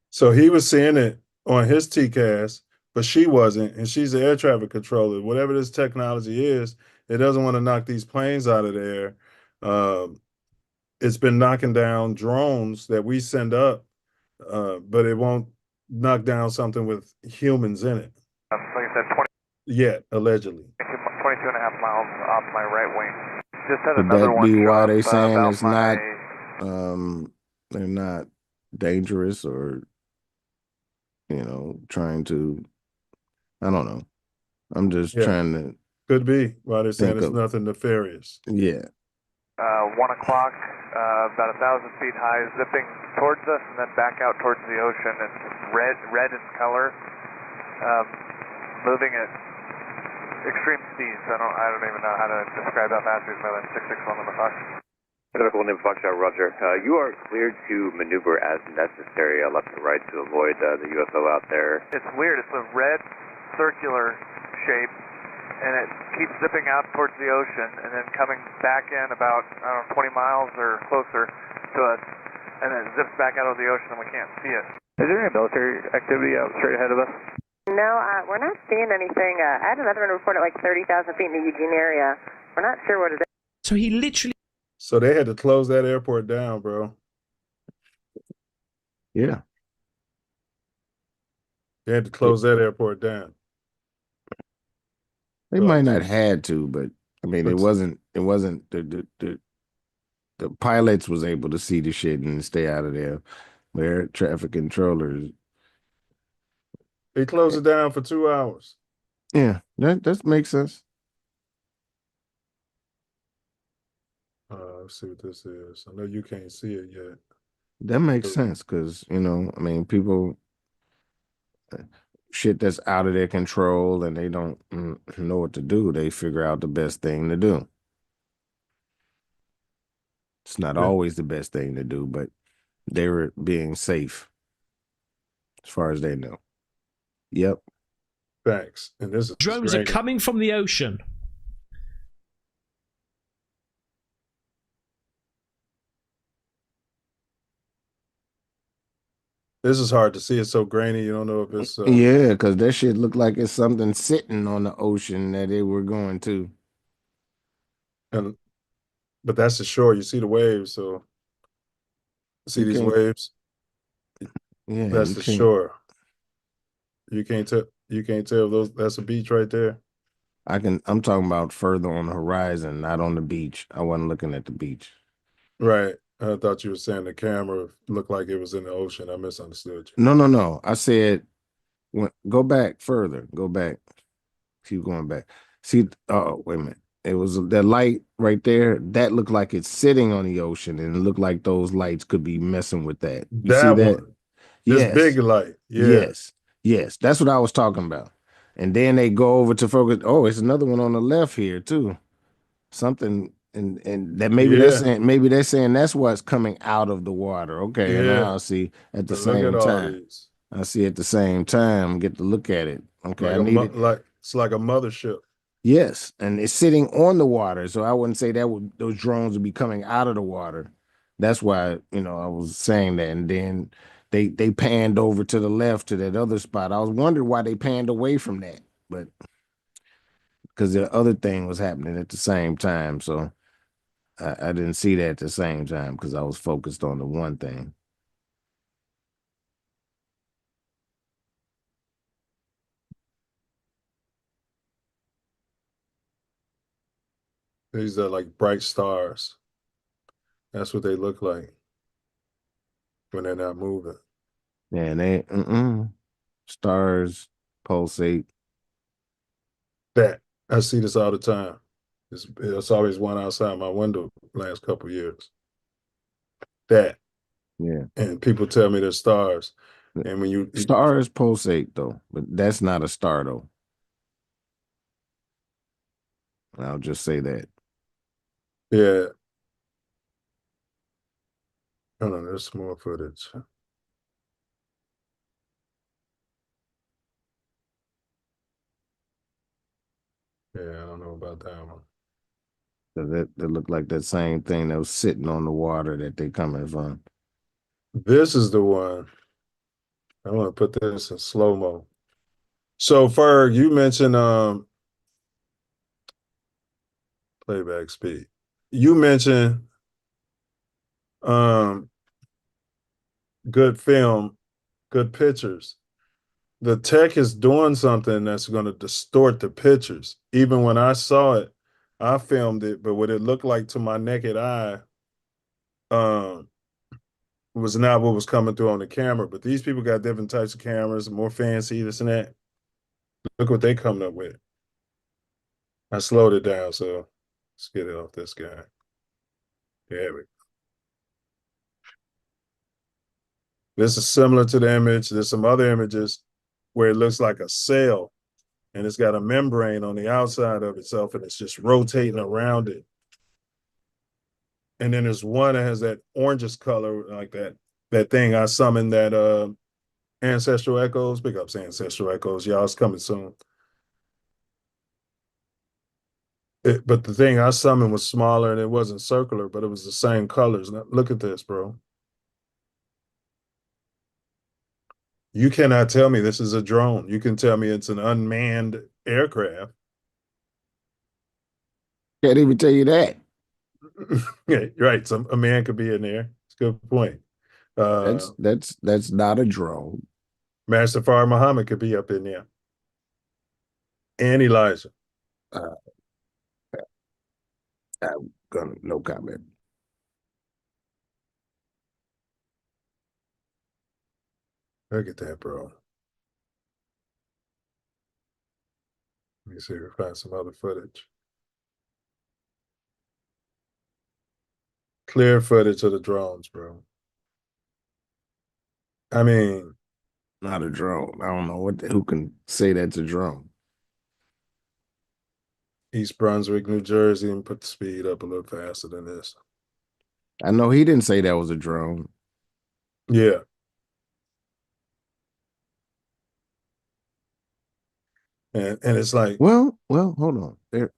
Speaker 1: So he was seeing it on his TCAS, but she wasn't, and she's the air traffic controller. Whatever this technology is, it doesn't want to knock these planes out of the air. It's been knocking down drones that we send up, but it won't knock down something with humans in it.
Speaker 5: Like I said, 20,
Speaker 1: Yet, allegedly.
Speaker 5: 22 and a half miles off my right wing. Just had
Speaker 20: Could
Speaker 5: another
Speaker 20: that
Speaker 5: one
Speaker 20: be
Speaker 5: show
Speaker 20: why
Speaker 5: up
Speaker 20: they saying
Speaker 5: about
Speaker 20: it's
Speaker 5: my...
Speaker 20: not they're not dangerous or trying to, I don't know. I'm just trying to
Speaker 1: Could be why they're saying
Speaker 20: think
Speaker 1: it's
Speaker 20: of
Speaker 1: nothing nefarious.
Speaker 5: 1 o'clock, about 1,000 feet high, zipping towards us and then back out towards the ocean. It's red in color, moving at extreme speeds. I don't even know how to describe how fast he's moving. 661 on the Fox.
Speaker 4: Typical name Foxtrot, Roger. You are cleared to maneuver as necessary, left and right to avoid the UFO out there.
Speaker 5: It's weird. It's a red circular shape, and it keeps zipping out towards the ocean and then coming back in about, 20 miles or closer to us, and then it zips back out of the ocean and we can't see it. Is there any military activity out straight ahead of us?
Speaker 8: No, we're not seeing anything. I had another one report at like 30,000 feet in the Eugene area. We're not sure what it is.
Speaker 7: So he literally.
Speaker 1: So they had to close that airport down, bro.
Speaker 20: Yeah.
Speaker 1: They had to close that airport down.
Speaker 20: They might not had to, but it wasn't the pilots was able to see the shit and stay out of there. But air traffic controllers.
Speaker 1: They closed it down for 2 hours.
Speaker 20: Yeah, that makes sense.
Speaker 1: Let's see what this is. I know you can't see it yet.
Speaker 20: That makes sense because, people, shit that's out of their control and they don't know what to do, they figure out the best thing to do. It's not always the best thing to do, but they were being safe as far as they know. Yep.
Speaker 1: Thanks. And this is
Speaker 7: Drones are coming from the ocean.
Speaker 1: This is hard to see. It's so grainy. You don't know if it's.
Speaker 20: Yeah, because that shit looked like it's something sitting on the ocean that they were going to.
Speaker 1: But that's the shore. You see the waves. So see these waves.
Speaker 20: Yeah,
Speaker 1: that's the shore. You can't tell. You can't tell those. That's a beach right there.
Speaker 20: I'm talking about further on the horizon, not on the beach. I wasn't looking at the beach.
Speaker 1: Right. I thought you were saying the camera looked like it was in the ocean. I misunderstood you.
Speaker 20: No. I said, go back further. Go back. Keep going back. See, wait a minute. It was that light right there. That looked like it's sitting on the ocean, and it looked like those lights could be messing with that. You
Speaker 1: that
Speaker 20: see that?
Speaker 1: One. This big light. Yeah.
Speaker 20: Yes. That's what I was talking about. And then they go over to focus. Oh, it's another one on the left here too. Something. And that maybe they're saying that's what's coming out of the water. Okay, and now I see at the same time. I see at the same time. Get to look at it. Okay,
Speaker 1: like
Speaker 20: I need it.
Speaker 1: It's like a mothership.
Speaker 20: Yes, and it's sitting on the water, so I wouldn't say those drones would be coming out of the water. That's why I was saying that, and then they panned over to the left to that other spot. I was wondering why they panned away from that, but because the other thing was happening at the same time, so. I didn't see that at the same time because I was focused on the one thing.
Speaker 1: These are like bright stars. That's what they look like when they're not moving.
Speaker 20: And they stars pulsate.
Speaker 1: That I see this all the time. It's always one outside my window last couple years. That.
Speaker 20: Yeah.
Speaker 1: And people tell me they're stars. And when you
Speaker 20: stars pulsate though, but that's not a star though. I'll just say that.
Speaker 1: Yeah. Hold on, there's some more footage. Yeah, I don't know about that one.
Speaker 20: So that looked like that same thing that was sitting on the water that they coming from.
Speaker 1: This is the one. I want to put this in slow-mo. So Ferg, you mentioned playback speed. You mentioned good film, good pictures. The tech is doing something that's going to distort the pictures. Even when I saw it, I filmed it, but what it looked like to my naked eye was not what was coming through on the camera. But these people got different types of cameras, more fancy, this and that. Look what they coming up with. I slowed it down, so let's get it off this guy. There we go. This is similar to the image. There's some other images where it looks like a sail and it's got a membrane on the outside of itself and it's just rotating around it. And then there's one that has that orangish color, like that thing I summoned, that Ancestral Echoes. Big ups, Ancestral Echoes. Y'all, it's coming soon. But the thing I summoned was smaller and it wasn't circular, but it was the same colors. Now, look at this, bro. You cannot tell me this is a drone. You can tell me it's an unmanned aircraft.
Speaker 20: Can't even tell you that.
Speaker 1: Yeah, right. A man could be in there. It's a good point.
Speaker 20: That's not a drone.
Speaker 1: Master Far Muhammad could be up in there. And Elijah.
Speaker 20: I'm gonna no comment.
Speaker 1: Look at that, bro. Let me see if we find some other footage. Clear footage of the drones, bro. I mean,
Speaker 20: not a drone. I don't know who can say that's a drone.
Speaker 1: East Brunswick, New Jersey, and put the speed up a little faster than this.
Speaker 20: I know he didn't say that was a drone.
Speaker 1: Yeah. And it's like,
Speaker 20: well, hold on. There,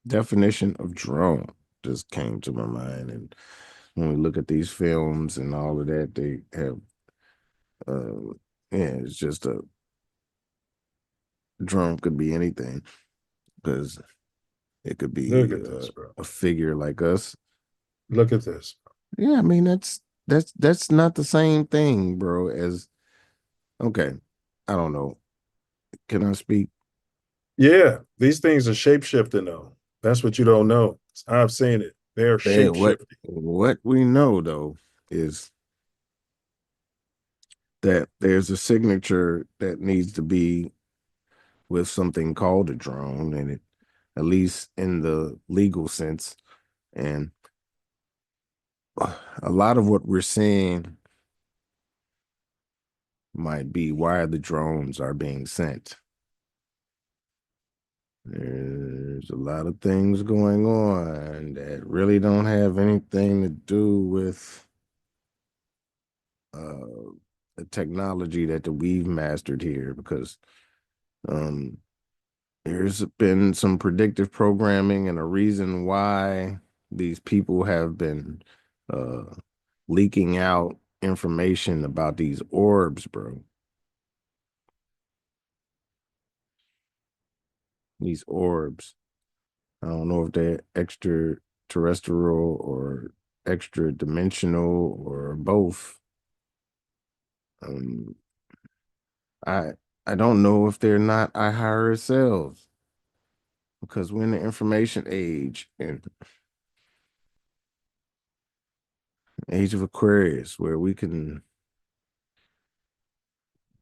Speaker 20: definition of drone just came to my mind, and when we look at these films and all of that, they have, it's just a drone could be anything because it could be
Speaker 1: this,
Speaker 20: a figure like us.
Speaker 1: Look at this.
Speaker 20: Yeah, I mean that's not the same thing, bro. As okay, I don't know. Can I speak?
Speaker 1: Yeah, these things are shape shifting though. That's what you don't know. I've seen it. They're shape shifting.
Speaker 20: What we know though is that there's a signature that needs to be with something called a drone, and it, at least in the legal sense, and a lot of what we're seeing might be why the drones are being sent. There's a lot of things going on that really don't have anything to do with the technology that we've mastered here, because there's been some predictive programming and a reason why these people have been leaking out information about these orbs, bro. These orbs. I don't know if they're extraterrestrial or extra dimensional or both. I don't know if they're not our higher selves, because we're in the information age, and Age of Aquarius, where we can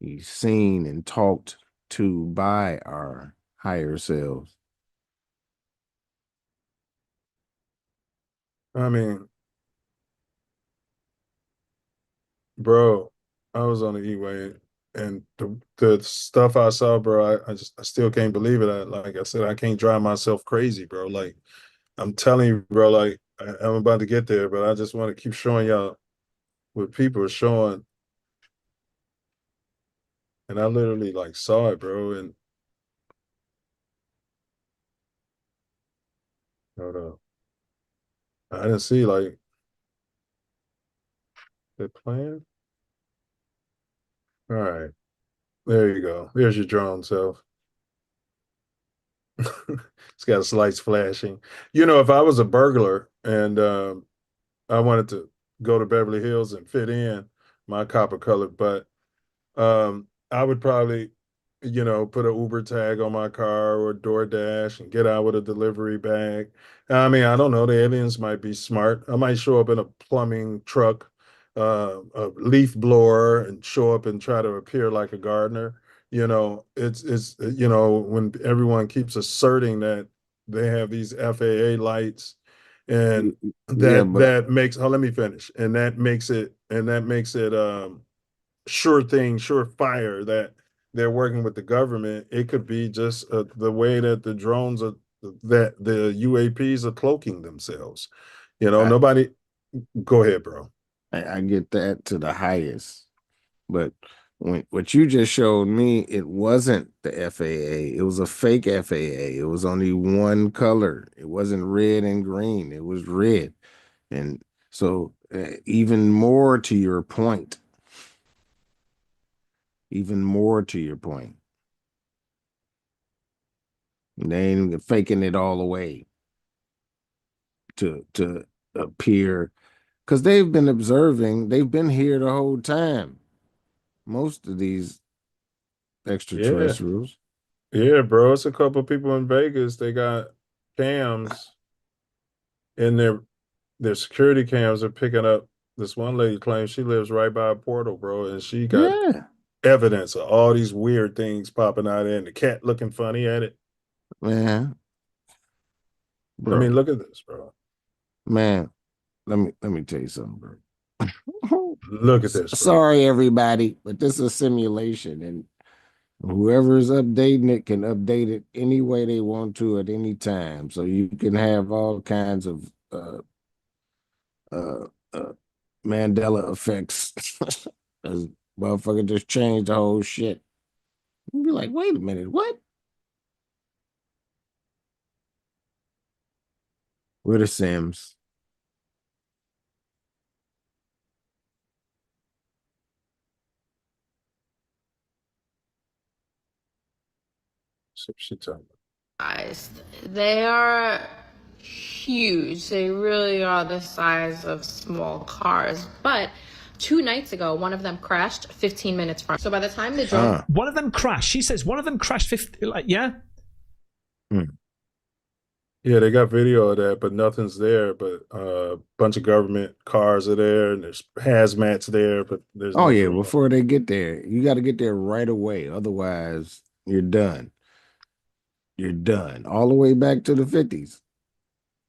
Speaker 20: be seen and talked to by our higher selves.
Speaker 1: I mean, bro, I was on the E-way, and the stuff I saw, bro, I still can't believe it. Like I said, I can't drive myself crazy, bro. Like I'm telling you, bro, like I'm about to get there, but I just want to keep showing y'all what people are showing. And I literally like saw it, bro. And hold on. I didn't see like the plan. All right. There you go. There's your drone self. It's got its lights flashing. You know, if I was a burglar and I wanted to go to Beverly Hills and fit in my copper colored butt, I would probably, put an Uber tag on my car or DoorDash and get out with a delivery bag. I mean, I don't know. The aliens might be smart. I might show up in a plumbing truck, a leaf blower, and show up and try to appear like a gardener. When everyone keeps asserting that they have these FAA lights, and
Speaker 20: Yeah, but
Speaker 1: that makes. Oh, let me finish. And that makes it sure thing, surefire that they're working with the government. It could be just the way that the drones are, that the UAPs are cloaking themselves. Nobody. Go ahead, bro.
Speaker 20: I get that to the highest. But what you just showed me, it wasn't the FAA. It was a fake FAA. It was only one color. It wasn't red and green. It was red. And so even more to your point, they ain't even faking it all the way to appear, because they've been observing. They've been here the whole time. Most of these
Speaker 1: Yeah.
Speaker 20: extraterrestrials.
Speaker 1: Yeah, bro. It's a couple people in Vegas. They got cams in their security cams are picking up. This one lady claims she lives right by a portal, bro, and she got
Speaker 20: Yeah,
Speaker 1: evidence of all these weird things popping out there, and the cat looking funny at it.
Speaker 20: man,
Speaker 1: I mean,
Speaker 20: bro,
Speaker 1: look at this, bro.
Speaker 20: man. Let me tell you something, bro.
Speaker 1: Look at this, bro.
Speaker 20: Sorry, everybody, but this is a simulation, and whoever's updating it can update it any way they want to at any time. So you can have all kinds of uh, uh, Mandela effects. As motherfucker just changed the whole shit. You'd be like, wait a minute, what? We're the Sims.
Speaker 1: So she talking.
Speaker 6: They are huge. They really are the size of small cars. But 2 nights ago, one of them crashed 15 minutes from. So by the time the drone,
Speaker 7: one of them crashed. She says one of them crashed 50. Like, yeah.
Speaker 1: Yeah, they got video of that, but nothing's there. But a bunch of government cars are there, and there's hazmats there, but there's
Speaker 20: Oh
Speaker 1: no
Speaker 20: yeah,
Speaker 1: food.
Speaker 20: before they get there, you got to get there right away. Otherwise, you're done. You're done. All the way back to the 50s.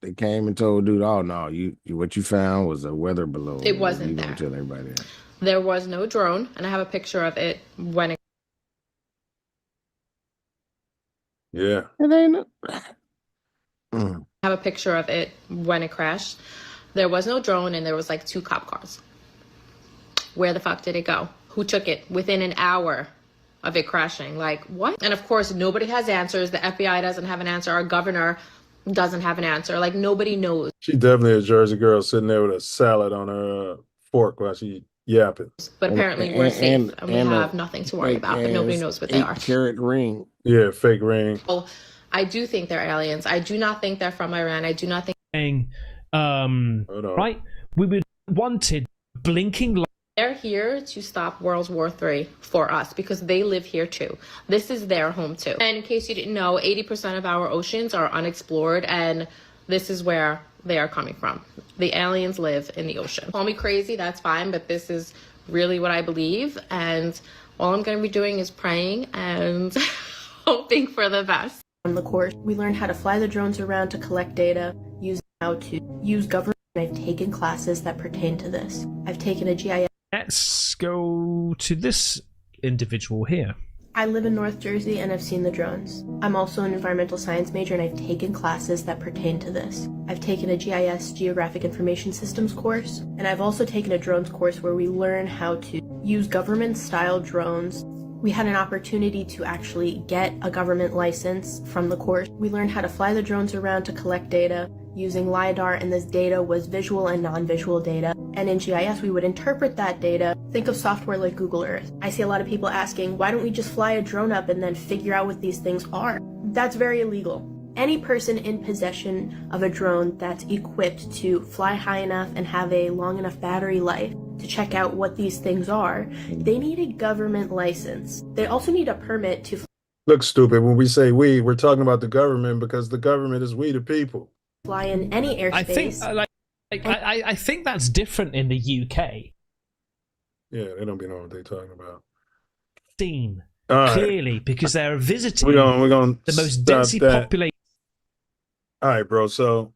Speaker 20: They came and told dude, "Oh no, you what you found was a weather balloon."
Speaker 6: It wasn't
Speaker 20: You
Speaker 6: there.
Speaker 20: gonna tell everybody that.
Speaker 6: there was no drone, and I have a picture of it when it.
Speaker 1: Yeah.
Speaker 20: It ain't.
Speaker 6: I have a picture of it when it crashed. There was no drone, and there was like 2 cop cars. Where the fuck did it go? Who took it within an hour of it crashing? Like, what? And of course, nobody has answers. The FBI doesn't have an answer. Our governor doesn't have an answer. Like, nobody knows.
Speaker 1: She definitely a Jersey girl sitting there with a salad on her fork while she yapping.
Speaker 6: But apparently we're safe and we have nothing to worry about, but nobody knows what they are.
Speaker 20: 8-carat ring.
Speaker 1: Yeah, fake ring.
Speaker 6: So I do think they're aliens. I do not think they're from Iran. I do not think
Speaker 7: right? We were wanted blinking light.
Speaker 6: they're here to stop World War III for us because they live here too. This is their home too. And in case you didn't know, 80% of our oceans are unexplored, and This is where they are coming from. The aliens live in the ocean. Call me crazy, that's fine, but this is really what I believe. And all I'm going to be doing is praying and hoping for the best.
Speaker 11: On the course, we learned how to fly the drones around to collect data, use how to use government. I've taken classes that pertain to this. I've taken a GIS.
Speaker 7: Let's go to this individual here.
Speaker 11: I live in North Jersey and I've seen the drones. I'm also an environmental science major and I've taken classes that pertain to this. I've taken a GIS, Geographic Information Systems course, and I've also taken a drones course where we learn how to use government-style drones. We had an opportunity to actually get a government license from the course. We learned how to fly the drones around to collect data using LiDAR, and this data was visual and non-visual data. And in GIS, we would interpret that data. Think of software like Google Earth. I see a lot of people asking, why don't we just fly a drone up and then figure out what these things are? That's very illegal. Any person in possession of a drone that's equipped to fly high enough and have a long enough battery life to check out what these things are, they need a government license. They also need a permit to
Speaker 1: Look stupid when we say we, we're talking about the government because the government is we the people.
Speaker 11: fly in any airspace.
Speaker 7: I think that's different in the UK.
Speaker 1: Yeah, they don't be knowing what they're talking about.
Speaker 7: Seen
Speaker 1: All right.
Speaker 7: clearly because they're visiting
Speaker 1: We're gonna
Speaker 7: the most
Speaker 1: stop
Speaker 7: densely
Speaker 1: that.
Speaker 7: populated.
Speaker 1: All right, bro. So,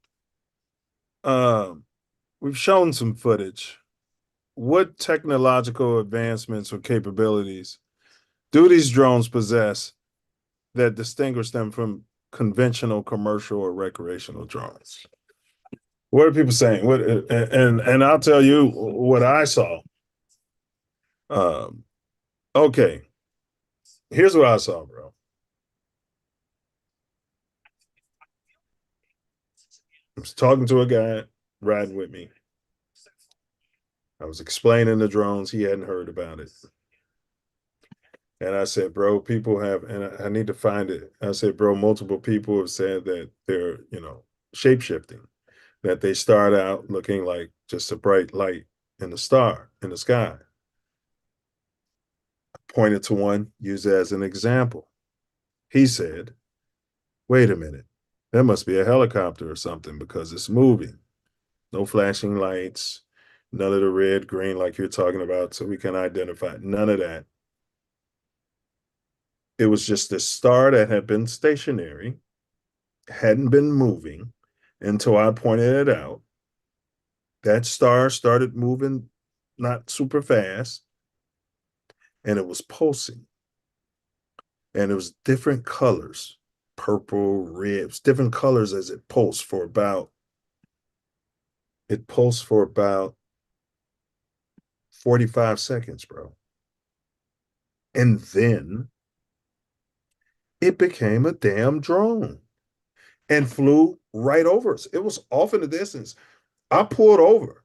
Speaker 1: we've shown some footage. What technological advancements or capabilities do these drones possess that distinguish them from conventional commercial or recreational drones? What are people saying? What and I'll tell you what I saw. Okay, here's what I saw, bro. I was talking to a guy riding with me. I was explaining the drones. He hadn't heard about it. And I said, bro, people have, and I need to find it. I said, bro, multiple people have said that they're, shape-shifting, that they start out looking like just a bright light in the sky. I pointed to one, used it as an example. He said, wait a minute, that must be a helicopter or something because it's moving. No flashing lights, none of the red, green like you're talking about, so we can identify none of that. It was just this star that had been stationary, hadn't been moving until I pointed it out. That star started moving not super fast, and it was pulsing. And it was different colors, purple, red, it was different colors as it pulsed for about 45 seconds, bro. And then it became a damn drone and flew right over us. It was off in the distance. I pulled over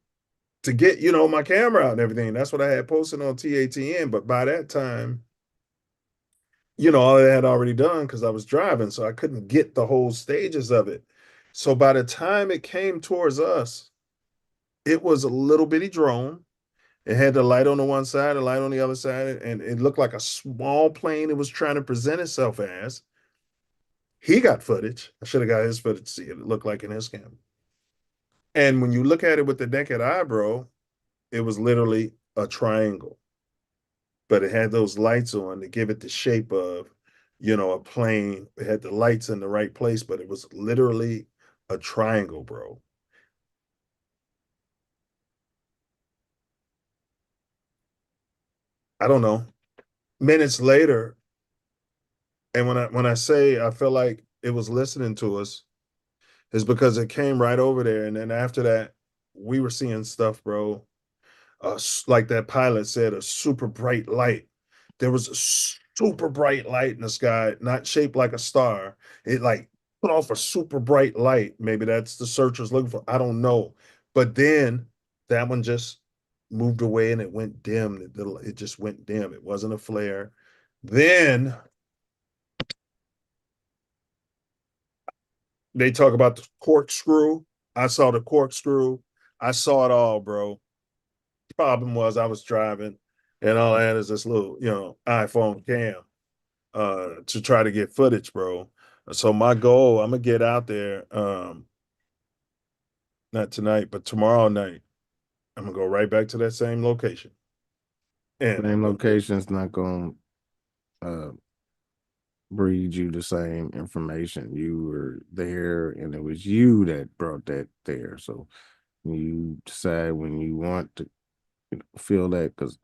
Speaker 1: to get, my camera out and everything. That's what I had posted on TATN. But by that time, all I had already done because I was driving, so I couldn't get the whole stages of it. So by the time it came towards us, it was a little bitty drone. It had the light on the one side, the light on the other side, and it looked like a small plane it was trying to present itself as. He got footage. I should have got his footage to see it. It looked like in his camera. And when you look at it with the naked eye, bro, it was literally a triangle. But it had those lights on to give it the shape of, a plane. It had the lights in the right place, but it was literally a triangle, bro. I don't know. Minutes later, and when I say I feel like it was listening to us, is because it came right over there. And then after that, we were seeing stuff, bro. Like that pilot said, a super bright light. There was a super bright light in the sky, not shaped like a star. It like put off a super bright light. Maybe that's the searchers looking for. I don't know. But then that one just moved away and it went dim. It just went dim. It wasn't a flare. Then they talk about the corkscrew. I saw the corkscrew. I saw it all, bro. Problem was I was driving and all I had is this little, iPhone cam to try to get footage, bro. So my goal, I'm gonna get out there not tonight, but tomorrow night, I'm gonna go right back to that same location. And
Speaker 20: Same location's not going to breed you the same information. You were there, and it was you that brought that there. So you decide when you want to feel that, because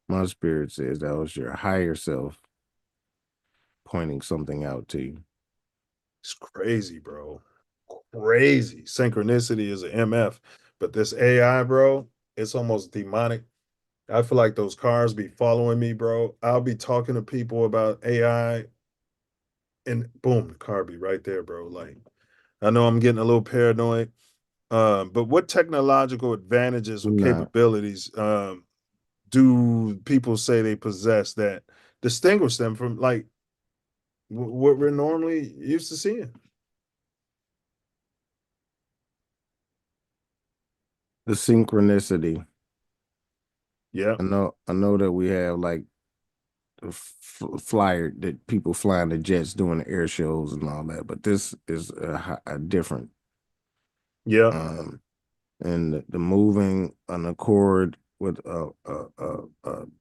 Speaker 20: my spirit says that was your higher self pointing something out to you.
Speaker 1: it's crazy, bro. Crazy. Synchronicity is an MF, but this AI, bro, it's almost demonic. I feel like those cars be following me, bro. I'll be talking to people about AI, and boom, the car be right there, bro. Like, I know I'm getting a little paranoid. But what technological advantages or
Speaker 20: No,
Speaker 1: capabilities do people say they possess that distinguish them from like what we're normally used to seeing?
Speaker 20: the synchronicity.
Speaker 1: Yeah.
Speaker 20: I know that we have like a flyer that people flying the jets doing the air shows and all that, but this is a different.
Speaker 1: Yeah.
Speaker 20: And the moving on accord with a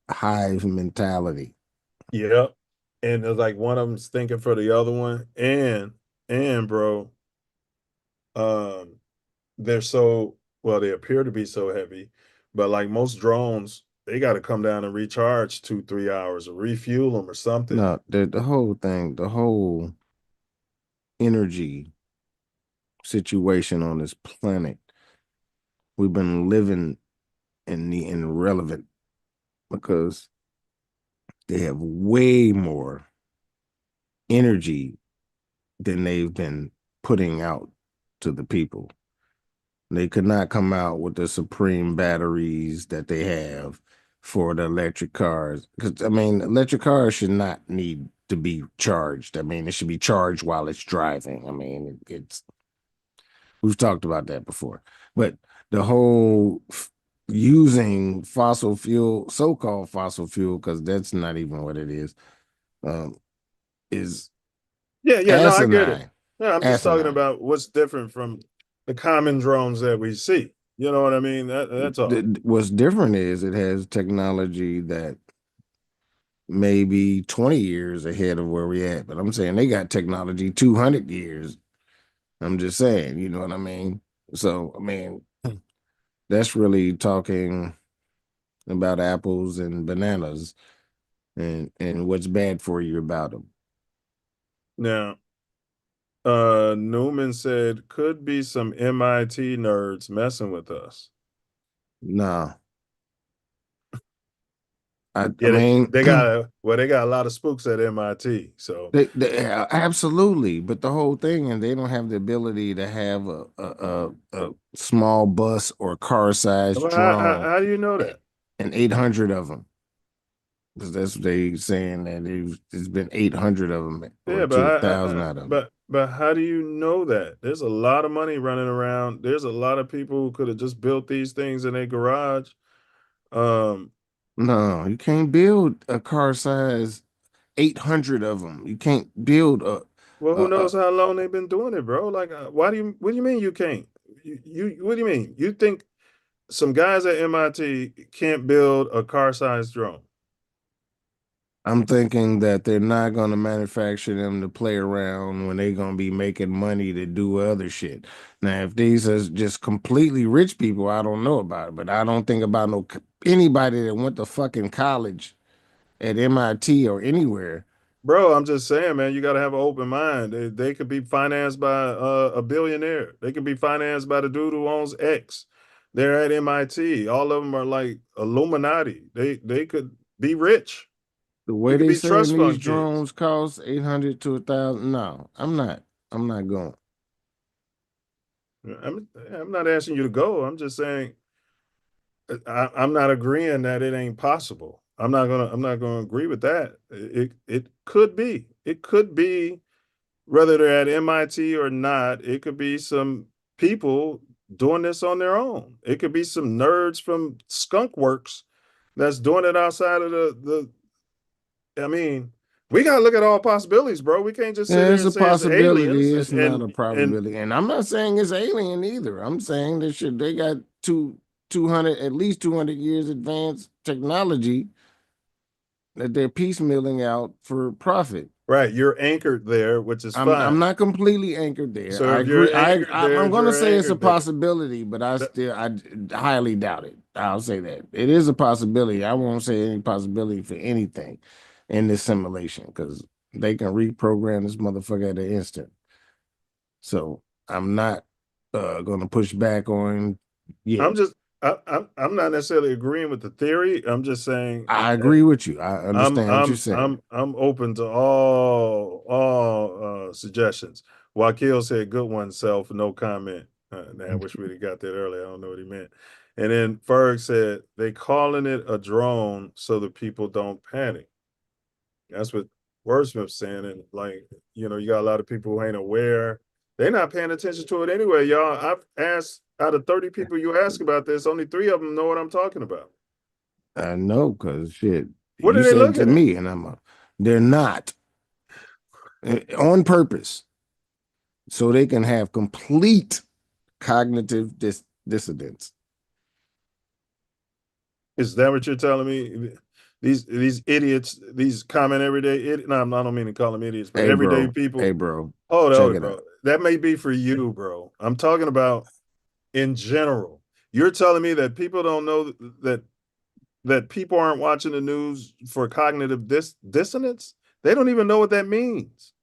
Speaker 20: hive mentality.
Speaker 1: Yeah. And it's like one of them's thinking for the other one. And bro, um, they're so well, they appear to be so heavy, but like most drones, they got to come down and recharge 2, 3 hours or refuel them or something.
Speaker 20: No, the whole thing, the whole energy situation on this planet, we've been living in the irrelevant because they have way more energy than they've been putting out to the people. They could not come out with the supreme batteries that they have for the electric cars. Because, I mean, electric cars should not need to be charged. I mean, it should be charged while it's driving. I mean, we've talked about that before. But the whole using fossil fuel, so-called fossil fuel, because that's not even what it is
Speaker 1: Yeah, no, I get it.
Speaker 20: asinine.
Speaker 1: No, I'm just talking
Speaker 20: Asinine.
Speaker 1: about what's different from the common drones that we see. You know what I mean? That's all.
Speaker 20: What's different is it has technology that maybe 20 years ahead of where we at. But I'm saying they got technology 200 years. I'm just saying, you know what I mean? So, I mean, that's really talking about apples and bananas and what's bad for you about them.
Speaker 1: Now, Newman said could be some MIT nerds messing with us.
Speaker 20: Nah. I
Speaker 1: Yeah,
Speaker 20: mean,
Speaker 1: they got they got a lot of spooks at MIT. So
Speaker 20: absolutely, but the whole thing, and they don't have the ability to have a small bus or car sized
Speaker 1: well,
Speaker 20: drone
Speaker 1: how do you know that?
Speaker 20: and 800 of them, because that's what they saying that there's been 800 of them or
Speaker 1: Yeah,
Speaker 20: to a
Speaker 1: but
Speaker 20: thousand out of them.
Speaker 1: but how do you know that? There's a lot of money running around. There's a lot of people who could have just built these things in their garage. Um,
Speaker 20: No, you can't build a car size 800 of them. You can't build
Speaker 1: well, who
Speaker 20: a
Speaker 1: knows how long they've been doing it, bro? Like, why do you? What do you mean you can't? What do you mean? You think some guys at MIT can't build a car-sized drone?
Speaker 20: I'm thinking that they're not going to manufacture them to play around when they're going to be making money to do other shit. Now, if these are just completely rich people, I don't know about it, but I don't think about anybody that went to fucking college at MIT or anywhere.
Speaker 1: Bro, I'm just saying, man, you got to have an open mind. They could be financed by a billionaire. They could be financed by the dude who owns X. They're at MIT. All of them are like Illuminati. They could be rich.
Speaker 20: The
Speaker 1: They
Speaker 20: way
Speaker 1: could
Speaker 20: they
Speaker 1: be
Speaker 20: saying
Speaker 1: trust
Speaker 20: these
Speaker 1: fund kids.
Speaker 20: drones cost 800 to 1,000. No, I'm not. I'm not going.
Speaker 1: I'm not asking you to go. I'm just saying I'm not agreeing that it ain't possible. I'm not gonna agree with that. It could be. It could be whether they're at MIT or not. It could be some people doing this on their own. It could be some nerds from Skunk Works that's doing it outside of the I mean, We gotta look at all possibilities, bro. We can't just sit
Speaker 20: Yeah,
Speaker 1: here
Speaker 20: it's
Speaker 1: and
Speaker 20: a
Speaker 1: say it's aliens
Speaker 20: possibility. It's not a
Speaker 1: and
Speaker 20: probability. And I'm not saying it's alien either. I'm saying that shit, they got 200, at least 200 years advanced technology that they're piecemealing out for profit.
Speaker 1: right. You're anchored there, which is
Speaker 20: I'm
Speaker 1: fine.
Speaker 20: not completely anchored there.
Speaker 1: So
Speaker 20: I
Speaker 1: if you're
Speaker 20: agree.
Speaker 1: anchored there,
Speaker 20: I'm
Speaker 1: if
Speaker 20: going to
Speaker 1: you're
Speaker 20: say it's a
Speaker 1: anchored there,
Speaker 20: possibility, but I highly doubt it. I'll say that it is a possibility. I won't say any possibility for anything in this simulation because they can reprogram this motherfucker at an instant. So I'm not going to push back on. Yeah,
Speaker 1: I'm not necessarily agreeing with the theory. I'm just saying
Speaker 20: I agree with you. I understand what you're saying.
Speaker 1: I'm open to all suggestions. Wakil said, "Good one, self. No comment." I wish we'd have got that earlier. I don't know what he meant. And then Ferg said, "They calling it a drone so the people don't panic." That's what Wordsmith's saying. And like, you got a lot of people who ain't aware. They're not paying attention to it anyway, y'all. I've asked out of 30 people you ask about this, only 3 of them know what I'm talking about.
Speaker 20: I know because shit,
Speaker 1: What
Speaker 20: you
Speaker 1: are they
Speaker 20: said it to
Speaker 1: looking at?
Speaker 20: me, and they're not on purpose, so they can have complete cognitive dissonance.
Speaker 1: Is that what you're telling me? These idiots, these common everyday no, I don't mean to call them idiots, but
Speaker 20: Hey,
Speaker 1: everyday
Speaker 20: bro.
Speaker 1: people.
Speaker 20: Hey, bro.
Speaker 1: Hold
Speaker 20: Check
Speaker 1: on,
Speaker 20: it
Speaker 1: bro.
Speaker 20: out.
Speaker 1: That may be for you, bro. I'm talking about in general. You're telling me that people don't know that people aren't watching the news for cognitive dissonance? They don't even know what that means.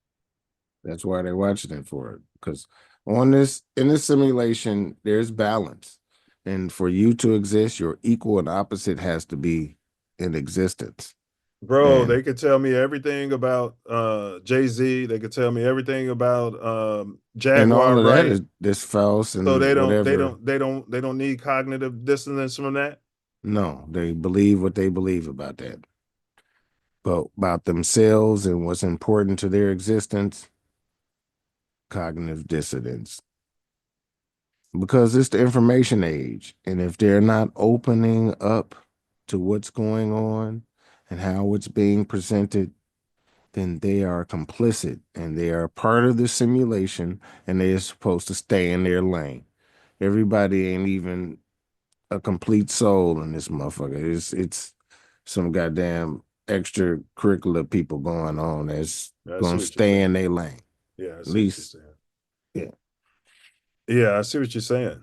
Speaker 20: That's why they're watching it for it. Because in this simulation, there's balance. And for you to exist, your equal and opposite has to be in existence.
Speaker 1: Bro,
Speaker 20: And
Speaker 1: they could tell me everything about Jay-Z. They could tell me everything about
Speaker 20: all
Speaker 1: Jaguar,
Speaker 20: of that
Speaker 1: right?
Speaker 20: is this false
Speaker 1: So
Speaker 20: and whatever.
Speaker 1: they don't need cognitive dissonance from that.
Speaker 20: No, they believe what they believe about that. But about themselves and what's important to their existence, cognitive dissonance. Because it's the information age. And if they're not opening up to what's going on and how it's being presented, then they are complicit and they are part of the simulation and they are supposed to stay in their lane. Everybody ain't even a complete soul in this motherfucker. It's some goddamn extracurricular people going on that's
Speaker 1: I see
Speaker 20: gonna
Speaker 1: what you're
Speaker 20: stay
Speaker 1: saying.
Speaker 20: in their lane.
Speaker 1: Yeah, I
Speaker 20: At
Speaker 1: see what you're
Speaker 20: least,
Speaker 1: saying.
Speaker 20: yeah.
Speaker 1: Yeah, I see what you're saying.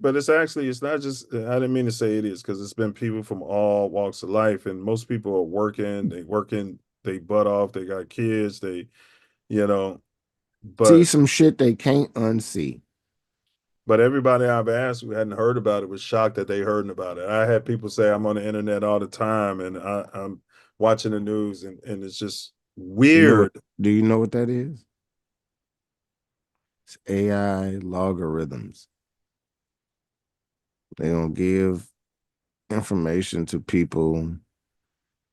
Speaker 1: But it's actually, it's not just, I didn't mean to say it is because it's been people from all walks of life, and most people are working, they butt off, they got kids, you know,
Speaker 20: See
Speaker 1: but
Speaker 20: some shit they can't unsee.
Speaker 1: everybody I've asked who hadn't heard about it was shocked that they heard about it. I had people say I'm on the internet all the time and I'm watching the news and it's just weird.
Speaker 20: Do you know what that is? It's AI logarithms. They don't give information to people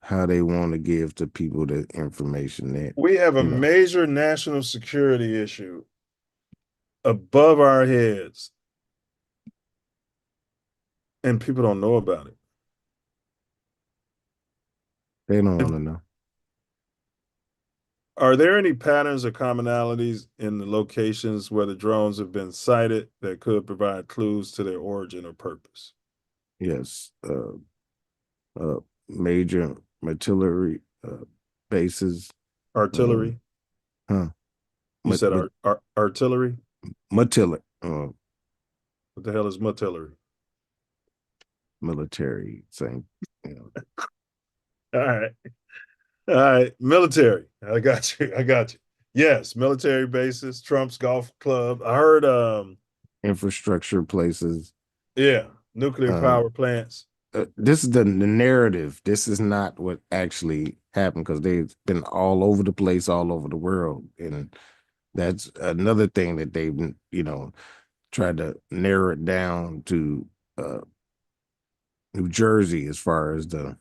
Speaker 20: how they want to give to people the information that
Speaker 1: We have a
Speaker 20: you know.
Speaker 1: major national security issue above our heads and people don't know about it.
Speaker 20: They don't want to know.
Speaker 1: Are there any patterns or commonalities in the locations where the drones have been sighted that could provide clues to their origin or purpose?
Speaker 20: Yes, major artillery bases.
Speaker 1: Artillery?
Speaker 20: Huh?
Speaker 1: You said artillery?
Speaker 20: Artillery.
Speaker 1: What the hell is artillery?
Speaker 20: Military, same.
Speaker 1: All right. All right. Military. I got you. I got you. Yes, military bases, Trump's golf club. I heard
Speaker 20: Infrastructure places.
Speaker 1: Yeah, nuclear power plants.
Speaker 20: This is the narrative. This is not what actually happened because they've been all over the place, all over the world. And that's another thing that they've, tried to narrow it down to New Jersey as far as the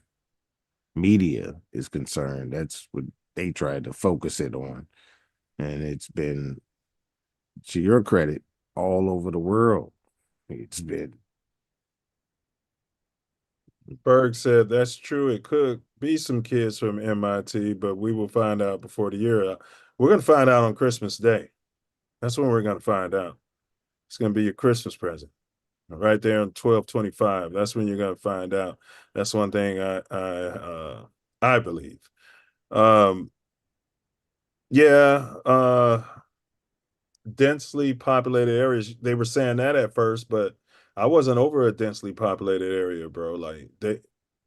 Speaker 20: media is concerned. That's what they tried to focus it on. And it's been, to your credit, all over the world. It's been.
Speaker 1: Berg said that's true. It could be some kids from MIT, but we will find out before the year. We're going to find out on Christmas Day. That's when we're going to find out. It's going to be your Christmas present right there on 12/25. That's when you're going to find out. That's one thing I believe. Yeah, densely populated areas. They were saying that at first, but I wasn't over a densely populated area, bro. Like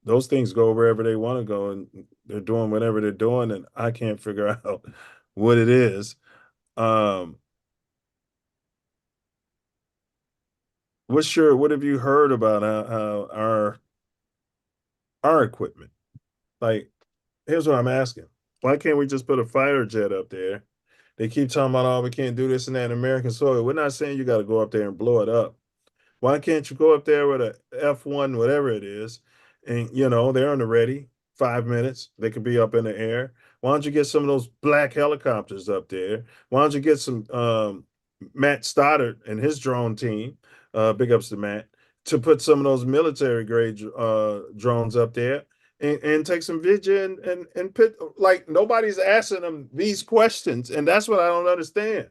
Speaker 1: those things go wherever they want to go, and they're doing whatever they're doing, and I can't figure out what it is. Um, what have you heard about how our equipment? Like, here's what I'm asking: why can't we just put a fighter jet up there? They keep talking about, oh, we can't do this and that in American soil. We're not saying you got to go up there and blow it up. Why can't you go up there with a F1, whatever it is, and they're on the ready, 5 minutes, they could be up in the air. Why don't you get some of those black helicopters up there? Why don't you get some Matt Stoddard and his drone team, big ups to Matt, to put some of those military grade drones up there and take some video and put, like, nobody's asking them these questions, and that's what I don't understand.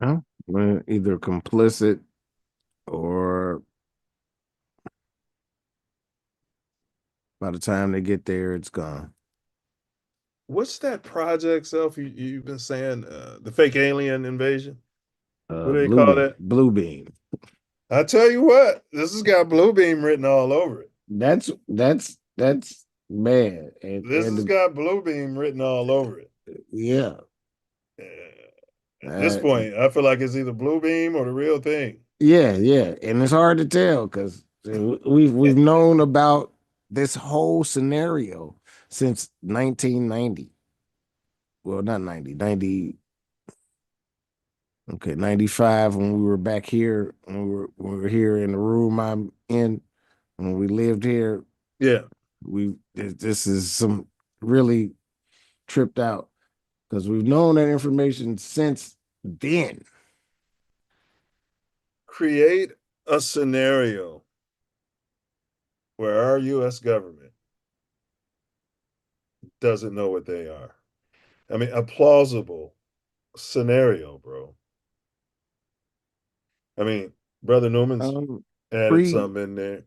Speaker 20: Huh? We're either complicit or by the time they get there, it's gone.
Speaker 1: What's that project, Self? You've been saying the fake alien invasion. What do they call that?
Speaker 20: Blue beam.
Speaker 1: I tell you what, this has got blue beam written all over it.
Speaker 20: That's bad.
Speaker 1: This has got blue beam written all over it.
Speaker 20: Yeah.
Speaker 1: At this point, I feel like it's either blue beam or the real thing.
Speaker 20: Yeah, and it's hard to tell because we've known about this whole scenario since 1990. Well, not 90, 95 when we were back here, when we were here in the room I'm in, when we lived here.
Speaker 1: Yeah.
Speaker 20: This is some really tripped out because we've known that information since then.
Speaker 1: Create a scenario where our U.S. government doesn't know what they are. I mean, a plausible scenario, bro. I mean, Brother Newman's added some in there.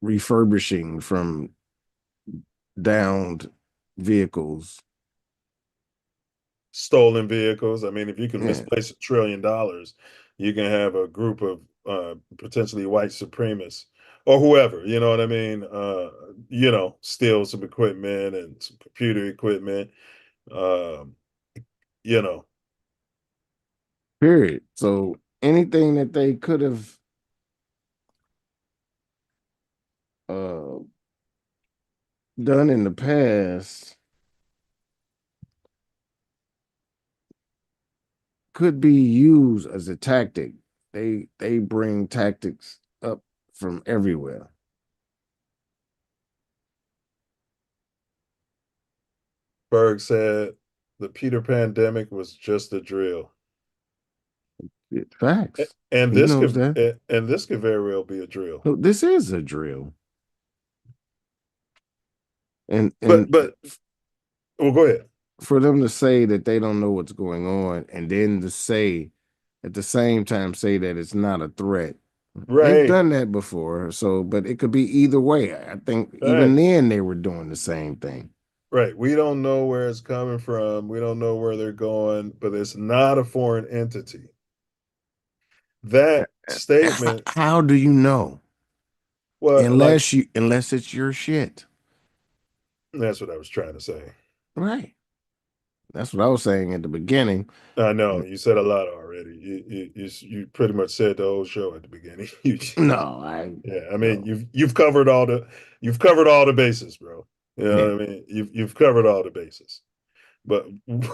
Speaker 20: Refurbishing from downed vehicles,
Speaker 1: stolen vehicles. I mean, if you can misplace $1 trillion, you can have a group of potentially white supremacists or whoever, you know what I mean? Steal some equipment and some computer equipment,
Speaker 20: Period. So anything that they could have done in the past could be used as a tactic. They bring tactics up from everywhere.
Speaker 1: Berg said the Peter pandemic was just a drill.
Speaker 20: Facts.
Speaker 1: And this could very well be a drill.
Speaker 20: No, this is a drill.
Speaker 1: But well, go ahead.
Speaker 20: For them to say that they don't know what's going on, and then to say at the same time say that it's not a threat.
Speaker 1: Right.
Speaker 20: They've done that before. So, but it could be either way. I think even then they were doing the same thing.
Speaker 1: Right. We don't know where it's coming from. We don't know where they're going, but it's not a foreign entity. That statement.
Speaker 20: How do you know?
Speaker 1: Well,
Speaker 20: unless it's your shit.
Speaker 1: That's what I was trying to say.
Speaker 20: Right. That's what I was saying at the beginning.
Speaker 1: I know you said a lot already. You pretty much said the whole show at the beginning. I mean, you've covered all the bases, bro. You know what I mean? You've covered all the bases. But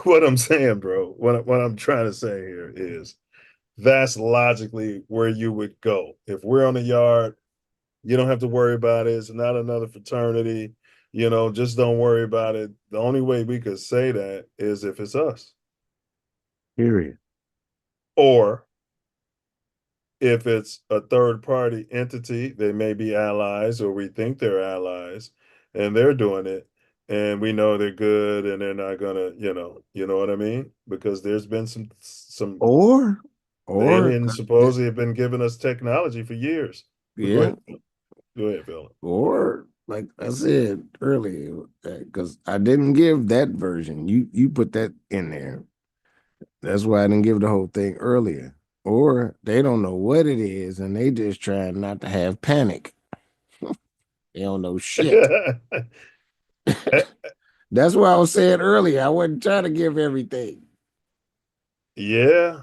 Speaker 1: what I'm saying, bro, what I'm trying to say here is that's logically where you would go. If we're on the yard, you don't have to worry about it. It's not another fraternity. Just don't worry about it. The only way we could say that is if it's us.
Speaker 20: Period.
Speaker 1: Or if it's a third party entity, they may be allies, or we think they're allies, and they're doing it, and we know they're good, and they're not gonna, you know what I mean? Because there's been some
Speaker 20: Or
Speaker 1: the
Speaker 20: or
Speaker 1: aliens supposedly have been giving us technology for years. But
Speaker 20: yeah,
Speaker 1: go ahead, Phil.
Speaker 20: or like I said earlier, because I didn't give that version. You put that in there. That's why I didn't give the whole thing earlier. Or they don't know what it is, and they just trying not to have panic. They don't know shit. That's why I was saying earlier. I wasn't trying to give everything.
Speaker 1: Yeah,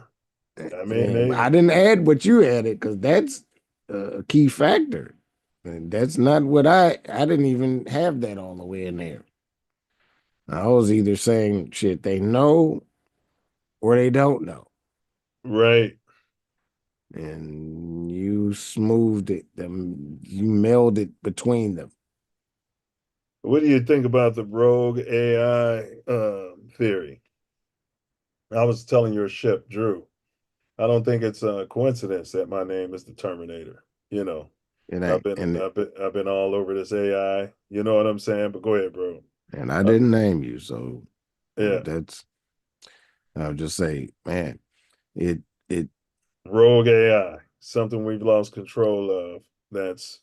Speaker 1: I mean,
Speaker 20: And I didn't add what you added because that's a key factor. And that's not what I didn't even have that all the way in there. I was either saying shit they know or they don't know.
Speaker 1: right.
Speaker 20: And you smoothed it, you melded between them.
Speaker 1: What do you think about the rogue AI theory? I was telling your ship, Drew. I don't think it's a coincidence that my name is the Terminator. You know,
Speaker 20: It ain't and
Speaker 1: I've been all over this AI. You know what I'm saying? But go ahead, bro.
Speaker 20: and I didn't name you, so
Speaker 1: Yeah,
Speaker 20: that's I'll just say, man, it it
Speaker 1: rogue AI, something we've lost control of. That's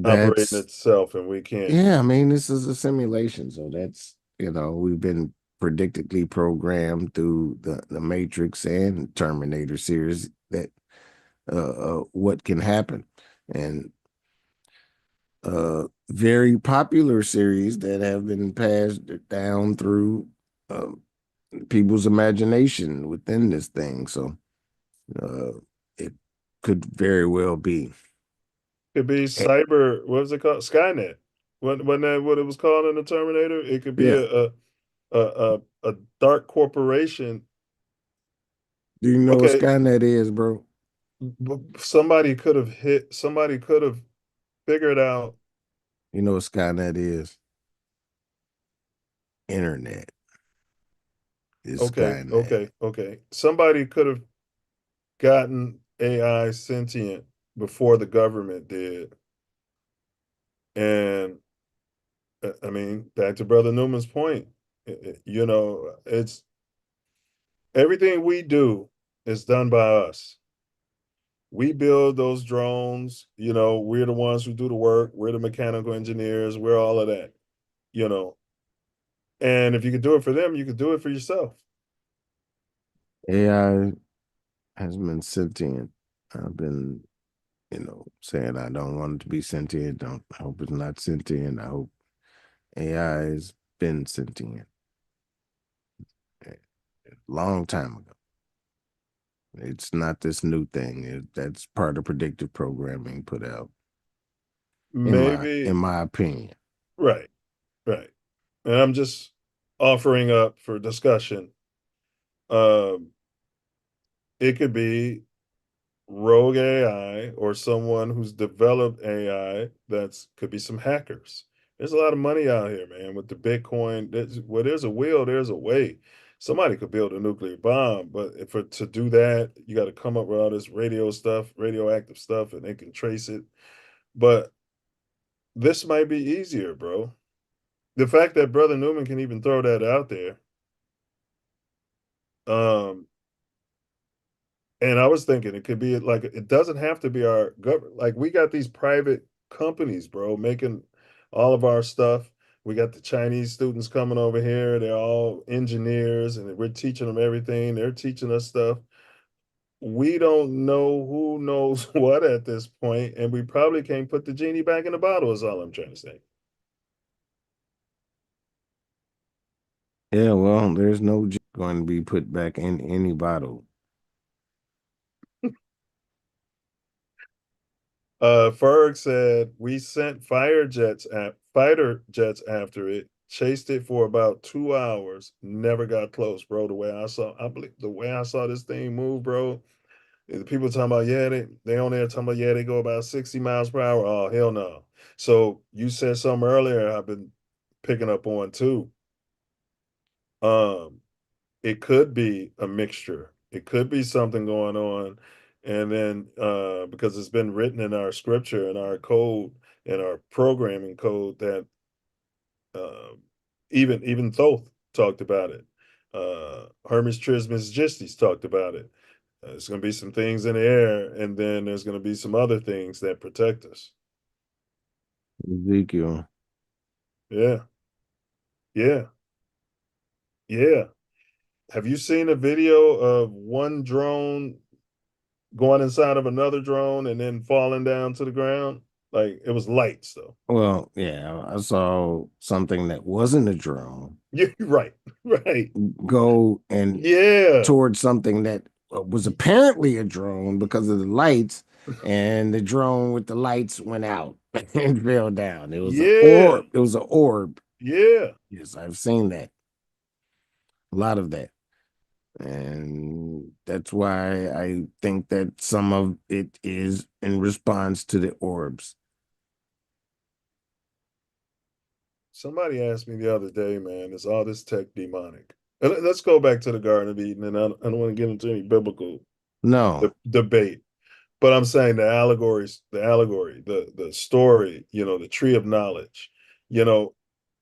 Speaker 1: operating
Speaker 20: that's
Speaker 1: itself, and we can't.
Speaker 20: yeah, I mean, this is a simulation, so that's we've been predictably programmed through the Matrix and Terminator series that what can happen, and very popular series that have been passed down through uh, people's imagination within this thing. So uh, it could very well be.
Speaker 1: Could be cyber. What was it called? Skynet. Wasn't that what it was called in the Terminator? It could be
Speaker 20: Yeah.
Speaker 1: a dark corporation.
Speaker 20: Do you know what
Speaker 1: Okay,
Speaker 20: Skynet is, bro?
Speaker 1: somebody could have hit. Somebody could have figured out.
Speaker 20: You know what Skynet is? Internet is Skynet.
Speaker 1: Okay. Somebody could have gotten AI sentient before the government did, and I mean, back to Brother Newman's point. It's everything we do is done by us. We build those drones, we're the ones who do the work, we're the mechanical engineers, we're all of that, you know. And if you could do it for them, you could do it for yourself.
Speaker 20: AI has been sentient. I've been, saying I don't want it to be sentient. Don't I hope it's not sentient. I hope AI has been sentient a long time ago. It's not this new thing. That's part of predictive programming put out. In
Speaker 1: Maybe,
Speaker 20: my opinion.
Speaker 1: right, right. And I'm just offering up for discussion. Um, it could be rogue AI or someone who's developed AI that's could be some hackers. There's a lot of money out here, man, with the Bitcoin. Where there's a will, there's a way. Somebody could build a nuclear bomb, but to do that, you got to come up with all this radioactive stuff, and they can trace it. But this might be easier, bro. The fact that Brother Newman can even throw that out there, um, and I was thinking it could be like it doesn't have to be our government. Like we got these private companies, bro, making all of our stuff. We got the Chinese students coming over here. They're all engineers, and we're teaching them everything. They're teaching us stuff. We don't know who knows what at this point, and we probably can't put the genie back in the bottle. Is all I'm trying to say.
Speaker 20: Yeah, well, there's no going to be put back in any bottle.
Speaker 1: Ferg said we sent fighter jets after it, chased it for about 2 hours, never got close, bro. I believe the way I saw this thing move, bro. The people talking about, yeah, they on there talking about, yeah, they go about 60 miles per hour. Oh, hell no. So you said something earlier I've been picking up on too. Um, it could be a mixture. It could be something going on. And then because it's been written in our scripture and our code and our programming code that even Thoth talked about it. Hermes Trismegistus talked about it. There's going to be some things in the air, and then there's going to be some other things that protect us.
Speaker 20: Ezekiel.
Speaker 1: Yeah. Yeah. Yeah. Have you seen a video of one drone going inside of another drone and then falling down to the ground? Like it was lights though.
Speaker 20: Well, yeah, I saw something that wasn't a drone.
Speaker 1: Yeah, right. Right.
Speaker 20: Go and
Speaker 1: Yeah.
Speaker 20: towards something that was apparently a drone because of the lights, and the drone with the lights went out and fell down. It was an
Speaker 1: Yeah.
Speaker 20: orb. It was an orb.
Speaker 1: Yeah.
Speaker 20: Yes, I've seen that. A lot of that. And that's why I think that some of it is in response to the orbs.
Speaker 1: Somebody asked me the other day, man, is all this tech demonic? And let's go back to the Garden of Eden, and I don't want to get into any biblical
Speaker 20: No.
Speaker 1: debate. But I'm saying the allegory, the story, the tree of knowledge. You know,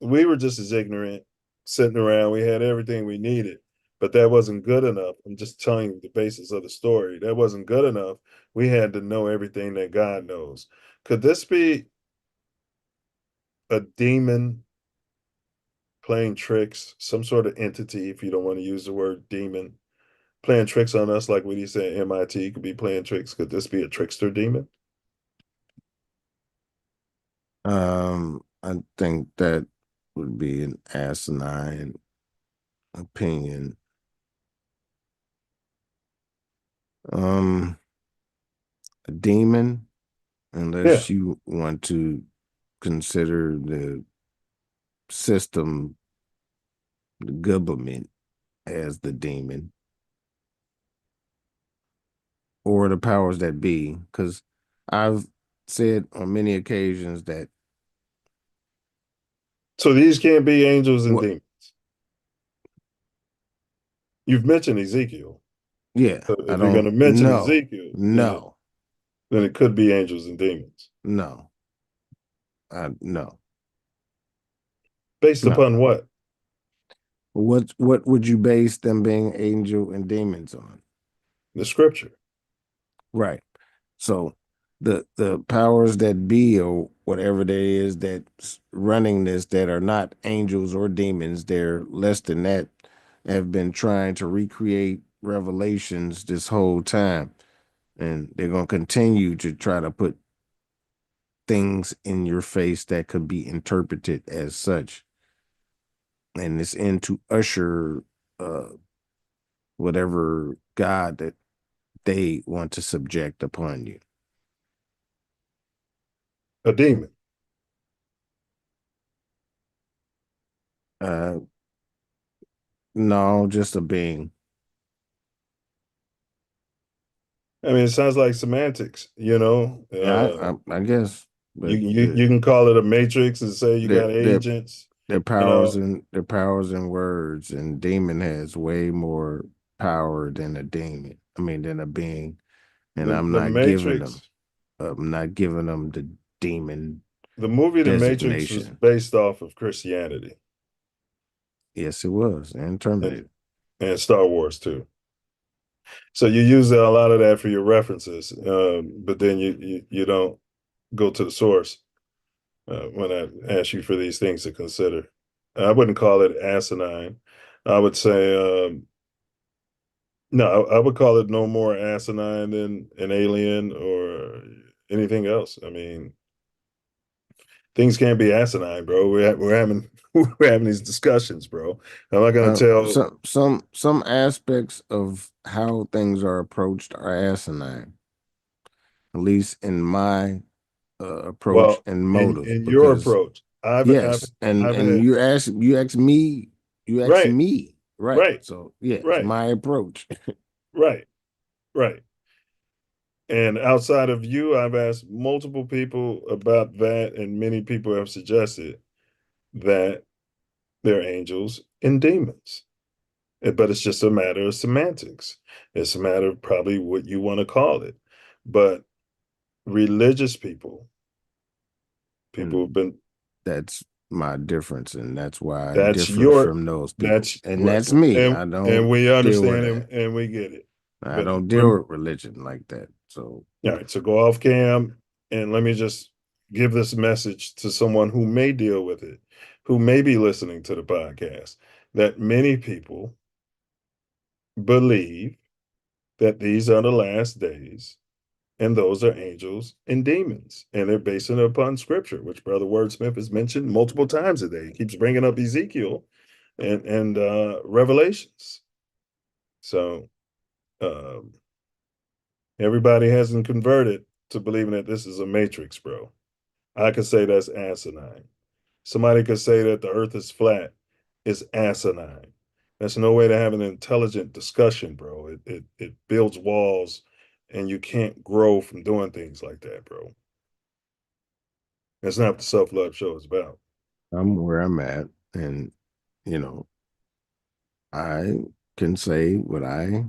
Speaker 1: we were just as ignorant, sitting around. We had everything we needed, but that wasn't good enough. I'm just telling you the basis of the story. That wasn't good enough. We had to know everything that God knows. Could this be a demon playing tricks, some sort of entity, if you don't want to use the word demon, playing tricks on us, like what he said, MIT could be playing tricks? Could this be a trickster demon?
Speaker 20: I think that would be an asinine opinion. A demon,
Speaker 1: Yeah.
Speaker 20: unless you want to consider the system, the government, as the demon, or the powers that be, because I've said on many occasions that
Speaker 1: So these can't be angels and
Speaker 20: what,
Speaker 1: demons. You've mentioned Ezekiel.
Speaker 20: yeah,
Speaker 1: So
Speaker 20: I
Speaker 1: if you're going
Speaker 20: don't
Speaker 1: to mention
Speaker 20: know.
Speaker 1: Ezekiel,
Speaker 20: No,
Speaker 1: then it could be angels and demons.
Speaker 20: no, no,
Speaker 1: Based
Speaker 20: no.
Speaker 1: upon what?
Speaker 20: What would you base them being angel and demons on?
Speaker 1: The scripture.
Speaker 20: Right. So the powers that be, or whatever there is that's running this, that are not angels or demons, they're less than that, have been trying to recreate revelations this whole time. And they're going to continue to try to put things in your face that could be interpreted as such. And it's in to usher uh, whatever God that they want to subject upon you.
Speaker 1: A demon.
Speaker 20: No, just a being.
Speaker 1: I mean, it sounds like semantics,
Speaker 20: Yeah, I guess,
Speaker 1: you,
Speaker 20: but
Speaker 1: you can call it a matrix and say you got
Speaker 20: their
Speaker 1: agents,
Speaker 20: their
Speaker 1: you
Speaker 20: powers
Speaker 1: know,
Speaker 20: and their powers and words, and demon has way more power than a demon. I mean, than a being, and
Speaker 1: the Matrix.
Speaker 20: I'm not giving them the demon
Speaker 1: The movie The Matrix was
Speaker 20: designation.
Speaker 1: based off of Christianity
Speaker 20: Yes, it was, and Terminator.
Speaker 1: and Star Wars too. So you use a lot of that for your references, but then you don't go to the source when I ask you for these things to consider. I wouldn't call it asinine. I would say no. I would call it no more asinine than an alien or anything else. I mean, things can't be asinine, bro. We're having we're having these discussions, bro. I'm not gonna tell.
Speaker 20: Some aspects of how things are approached are asinine, at least in my approach
Speaker 1: Well,
Speaker 20: and
Speaker 1: in
Speaker 20: motive.
Speaker 1: your
Speaker 20: Because
Speaker 1: approach, I've I've
Speaker 20: yes, and
Speaker 1: I've had
Speaker 20: you ask me,
Speaker 1: right,
Speaker 20: right?
Speaker 1: right,
Speaker 20: So yeah, it's
Speaker 1: right,
Speaker 20: my approach.
Speaker 1: right, right. And outside of you, I've asked multiple people about that, and many people have suggested that they're angels and demons. But it's just a matter of semantics. It's a matter of probably what you want to call it. But religious people have been,
Speaker 20: that's my difference, and that's why I
Speaker 1: that's
Speaker 20: differ
Speaker 1: your,
Speaker 20: from those people.
Speaker 1: that's
Speaker 20: And
Speaker 1: what,
Speaker 20: that's me. I
Speaker 1: and
Speaker 20: don't
Speaker 1: we
Speaker 20: deal with
Speaker 1: understand
Speaker 20: that.
Speaker 1: and we get it.
Speaker 20: I
Speaker 1: But
Speaker 20: don't deal with religion like that. So
Speaker 1: all right, so go off cam and let me just give this message to someone who may deal with it, who may be listening to the podcast, that many people believe that these are the last days and those are angels and demons. And they're basing it upon scripture, which Brother Wordsmith has mentioned multiple times a day. He keeps bringing up Ezekiel and Revelations. So everybody hasn't converted to believing that this is a matrix, bro. I could say that's asinine. Somebody could say that the earth is flat. It's asinine. That's no way to have an intelligent discussion, bro. It builds walls and you can't grow from doing things like that, bro. That's not what the Self Love Show is about.
Speaker 20: I'm where I'm at, and you know, I can say what I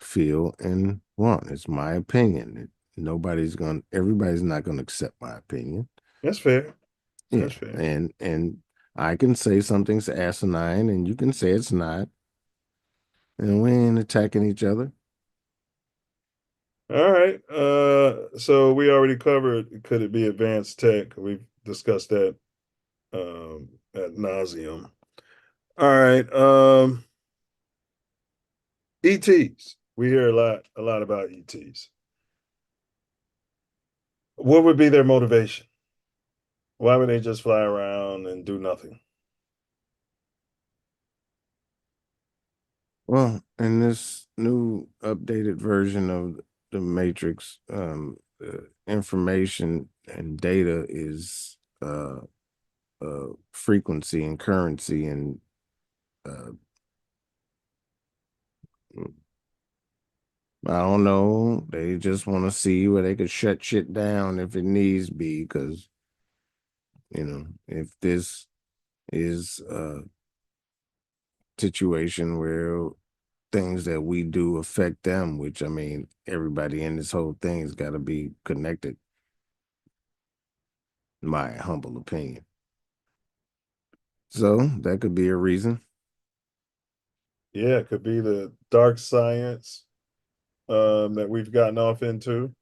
Speaker 20: feel and want. It's my opinion. Everybody's not gonna accept my opinion.
Speaker 1: That's fair.
Speaker 20: Yeah.
Speaker 1: That's fair.
Speaker 20: And I can say something's asinine and you can say it's not. And we ain't attacking each other.
Speaker 1: All right. So we already covered could it be advanced tech? We've discussed that ad nauseum. All right. ETs. We hear a lot about ETs. What would be their motivation? Why would they just fly around and do nothing?
Speaker 20: Well, in this new updated version of the Matrix, information and data is frequency and currency, and uh, I don't know. They just want to see where they could shut shit down if it needs be, because if this is a situation where things that we do affect them, which I mean, everybody in this whole thing has got to be connected, in my humble opinion. So that could be a reason.
Speaker 1: Yeah, it could be the dark science that we've gotten off into.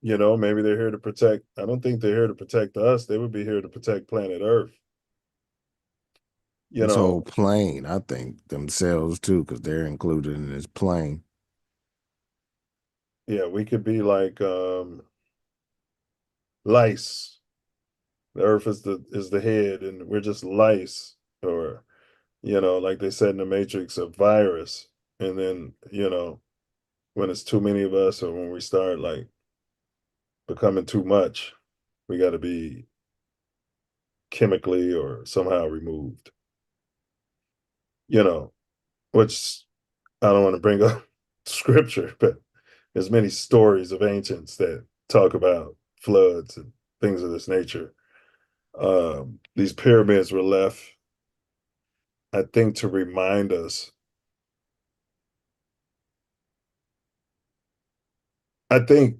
Speaker 1: Maybe they're here to protect. I don't think they're here to protect us. They would be here to protect planet Earth.
Speaker 20: This whole plane, I think themselves too, because they're included in this plane.
Speaker 1: Yeah, we could be like lice. The Earth is the head, and we're just lice, or like they said in the Matrix, a virus. And then when it's too many of us, or when we start like becoming too much, we got to be chemically or somehow removed. Which I don't want to bring up scripture, but there's many stories of ancients that talk about floods and things of this nature. These pyramids were left, I think, to remind us. I think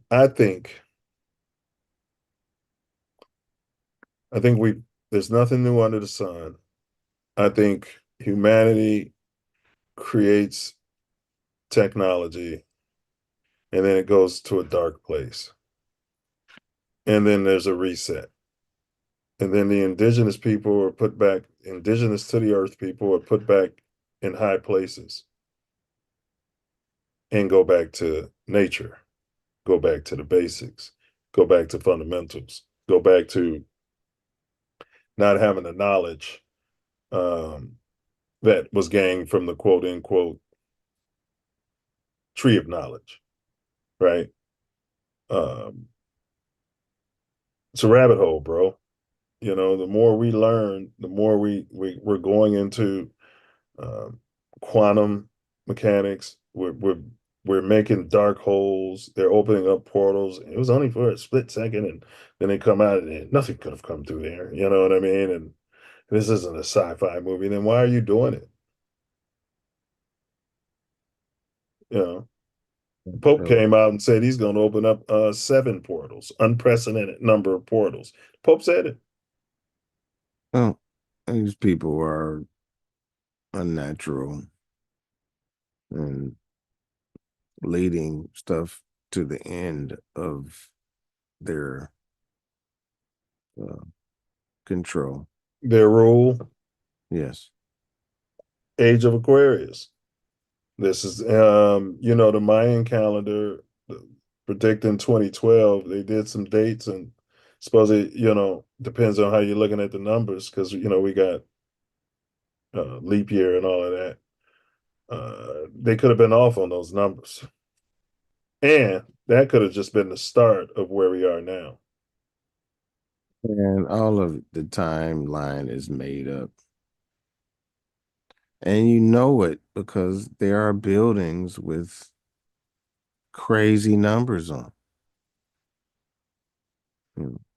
Speaker 1: there's nothing new under the sun. I think humanity creates technology and then it goes to a dark place. And then there's a reset. And then the indigenous people are put back, indigenous to the earth people are put back in high places and go back to nature, go back to the basics, go back to fundamentals, go back to not having the knowledge that was gained from the quote unquote tree of knowledge, right? Um, it's a rabbit hole, bro. The more we learn, the more we're going into um, quantum mechanics. We're making dark holes. They're opening up portals. It was only for a split second, and then they come out, and nothing could have come through there. You know what I mean? And this isn't a sci-fi movie, then why are you doing it? You know, the Pope came out and said he's going to open up 7 portals, unprecedented number of portals. The Pope said it.
Speaker 20: Well, these people are unnatural and leading stuff to the end of their control.
Speaker 1: Their rule.
Speaker 20: Yes.
Speaker 1: Age of Aquarius. This is, the Mayan calendar predicting 2012. They did some dates and suppose it, depends on how you're looking at the numbers because, we got leap year and all of that. They could have been off on those numbers. And that could have just been the start of where we are now.
Speaker 20: And all of the timeline is made up. And you know it because there are buildings with crazy numbers on.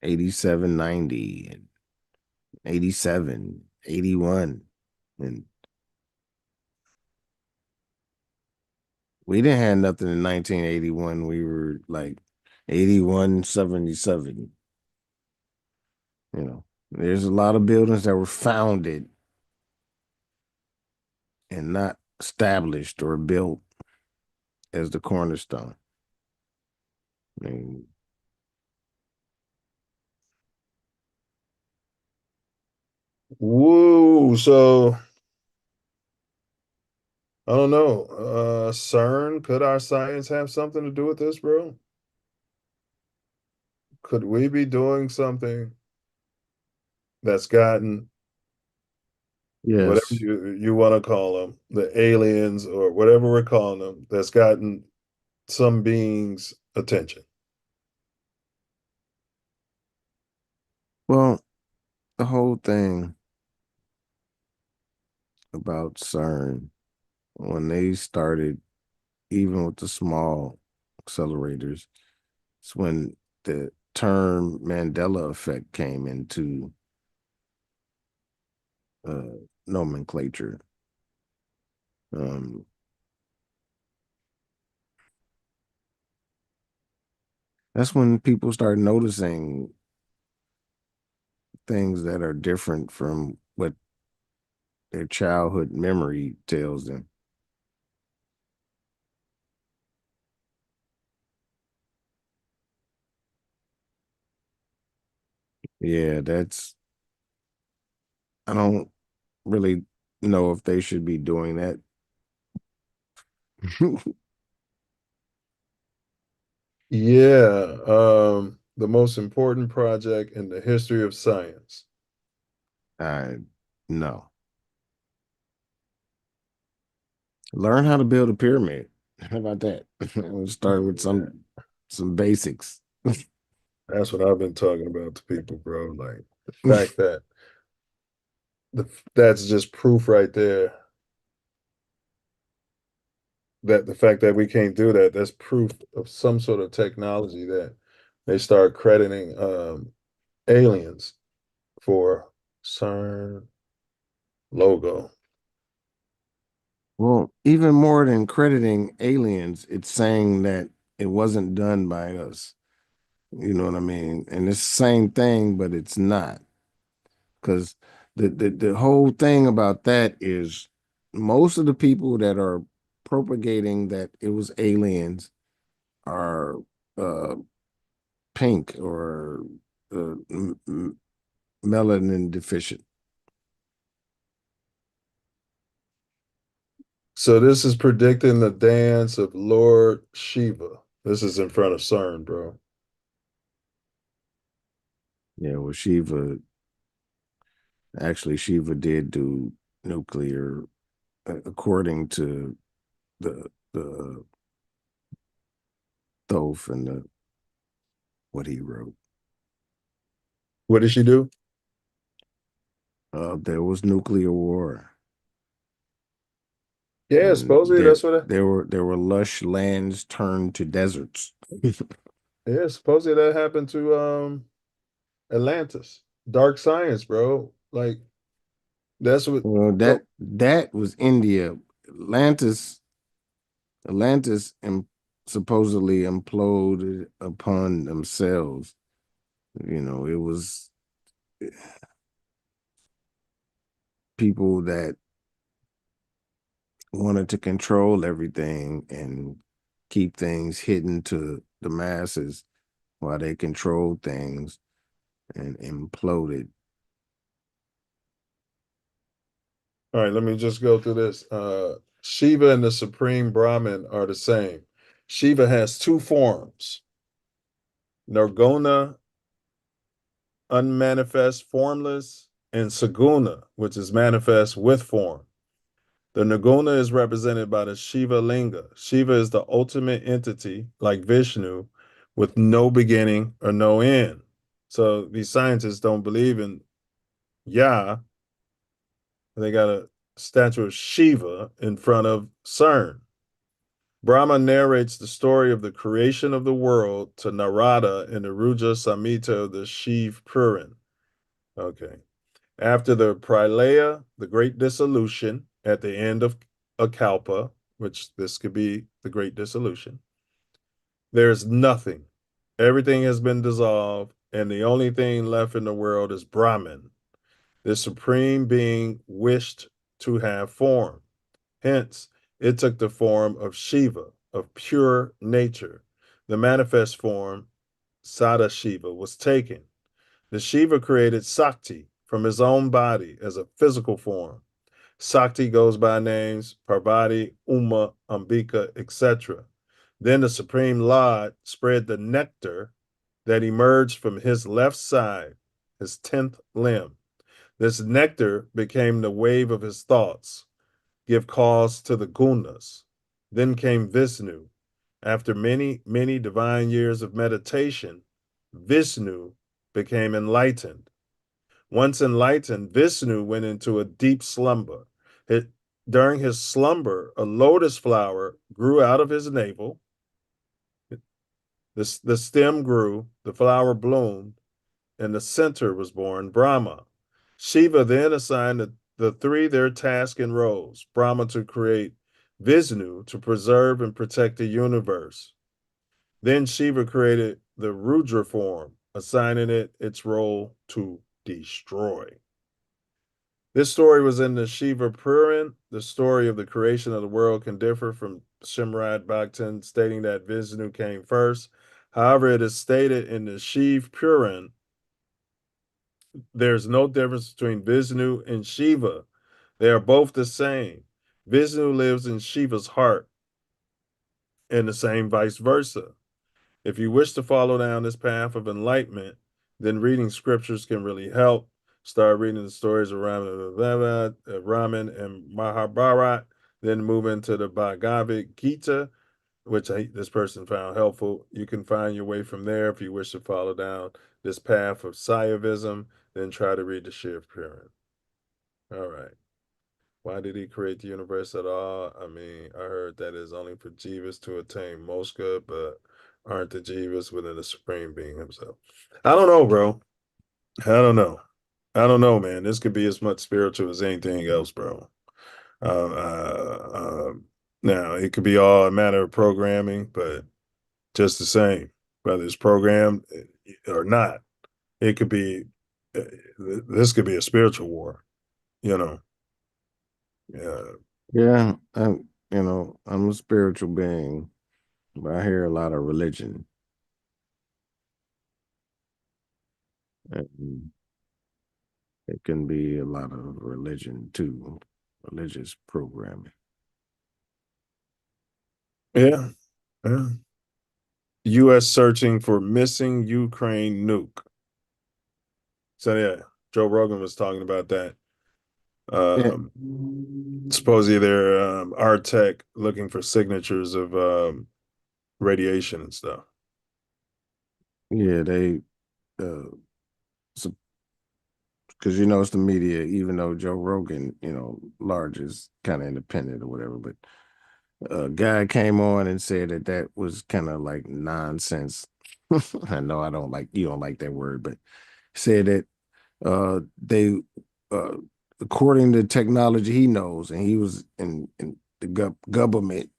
Speaker 20: 8790 and 87, 81. And we didn't have nothing in 1981. We were like 8177. There's a lot of buildings that were founded and not established or built as the cornerstone. I mean,
Speaker 1: woo. So I don't know. CERN, could our science have something to do with this, bro? Could we be doing something that's gotten whatever
Speaker 20: yes.
Speaker 1: you want to call them, the aliens or whatever we're calling them, that's gotten some beings' attention?
Speaker 20: Well, the whole thing about CERN, when they started, even with the small accelerators, it's when the term Mandela effect came into nomenclature. That's when people start noticing things that are different from what their childhood memory tells them. Yeah, I don't really know if they should be doing that.
Speaker 1: Yeah, the most important project in the history of science.
Speaker 20: No. Learn how to build a pyramid. How about that? We'll start with some basics.
Speaker 1: That's what I've been talking about to people, bro. Like the fact that that's just proof right there that the fact that we can't do that, that's proof of some sort of technology that they start crediting aliens for CERN logo.
Speaker 20: Well, even more than crediting aliens, it's saying that it wasn't done by us. You know what I mean? And it's the same thing, but it's not. Because the whole thing about that is most of the people that are propagating that it was aliens are pink or melanin deficient.
Speaker 1: So this is predicting the dance of Lord Shiva. This is in front of CERN, bro.
Speaker 20: Yeah, well, Shiva did do nuclear, according to the Thoth and what he wrote.
Speaker 1: What did she do?
Speaker 20: There was nuclear war.
Speaker 1: Yeah,
Speaker 20: And
Speaker 1: supposedly that's what.
Speaker 20: there were lush lands turned to deserts.
Speaker 1: Yeah, supposedly that happened to Atlantis. Dark science, bro. Like That's what.
Speaker 20: Well, that was India. Atlantis supposedly imploded upon themselves. You know, it was people that wanted to control everything and keep things hidden to the masses while they controlled things and imploded.
Speaker 1: All right, let me just go through this. Shiva and the Supreme Brahman are the same. Shiva has two forms: Nirguna, unmanifest, formless, and Saguna, which is manifest with form. The Nirguna is represented by the Shiva Linga. Shiva is the ultimate entity, like Vishnu, with no beginning or no end. So these scientists don't believe in Yah. They got a statue of Shiva in front of CERN. Brahma narrates the story of the creation of the world to Narada in the Ruja Samhita of the Shiv Puran. Okay. After the Pralaya, the great dissolution at the end of a kalpa, which this could be the great dissolution, there's nothing. Everything has been dissolved, and the only thing left in the world is Brahman. The supreme being wished to have form. Hence, it took the form of Shiva, of pure nature. The manifest form, Sadashiva, was taken. The Shiva created Sakti from his own body as a physical form. Sakti goes by names Parvati, Uma, Ambika, etc. Then the Supreme Lord spread the nectar that emerged from his left side, his 10th limb. This nectar became the wave of his thoughts, give cause to the gunas. Then came Vishnu. After many, many divine years of meditation, Vishnu became enlightened. Once enlightened, Vishnu went into a deep slumber. During his slumber, a lotus flower grew out of his navel. The stem grew, the flower bloomed, and the center was born, Brahma. Shiva then assigned the three their task and roles: Brahma to create, Vishnu to preserve and protect the universe. Then Shiva created the Rudra form, assigning it its role to destroy. This story was in the Shiva Puran. The story of the creation of the world can differ from Shimrad Bhaktan stating that Vishnu came first. However, it is stated in the Shiv Puran there's no difference between Vishnu and Shiva. They are both the same. Vishnu lives in Shiva's heart, and the same vice versa. If you wish to follow down this path of enlightenment, then reading scriptures can really help. Start reading the stories of Raman and Mahabharat, then move into the Bhagavad Gita, which this person found helpful. You can find your way from there if you wish to follow down this path of Saivism, then try to read the Shiv Puran. All right. Why did he create the universe at all? I mean, I heard that is only for Jivas to attain Moksha, but aren't the Jivas within the Supreme Being himself? I don't know, bro. I don't know. I don't know, man. This could be as much spiritual as anything else, bro. Uh, uh, uh, Now, it could be all a matter of programming, but just the same, whether it's programmed or not, it could be, this could be a spiritual war, you know. Yeah.
Speaker 20: Yeah, I'm a spiritual being, but I hear a lot of religion. And it can be a lot of religion too, religious programming.
Speaker 1: Yeah. Yeah. U.S. searching for missing Ukraine nuke. So yeah, Joe Rogan was talking about that. Supposedly they're our tech looking for signatures of radiation and stuff.
Speaker 20: Yeah, they because it's the media, even though Joe Rogan, large is kind of independent or whatever, but a guy came on and said that was kind of like nonsense. I know you don't like that word, but said that they according to technology he knows, and he was in the government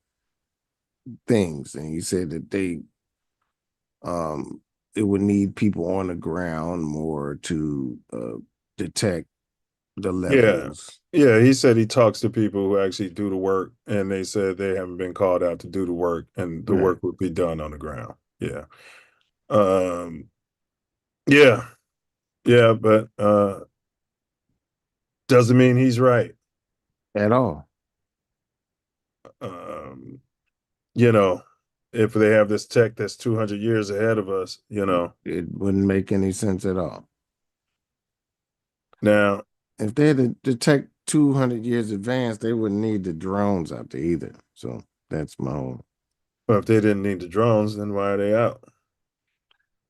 Speaker 20: things, and he said that it would need people on the ground more to detect the
Speaker 1: Yeah.
Speaker 20: levels.
Speaker 1: Yeah, he said he talks to people who actually do the work, and they said they haven't been called out to do the work, and the
Speaker 20: Right.
Speaker 1: work would be done on the ground. Yeah. Um, yeah. Yeah, but doesn't mean he's right.
Speaker 20: At all.
Speaker 1: Um, you know, if they have this tech that's 200 years ahead of us,
Speaker 20: It wouldn't make any sense at all.
Speaker 1: Now,
Speaker 20: if they had to detect 200 years advance, they wouldn't need the drones out there either. So that's my whole.
Speaker 1: Well, if they didn't need the drones, then why are they out?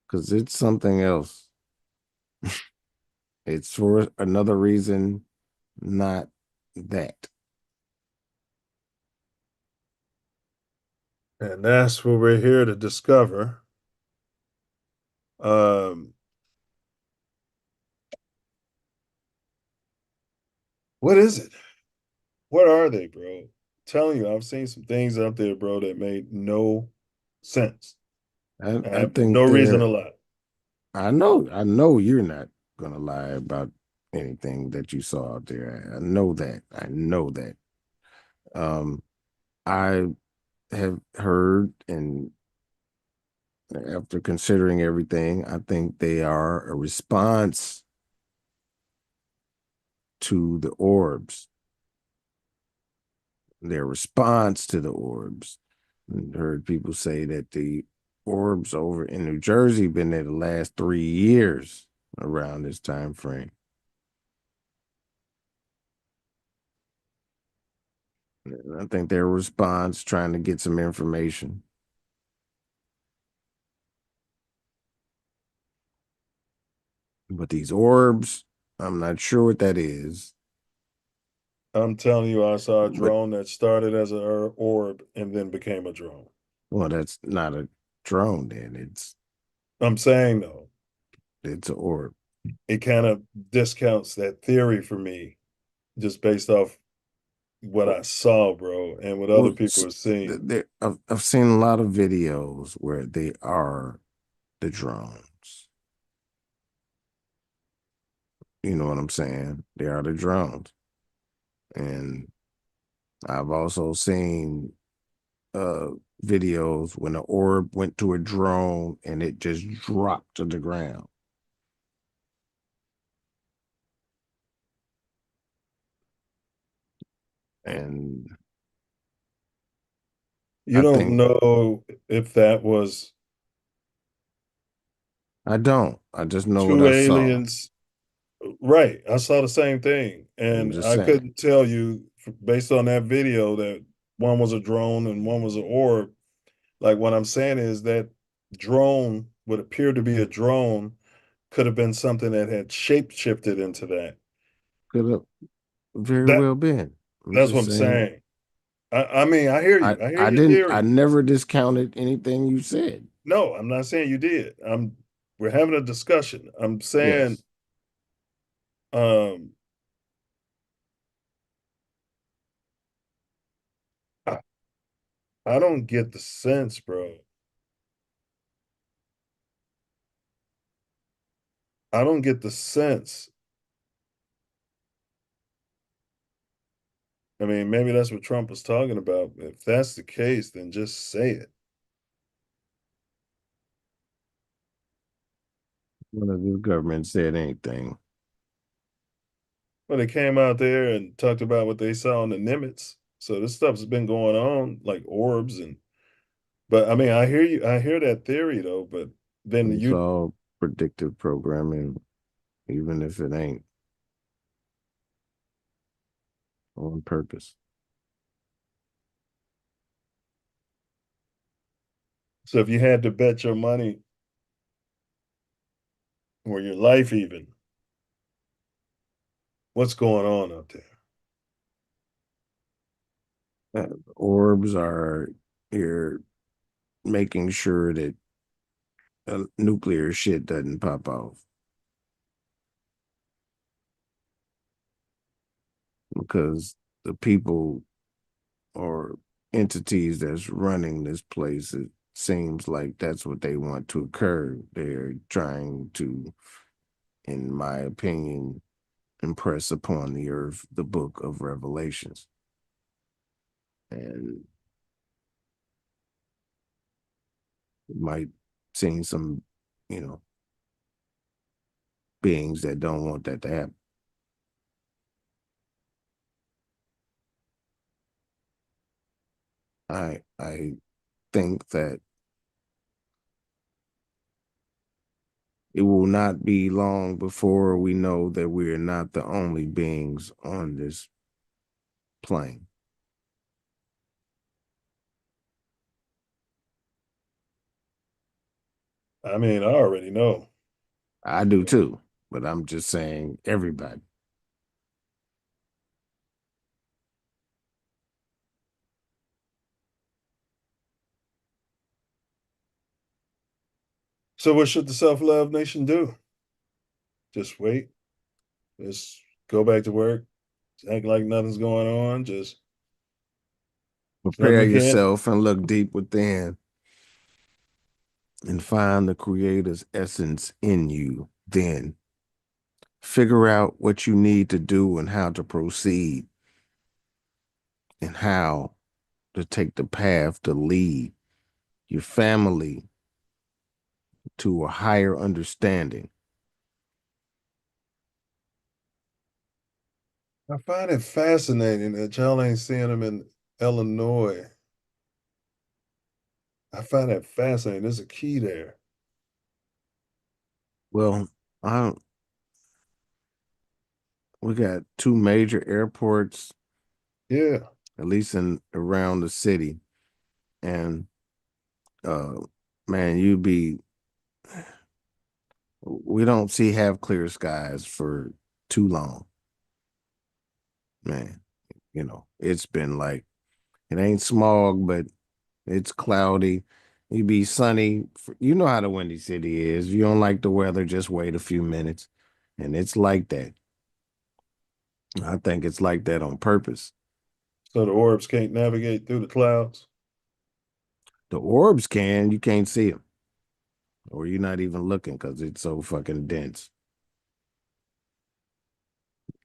Speaker 20: Because it's something else. It's for another reason, not that.
Speaker 1: And that's what we're here to discover. What is it? What are they, bro? I'm telling you, I've seen some things out there, bro, that made no sense. I
Speaker 20: I
Speaker 1: have
Speaker 20: think
Speaker 1: no reason to lie.
Speaker 20: I know you're not gonna lie about anything that you saw out there. I know that. I know that. I have heard, and after considering everything, I think they are a response to the orbs. Their response to the orbs. I heard people say that the orbs over in New Jersey been there the last 3 years around this time frame. I think their response trying to get some information. But these orbs, I'm not sure what that is.
Speaker 1: I'm telling you, I saw a drone that started as an orb and then became a drone.
Speaker 20: Well, that's not a drone then.
Speaker 1: I'm saying, though,
Speaker 20: it's an orb.
Speaker 1: It kind of discounts that theory for me just based off what I saw, bro, and what other people have seen.
Speaker 20: I've seen a lot of videos where they are the drones. You know what I'm saying? They are the drones. And I've also seen videos when an orb went to a drone and it just dropped to the ground. And
Speaker 1: You don't know if that was
Speaker 20: I don't. I just know what
Speaker 1: two
Speaker 20: I saw.
Speaker 1: aliens. Right. I saw the same thing.
Speaker 20: I'm
Speaker 1: And
Speaker 20: just
Speaker 1: I
Speaker 20: saying.
Speaker 1: couldn't tell you based on that video that one was a drone and one was an orb. Like what I'm saying is that drone, what appeared to be a drone, could have been something that had shape shifted into that.
Speaker 20: Could have very well been.
Speaker 1: That's what I'm saying. I mean, I hear you. I hear your
Speaker 20: I
Speaker 1: theory.
Speaker 20: never discounted anything you said.
Speaker 1: No, I'm not saying you did. We're having a discussion. I'm saying I, I don't get the sense, bro. I don't get the sense. I mean, maybe that's what Trump was talking about. If that's the case, then just say it.
Speaker 20: None of this government said anything.
Speaker 1: Well, they came out there and talked about what they saw on the Nimitz. So this stuff's been going on, like orbs but I mean, I hear you. I hear that theory though, but then
Speaker 20: It's all predictive programming, even if it ain't on purpose.
Speaker 1: So if you had to bet your money or your life even, what's going on out there?
Speaker 20: Orbs are here making sure that nuclear shit doesn't pop off. because the people or entities that's running this place, it seems like that's what they want to occur. They're trying to, in my opinion, impress upon the earth the book of Revelations. And you might see some, beings that don't want that to happen. I think that it will not be long before we know that we are not the only beings on this plane.
Speaker 1: I mean, I already know.
Speaker 20: I do too, but I'm just saying everybody.
Speaker 1: So what should the Self Love Nation do? Just wait. Just go back to work. Just act like nothing's going on. Just
Speaker 20: Prepare
Speaker 1: we can't.
Speaker 20: yourself and look deep within and find the Creator's essence in you. Then figure out what you need to do and how to proceed and how to take the path to lead your family to a higher understanding.
Speaker 1: I find it fascinating that y'all ain't seeing them in Illinois. I find that fascinating. There's a key there.
Speaker 20: Well, we got two major airports.
Speaker 1: Yeah.
Speaker 20: At least in around the city. And man, we don't have clear skies for too long. Man, it's been like, it ain't smog, but it's cloudy. You be sunny. You know how the Windy City is. If you don't like the weather, just wait a few minutes. And it's like that. I think it's like that on purpose.
Speaker 1: So the orbs can't navigate through the clouds?
Speaker 20: The orbs can. You can't see them. Or you're not even looking because it's so fucking dense.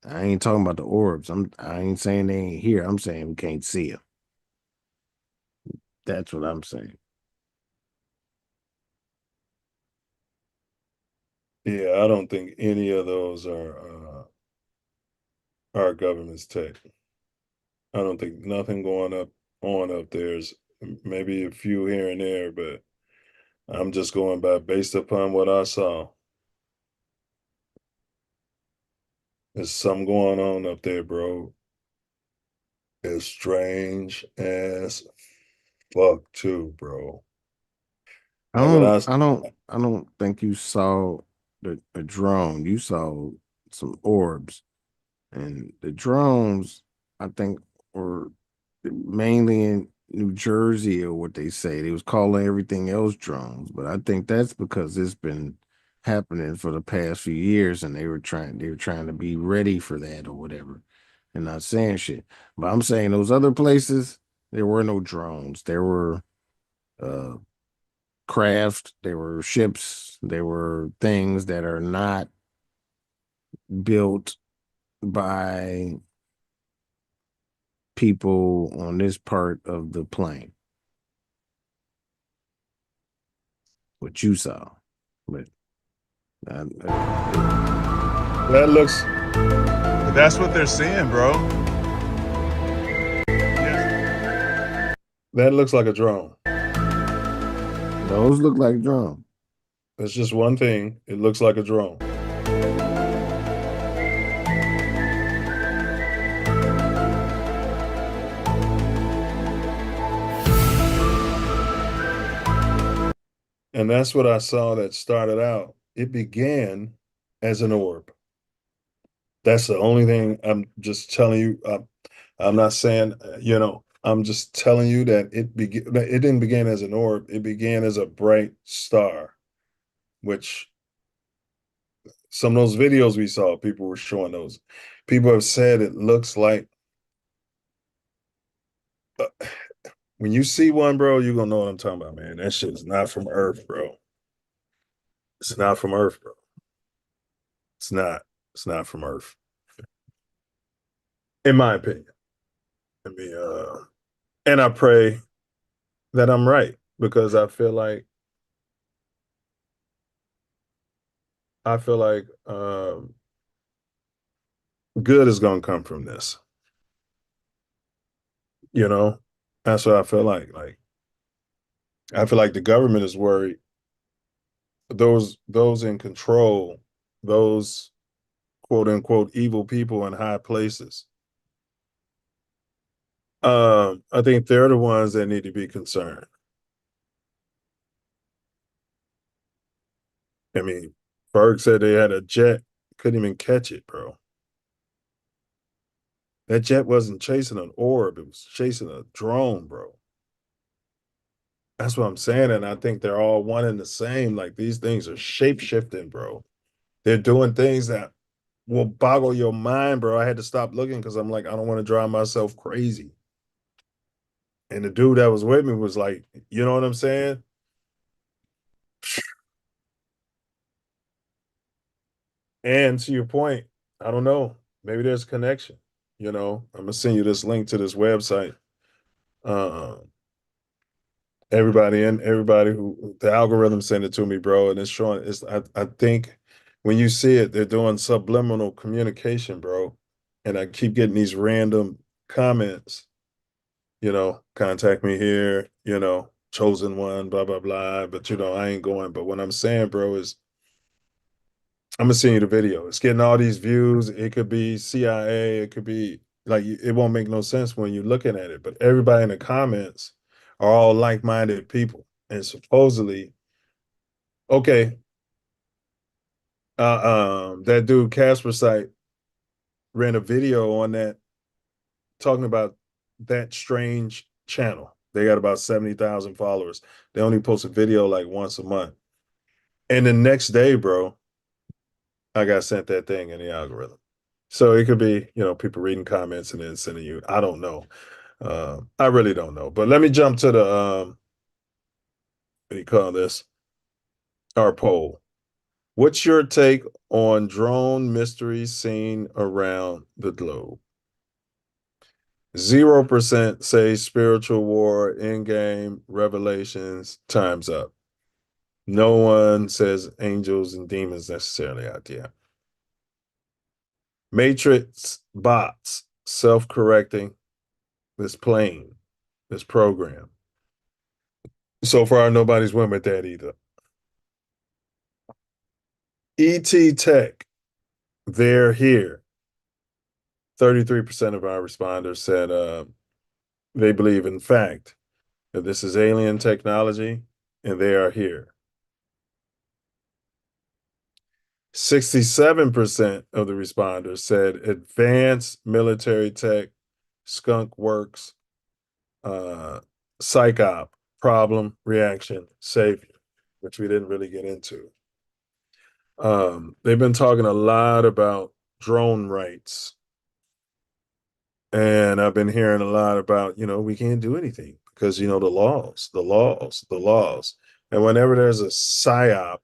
Speaker 20: I ain't talking about the orbs. I ain't saying they ain't here. I'm saying we can't see them. That's what I'm saying.
Speaker 1: Yeah, I don't think any of those are our government's tech. I don't think nothing going on up there's maybe a few here and there, but I'm just going by based upon what I saw. There's something going on up there, bro. It's strange as fuck too, bro.
Speaker 20: I don't think you saw a drone. You saw some orbs. And the drones, I think, were mainly in New Jersey, or what they say. They was calling everything else drones. But I think that's because it's been happening for the past few years, and they were trying to be ready for that or whatever, and not saying shit. But I'm saying those other places, there were no drones. There were craft, there were ships, there were things that are not built by people on this part of the plane. What you saw, but
Speaker 1: that looks. That's what they're saying, bro. Yes. That looks like a drone.
Speaker 20: Those look like drones.
Speaker 1: It's just one thing. It looks like a drone. And that's what I saw that started out. It began as an orb. That's the only thing I'm just telling you. I'm not saying, I'm just telling you that it didn't begin as an orb. It began as a bright star, which some of those videos we saw, people were showing those. People have said it looks like when you see one, bro, you're gonna know what I'm talking about, man. That shit is not from Earth, bro. It's not from Earth, bro. It's not. It's not from Earth, in my opinion. I mean, and I pray that I'm right because I feel like good is gonna come from this. You know, that's what I feel like. Like I feel like the government is worried. Those in control, those quote unquote evil people in high places. I think they're the ones that need to be concerned. I mean, Berg said they had a jet, couldn't even catch it, bro. That jet wasn't chasing an orb, it was chasing a drone, bro. That's what I'm saying. And I think they're all one and the same. Like these things are shape shifting, bro. They're doing things that will boggle your mind, bro. I had to stop looking because I'm like, I don't want to drive myself crazy. And the dude that was with me was like, you know what I'm saying? And to your point, I don't know. Maybe there's a connection. You know, I'm gonna send you this link to this website. Uh, everybody who the algorithm sent it to me, bro, and it's showing. I think when you see it, they're doing subliminal communication, bro. And I keep getting these random comments. You know, contact me here. You know, chosen one, blah blah blah. But you know, I ain't going. But what I'm saying, bro, is I'm gonna send you the video. It's getting all these views. It could be CIA. It could be like it won't make no sense when you're looking at it. But everybody in the comments are all like-minded people, and supposedly, okay, that dude Casper site ran a video on that talking about that strange channel. They got about 70,000 followers. They only post a video like once a month, and the next day, bro, I got sent that thing in the algorithm. So it could be, you know, people reading comments and then sending you. I don't know. I really don't know. But let me jump to the what do you call this? Our poll. What's your take on drone mysteries seen around the globe? 0% say spiritual war, in-game, revelations, time's up. No one says angels and demons necessarily out yet. Matrix bots, self-correcting, this plane, this program. So far, nobody's went with that either. ET Tech, they're here. 33% of our responders said they believe, in fact, that this is alien technology and they are here. 67% of the responders said advanced military tech, skunk works, psyop, problem, reaction, savior, which we didn't really get into. They've been talking a lot about drone rights. And I've been hearing a lot about, you know, we can't do anything because, you know, the laws, the laws, the laws. And whenever there's a psyop,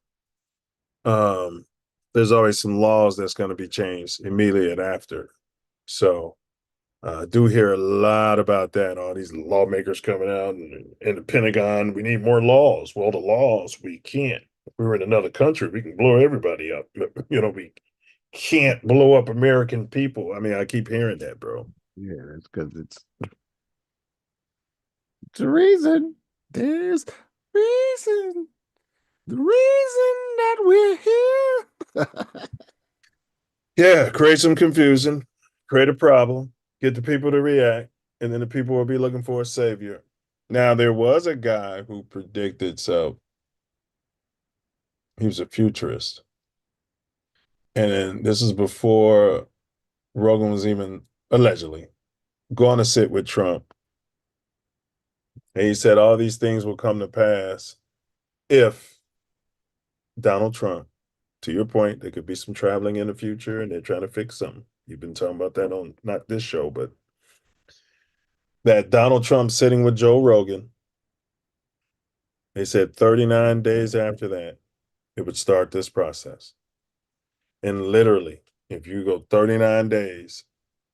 Speaker 1: there's always some laws that's going to be changed immediately after. So I do hear a lot about that. All these lawmakers coming out and the Pentagon, we need more laws. Well, the laws, we can't. If we were in another country, we can blow everybody up. You know, we can't blow up American people. I mean, I keep hearing that, bro.
Speaker 20: Yeah, that's because it's a reason. There's reason. The reason that we're here.
Speaker 1: Yeah, create some confusion, create a problem, get the people to react, and then the people will be looking for a savior. Now, there was a guy who predicted, so he was a futurist. And then this is before Rogan was even allegedly going to sit with Trump. And he said all these things will come to pass if Donald Trump to your point, there could be some traveling in the future, and they're trying to fix something. You've been talking about that on not this show, but that Donald Trump sitting with Joe Rogan. They said 39 days after that, it would start this process. And literally, if you go 39 days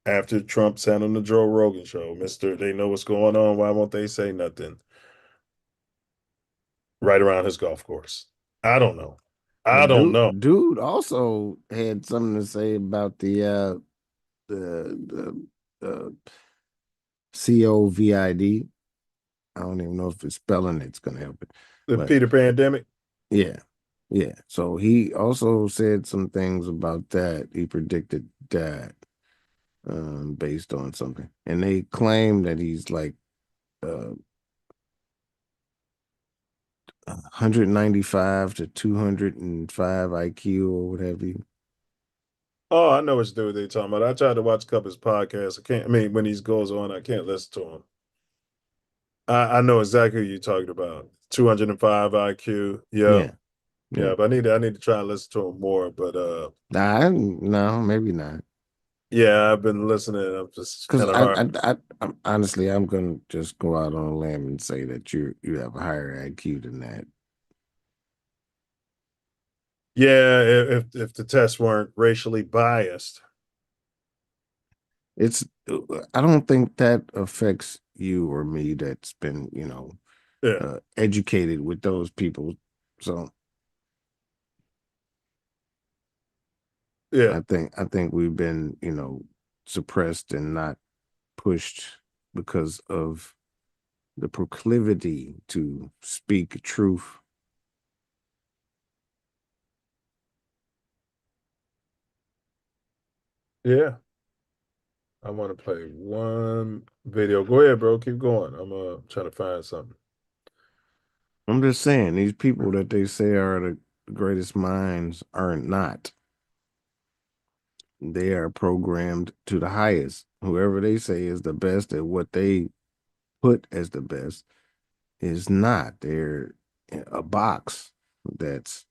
Speaker 1: after Trump sat on the Joe Rogan show, Mr. They know what's going on. Why won't they say nothing? Right around his golf course. I don't know. I don't know.
Speaker 20: Dude also had something to say about the COVID. I don't even know if it's spelling it's gonna help it.
Speaker 1: The
Speaker 20: But
Speaker 1: Peter Pandemic.
Speaker 20: yeah. So he also said some things about that. He predicted that based on something. And they claim that he's like 195 to 205 IQ or what have you.
Speaker 1: Oh, I know which dude they're talking about. I tried to watch a couple of his podcasts. When he goes on, I can't listen to him. I know exactly who you're talking about. 205 IQ. Yeah. But I need to try and listen to him more. But
Speaker 20: No, maybe not.
Speaker 1: Yeah, I've been listening. I'm just
Speaker 20: Because
Speaker 1: kind of hard.
Speaker 20: I'm honestly, I'm gonna just go out on a limb and say that you have a higher IQ than that.
Speaker 1: Yeah, if the tests weren't racially biased.
Speaker 20: I don't think that affects you or me that's been, educated with those people. So
Speaker 1: yeah,
Speaker 20: I think we've been, suppressed and not pushed because of the proclivity to speak truth.
Speaker 1: Yeah. I want to play one video. Go ahead, bro. Keep going. I'm trying to find something.
Speaker 20: I'm just saying, these people that they say are the greatest minds are not. They are programmed to the highest. Whoever they say is the best at what they put as the best is not. They're a box that's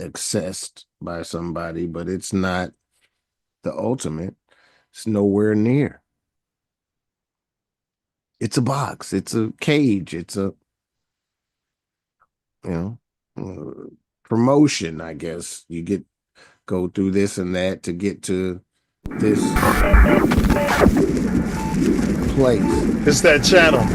Speaker 20: accessed by somebody, but it's not the ultimate. It's nowhere near. It's a box. It's a cage. It's a, promotion, I guess. You go through this and that to get to this place.
Speaker 1: It's that channel.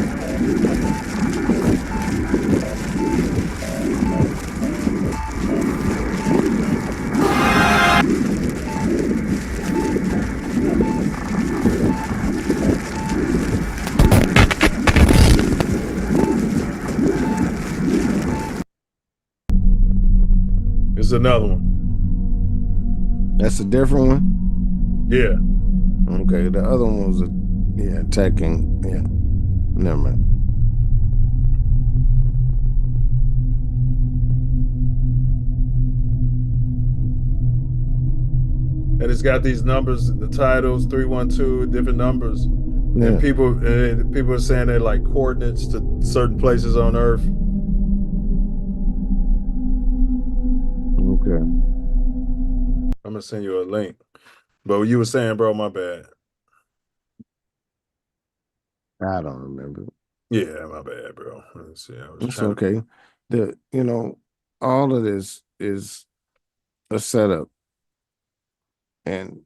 Speaker 1: Here's another one.
Speaker 20: That's a different one?
Speaker 1: Yeah.
Speaker 20: Okay, the other one was attacking. Yeah. Never mind.
Speaker 1: And it's got these numbers, the titles, 312, different numbers.
Speaker 20: Yeah.
Speaker 1: And people are saying they're like coordinates to certain places on Earth.
Speaker 20: Okay.
Speaker 1: I'm gonna send you a link. But you were saying, bro, my bad.
Speaker 20: I don't remember.
Speaker 1: Yeah, my bad, bro. Let's see.
Speaker 20: It's okay. All of this is a setup. And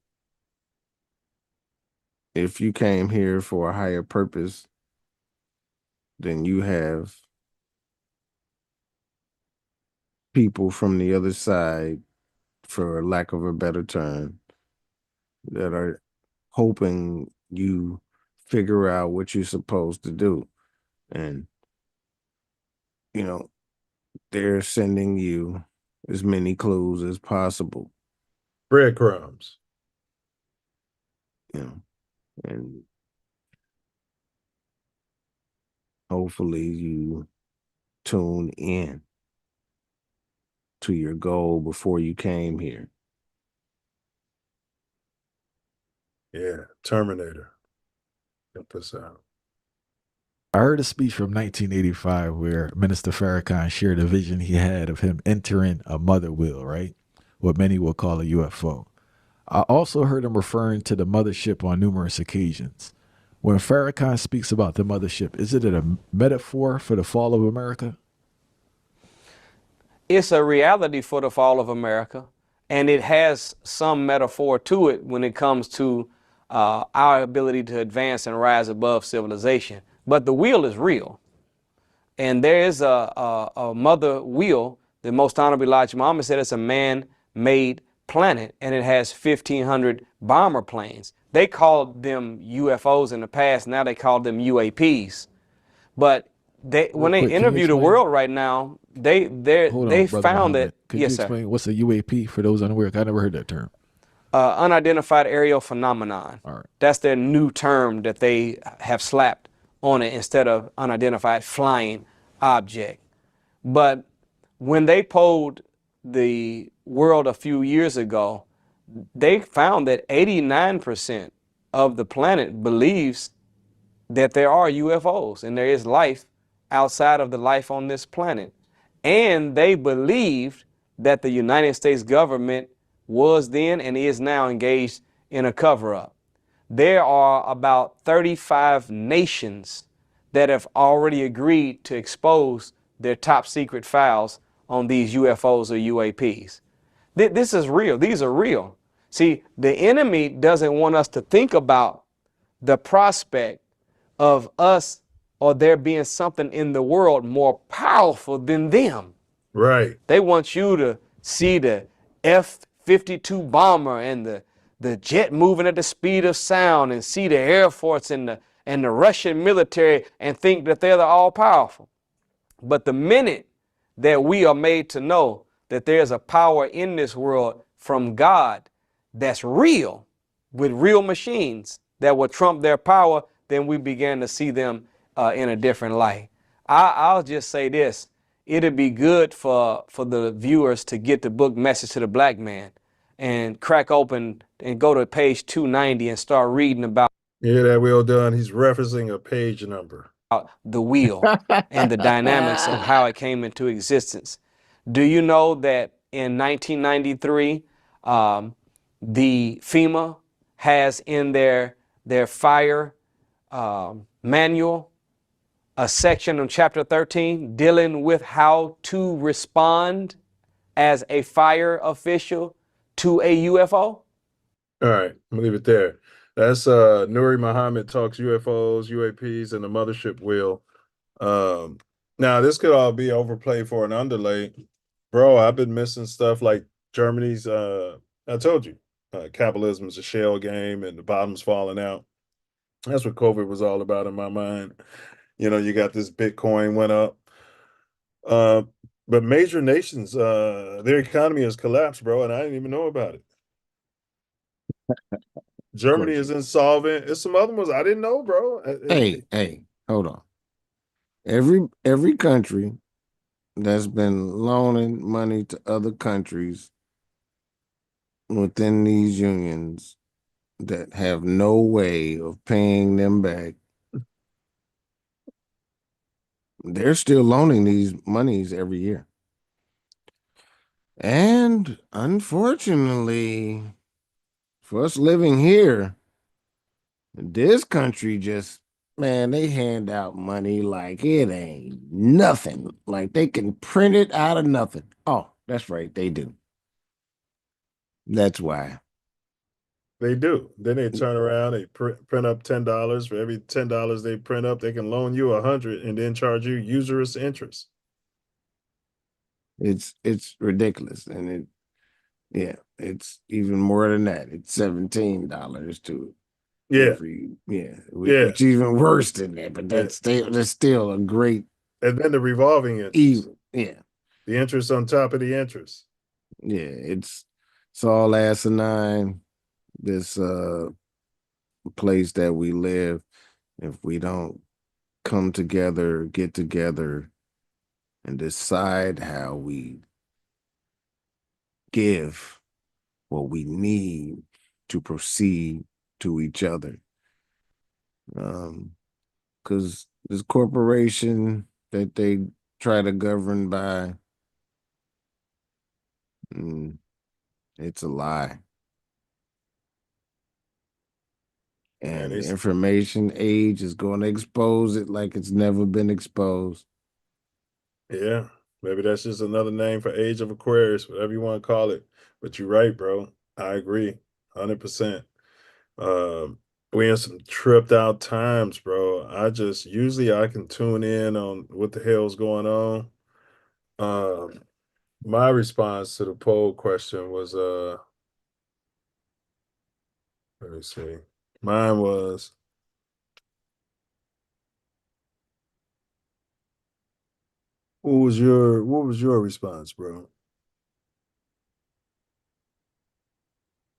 Speaker 20: if you came here for a higher purpose, then you have people from the other side, for lack of a better term, that are hoping you figure out what you're supposed to do. And, they're sending you as many clues as possible.
Speaker 1: Breadcrumbs.
Speaker 20: And hopefully you tune in to your goal before you came here.
Speaker 1: Yeah, Terminator. Help us out.
Speaker 14: I heard a speech from 1985 where Minister Farrakhan shared a vision he had of him entering a mother will, right? what many will call a UFO. I also heard him referring to the mothership on numerous occasions. When Farrakhan speaks about the mothership, is it a metaphor for the fall of America?
Speaker 15: It's a reality for the fall of America, and it has some metaphor to it when it comes to our ability to advance and rise above civilization. But the wheel is real, and there is a mother wheel. The Most Honorable Elijah Muhammad said it's a man-made planet, and it has 1,500 bomber planes. They called them UFOs in the past. Now they call them UAPs. But when they interview the world right now, they found that.
Speaker 14: Could you explain what's a UAP for those unaware? I never heard that term.
Speaker 15: Unidentified aerial phenomenon.
Speaker 14: All right.
Speaker 15: That's their new term that they have slapped on it instead of unidentified flying object. But when they polled the world a few years ago, they found that 89% of the planet believes that there are UFOs and there is life outside of the life on this planet. And they believed that the United States government was then and is now engaged in a cover-up. There are about 35 nations that have already agreed to expose their top secret files on these UFOs or UAPs. This is real. These are real. See, the enemy doesn't want us to think about the prospect of us or there being something in the world more powerful than them.
Speaker 1: Right.
Speaker 15: They want you to see the F-52 bomber and the jet moving at the speed of sound and see the Air Force and the Russian military and think that they're the all-powerful. But the minute that we are made to know that there's a power in this world from God that's real, with real machines that will trump their power, then we began to see them in a different light. I'll just say this. It'd be good for the viewers to get the book Message to the Black Man and crack open and go to page 290 and start reading about.
Speaker 1: Yeah, that well done. He's referencing a page number.
Speaker 15: The wheel and the dynamics of how it came into existence. Do you know that in 1993, the FEMA has in their fire manual a section on chapter 13 dealing with how to respond as a fire official to a UFO?
Speaker 1: All right, I'm gonna leave it there. That's Nuri Muhammad talks UFOs, UAPs, and the mothership wheel. Now this could all be overplayed for an underlay. Bro, I've been missing stuff like Germany's I told you, capitalism is a shell game and the bottom's falling out. That's what COVID was all about in my mind. You know, you got this Bitcoin went up. But major nations, their economy has collapsed, bro, and I didn't even know about it. Germany is insolvent. There's some other ones I didn't know, bro.
Speaker 20: Hey, hold on. Every country that's been loaning money to other countries within these unions that have no way of paying them back, they're still loaning these monies every year. And unfortunately, for us living here, this country just, man, they hand out money like it ain't nothing. Like they can print it out of nothing. Oh, that's right, they do. That's why.
Speaker 1: They do. Then they turn around, they print up $10. For every $10 they print up, they can loan you 100 and then charge you usurious interest.
Speaker 20: It's ridiculous. And it's even more than that. It's $17 to which even worse than that. But that's still a great.
Speaker 1: And then the revolving interest.
Speaker 20: The
Speaker 1: interest on top of the interest.
Speaker 20: Yeah, it's all asinine. This place that we live, if we don't come together, get together, and decide how we give what we need to proceed to each other. Because this corporation that they try to govern by, It's a lie. And the
Speaker 1: it's-
Speaker 20: information age is going to expose it like it's never been exposed.
Speaker 1: Yeah, maybe that's just another name for Age of Aquarius, whatever you want to call it. But you're right, bro. I agree, 100%. We in some tripped out times, bro. Usually I can tune in on what the hell's going on. My response to the poll question was, let me see. Mine was, what was your response, bro?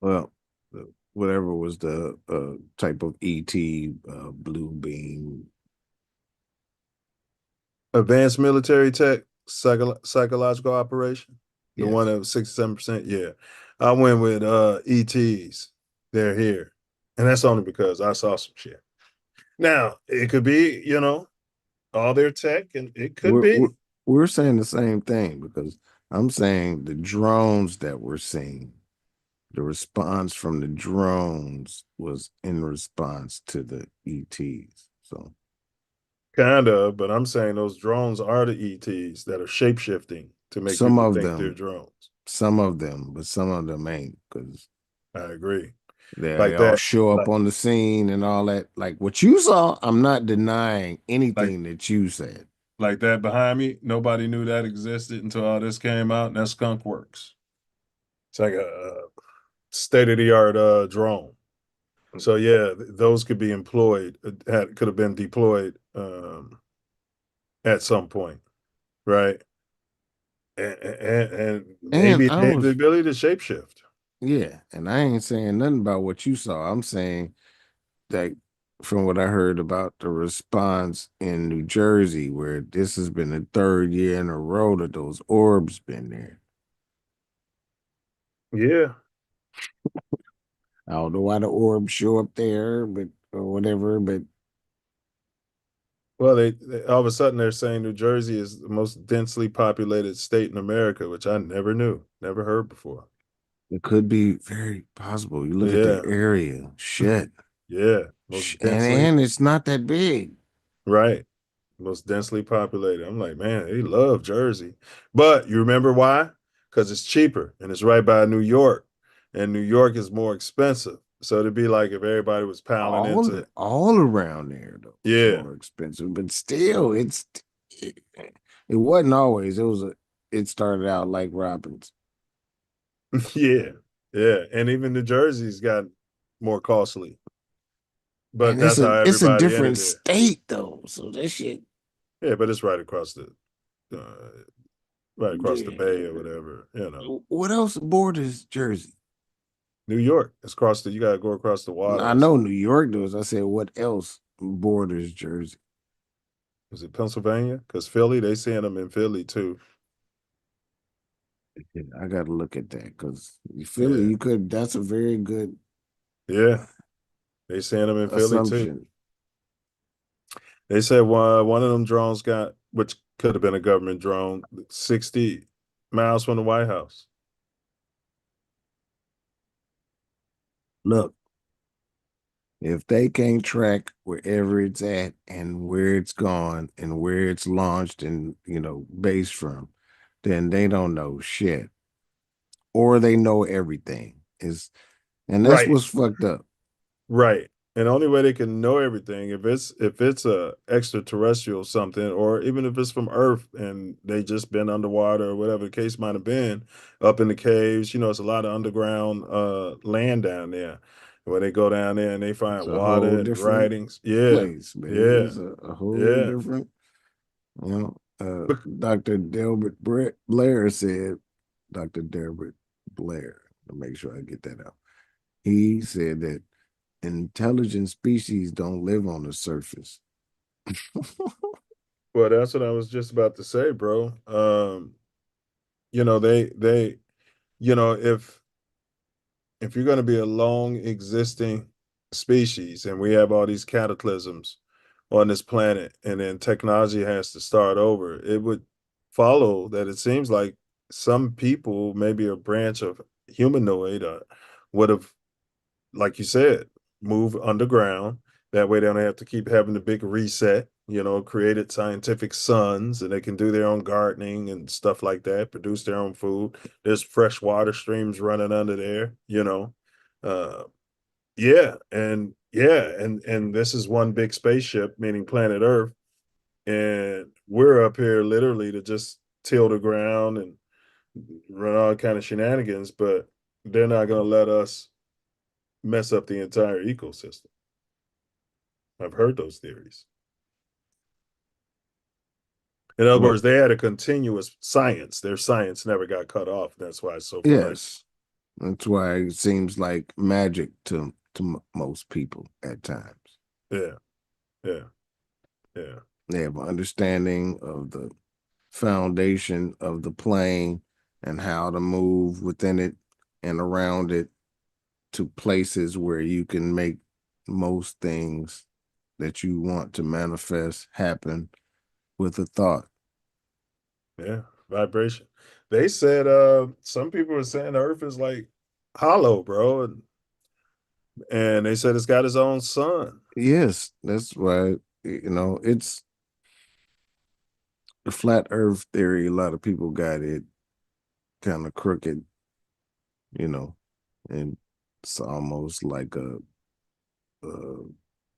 Speaker 20: Well, whatever was the type of ET blue beam.
Speaker 1: Advanced military tech, psychological operation. The
Speaker 20: Yes.
Speaker 1: one that was 67%. Yeah. I went with ETs. They're here. And that's only because I saw some shit. Now, it could be, all their tech, and it could
Speaker 20: We're,
Speaker 1: be.
Speaker 20: we're we're saying the same thing because I'm saying the drones that we're seeing, the response from the drones was in response to the ETs. So
Speaker 1: Kind of, but I'm saying those drones are the ETs that are shape shifting to make
Speaker 20: some
Speaker 1: people
Speaker 20: of
Speaker 1: think they're
Speaker 20: them,
Speaker 1: drones.
Speaker 20: but some of them ain't because
Speaker 1: I agree.
Speaker 20: they
Speaker 1: Like
Speaker 20: all
Speaker 1: that,
Speaker 20: show up
Speaker 1: like
Speaker 20: on the scene and all that. Like what you saw, I'm not denying
Speaker 1: like
Speaker 20: anything that you said.
Speaker 1: like that behind me. Nobody knew that existed until all this came out, and that's Skunk Works. It's like a state of the art drone. So yeah, those could be employed. Could have been deployed at some point, right? And
Speaker 20: And
Speaker 1: maybe
Speaker 20: I
Speaker 1: they have the
Speaker 20: was,
Speaker 1: ability to shapeshift.
Speaker 20: yeah, and I ain't saying nothing about what you saw. I'm saying that from what I heard about the response in New Jersey, where this has been the third year in a row that those orbs been there.
Speaker 1: Yeah.
Speaker 20: I don't know why the orbs show up there, but or whatever, but
Speaker 1: Well, they all of a sudden they're saying New Jersey is the most densely populated state in America, which I never knew, never heard before.
Speaker 20: it could be very possible. You look at the
Speaker 1: Yeah.
Speaker 20: area, shit.
Speaker 1: Yeah. Most
Speaker 20: And
Speaker 1: densely,
Speaker 20: it's not that big.
Speaker 1: right. Most densely populated. I'm like, man, they love Jersey. But you remember why? Because it's cheaper and it's right by New York. And New York is more expensive. So it'd be like if everybody was piling into,
Speaker 20: All around there though. It's
Speaker 1: yeah.
Speaker 20: more expensive, but still it, it wasn't always. It started out like Robbins.
Speaker 1: Yeah. Yeah. And even New Jersey's got more costly. But
Speaker 20: And
Speaker 1: that's how
Speaker 20: it's a
Speaker 1: everybody
Speaker 20: different
Speaker 1: ended there.
Speaker 20: state though. So that shit.
Speaker 1: Yeah, but it's uh, right across the bay or
Speaker 20: Yeah.
Speaker 1: whatever.
Speaker 20: What else borders Jersey?
Speaker 1: New York. It's you gotta go across the
Speaker 20: I
Speaker 1: water.
Speaker 20: know New York does. I said what else borders Jersey?
Speaker 1: Is it Pennsylvania? Because Philly, they seeing them in Philly too.
Speaker 20: I gotta look at that because Philly,
Speaker 1: Yeah.
Speaker 20: you could that's a very good
Speaker 1: Yeah. They seeing them in Philly too.
Speaker 20: assumption.
Speaker 1: They said one of them drones got, which could have been a government drone, 60 miles from the White House.
Speaker 20: Look, if they can't track wherever it's at and where it's gone and where it's launched and based from, then they don't know shit. Or they know everything. And that's
Speaker 1: Right.
Speaker 20: what's fucked up.
Speaker 1: Right. And the only way they can know everything if it's a extraterrestrial something, or even if it's from Earth and they just been underwater or whatever the case might have been, up in the caves. It's a lot of underground land down there where they go down there and they
Speaker 20: It's
Speaker 1: find
Speaker 20: a whole
Speaker 1: water and
Speaker 20: different
Speaker 1: writings. Yeah.
Speaker 20: place, baby.
Speaker 1: Yeah.
Speaker 20: It's a whole
Speaker 1: Yeah.
Speaker 20: different, Dr. Delbert Blair said, Dr. Delbert Blair, to make sure I get that out. He said that intelligent species don't live on the surface.
Speaker 1: Well, that's what I was just about to say, bro. They if you're going to be a long existing species and we have all these cataclysms on this planet and then technology has to start over, it would follow that it seems like some people, maybe a branch of humanoid would have, like you said, move underground. That way they don't have to keep having the big reset, created scientific suns, and they can do their own gardening and stuff like that, produce their own food. There's fresh water streams running under there. Uh, and this is one big spaceship, meaning planet Earth, and we're up here literally to just till the ground and run all kind of shenanigans, but they're not going to let us mess up the entire ecosystem. I've heard those theories. In other words, they had a continuous science. Their science never got cut off. That's why it's so far.
Speaker 20: Yes, that's why it seems like magic to most people at times.
Speaker 1: Yeah.
Speaker 20: They have an understanding of the foundation of the plane and how to move within it and around it to places where you can make most things that you want to manifest happen with a thought.
Speaker 1: Yeah, vibration. They said some people were saying the Earth is like hollow, bro, and they said it's got its own sun.
Speaker 20: Yes, that's why it's the flat Earth theory. A lot of people got it kind of crooked, and it's almost like a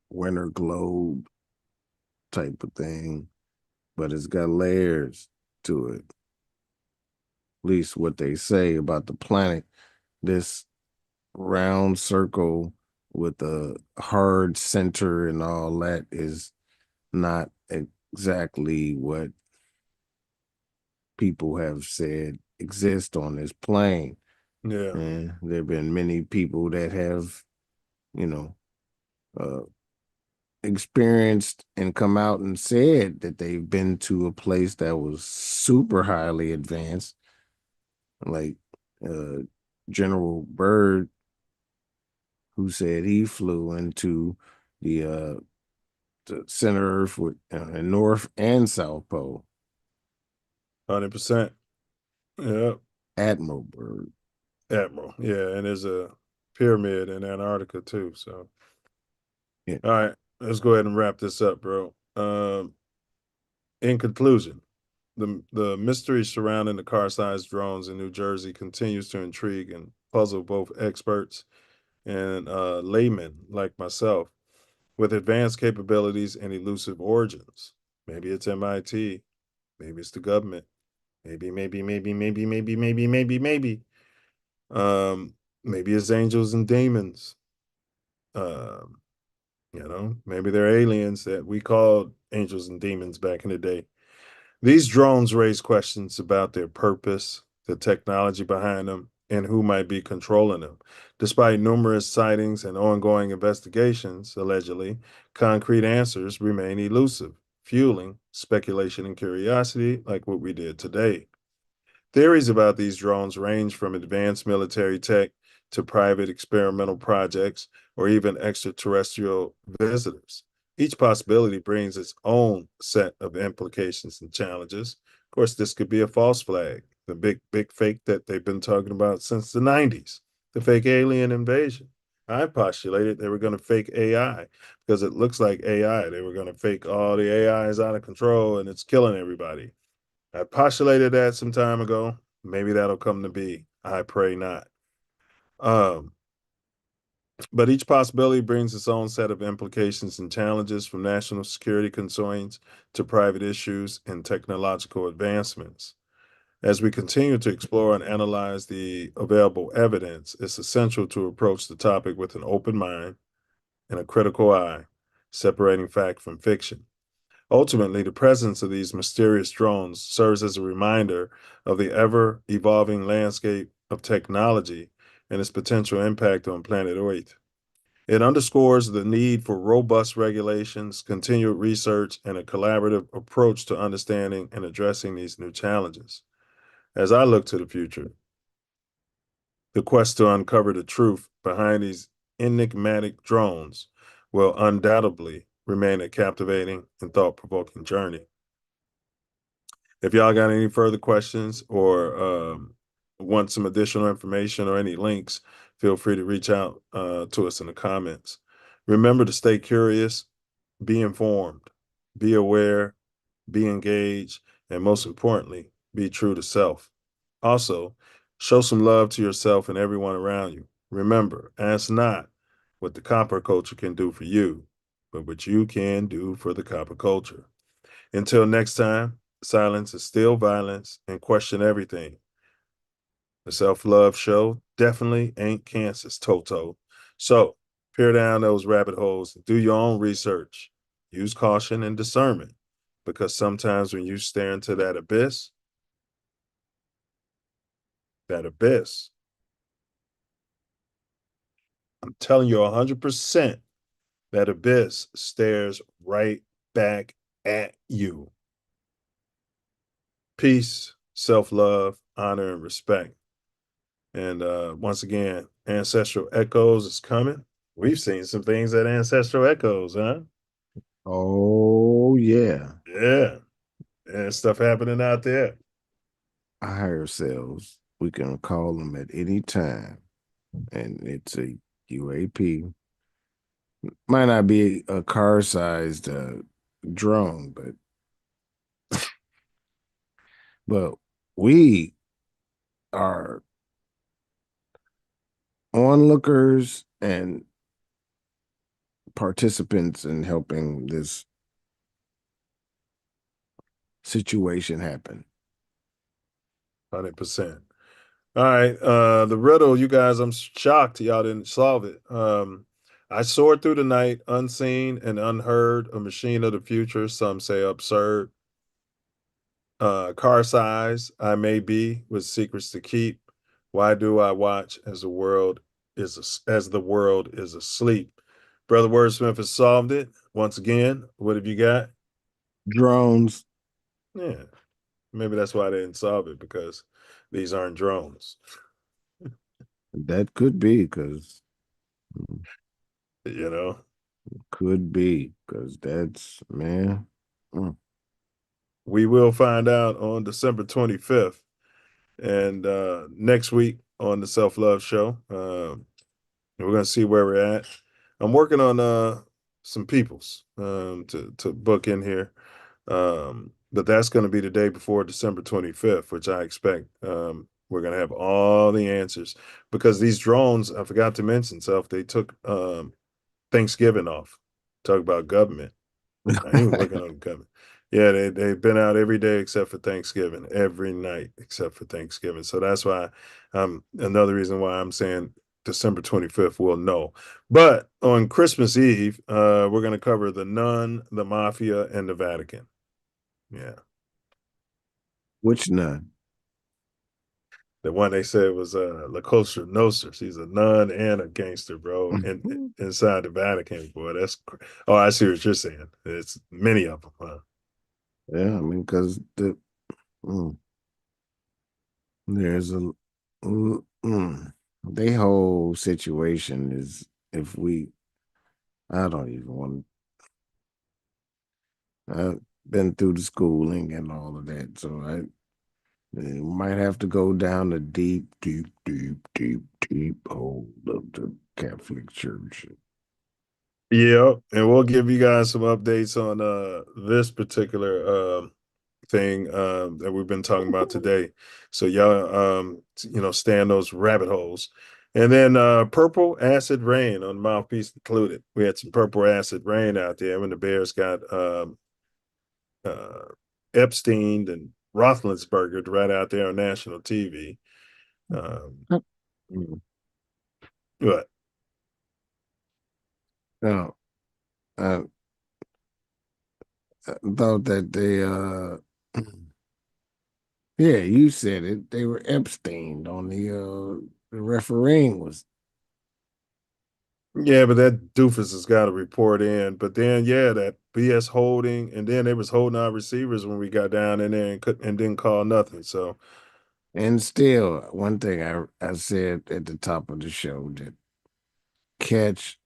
Speaker 20: winter globe type of thing, but it's got layers to it. At least what they say about the planet. This round circle with a hard center and all that is not exactly what people have said exist on this plane.
Speaker 1: Yeah.
Speaker 20: And there have been many people that have, experienced and come out and said that they've been to a place that was super highly advanced, like General Byrd, who said he flew into the center Earth with North and South Pole.
Speaker 1: 100%. Yeah.
Speaker 20: Admiral Byrd.
Speaker 1: Admiral. Yeah, and there's a pyramid in Antarctica too. So,
Speaker 20: yeah.
Speaker 1: All right, let's go ahead and wrap this up, bro. In conclusion, the mystery surrounding the car-sized drones in New Jersey continues to intrigue and puzzle both experts and laymen like myself. With advanced capabilities and elusive origins. Maybe it's MIT. Maybe it's the government. Maybe. Maybe it's angels and demons. Maybe they're aliens that we called angels and demons back in the day. These drones raise questions about their purpose, the technology behind them, and who might be controlling them. Despite numerous sightings and ongoing investigations, allegedly, concrete answers remain elusive, fueling speculation and curiosity like what we did today. Theories about these drones range from advanced military tech to private experimental projects or even extraterrestrial visitors. Each possibility brings its own set of implications and challenges. Of course, this could be a false flag, the big fake that they've been talking about since the 90s, the fake alien invasion. I postulated they were going to fake AI because it looks like AI. They were going to fake all the AI is out of control and it's killing everybody. I postulated that some time ago. Maybe that'll come to be. I pray not. But each possibility brings its own set of implications and challenges, from national security concerns to private issues and technological advancements. As we continue to explore and analyze the available evidence, it's essential to approach the topic with an open mind and a critical eye, separating fact from fiction. Ultimately, the presence of these mysterious drones serves as a reminder of the ever-evolving landscape of technology and its potential impact on planet Earth. It underscores the need for robust regulations, continued research, and a collaborative approach to understanding and addressing these new challenges. As I look to the future, the quest to uncover the truth behind these enigmatic drones will undoubtedly remain a captivating and thought-provoking journey. If y'all got any further questions or want some additional information or any links, feel free to reach out to us in the comments. Remember to stay curious, be informed, be aware, be engaged, and most importantly, be true to self. Also, show some love to yourself and everyone around you. Remember, ask not what the copper culture can do for you, but what you can do for the copper culture. Until next time, silence is still violence and question everything. The Self Love Show definitely ain't Kansas, Toto. So, peer down those rabbit holes, do your own research, use caution and discernment, because sometimes when you stare into that abyss, I'm telling you 100%, that abyss stares right back at you. Peace, self love, honor, and respect. And once again, Ancestral Echoes is coming. We've seen some things at Ancestral Echoes, huh?
Speaker 20: Oh, yeah.
Speaker 1: Yeah. And stuff happening out there.
Speaker 20: Our higher selves, we can call them at any time. And it's a UAP. Might not be a car-sized drone, but we are onlookers and participants in helping this situation happen.
Speaker 1: 100%. All right. The riddle, you guys, I'm shocked y'all didn't solve it. I soared through the night, unseen and unheard, a machine of the future, some say absurd. Car size, I may be, with secrets to keep. Why do I watch as the world is asleep? Brother Wordsmith has solved it. Once again, what have you got?
Speaker 20: Drones.
Speaker 1: Yeah. Maybe that's why they didn't solve it, because these aren't drones.
Speaker 20: That could be, because
Speaker 1: You know,
Speaker 20: could be, because that's, man.
Speaker 1: we will find out on December 25th. And next week on the Self Love Show, we're going to see where we're at. I'm working on some peoples to book in here. But that's going to be the day before December 25th, which I expect we're going to have all the answers, because these drones, I forgot to mention, they took Thanksgiving off. Talk about government. I ain't even looking on the government. Yeah, they've been out every day except for Thanksgiving, every night except for Thanksgiving. So that's why another reason why I'm saying December 25th, we'll know. But on Christmas Eve, we're going to cover the nun, the mafia, and the Vatican. Yeah.
Speaker 20: Which nun?
Speaker 1: The one they said was La Cosa Nostra. She's a nun and a gangster, bro. And inside the Vatican, boy, oh, I see what you're saying. It's many of them, huh?
Speaker 20: Yeah, I mean, because there's the whole situation is, if I don't even want. I've been through the schooling and all of that, so I might have to go down the deep hole of the Catholic Church.
Speaker 1: Yeah, and we'll give you guys some updates on this particular thing that we've been talking about today. So y'all stay in those rabbit holes. And then purple acid rain on Mouthpiece included. We had some purple acid rain out there when the Bears got Epstein and Roethlisberger right out there on national TV. What?
Speaker 20: No, I thought that they yeah, you said it. They were Epstein on the refereeing was.
Speaker 1: Yeah, but that doofus has got to report in. But then, yeah, that BS holding, and then they was holding our receivers when we got down in there and didn't call nothing. So,
Speaker 20: And still, one thing I said at the top of the show, that catch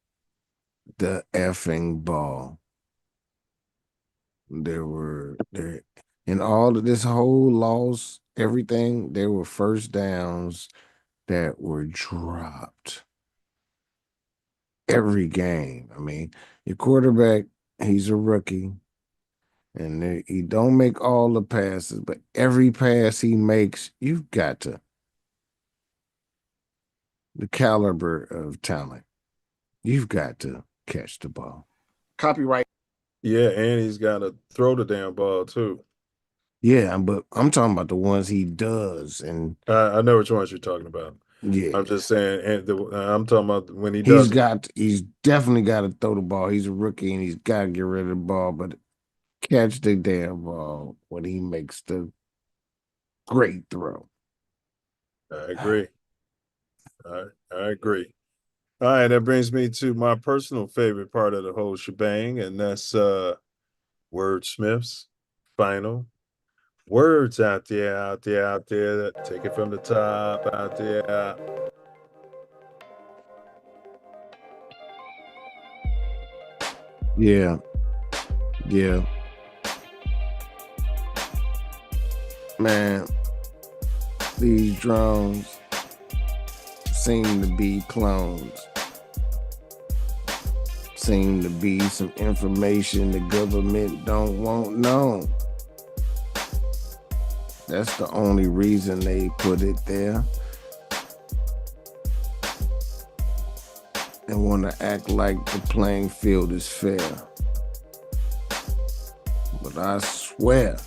Speaker 20: the effing ball. There in all of this whole loss everything, there were first downs that were dropped. Every game. I mean, your quarterback, he's a rookie. And he don't make all the passes, but every pass he makes, you've got to. The caliber of talent, you've got to catch the ball. Copyright.
Speaker 1: Yeah, and he's got to throw the damn ball too.
Speaker 20: Yeah, but I'm talking about the ones he does, and
Speaker 1: I know which ones you're talking about.
Speaker 20: yeah,
Speaker 1: I'm just saying, and I'm talking about when he
Speaker 20: he's
Speaker 1: does.
Speaker 20: he's definitely got to throw the ball. He's a rookie, and he's got to get rid of the ball, but catch the damn ball when he makes the great throw.
Speaker 1: I agree. I agree. All right, that brings me to my personal favorite part of the whole shebang, and that's Wordsmith's final words out there, out there, out there. Take it from the top, out there.
Speaker 20: Yeah. Yeah. Man, these drones seem to be clones. Seem to be some information the government don't want known. That's the only reason they put it there. And want to act like the playing field is fair. But I swear,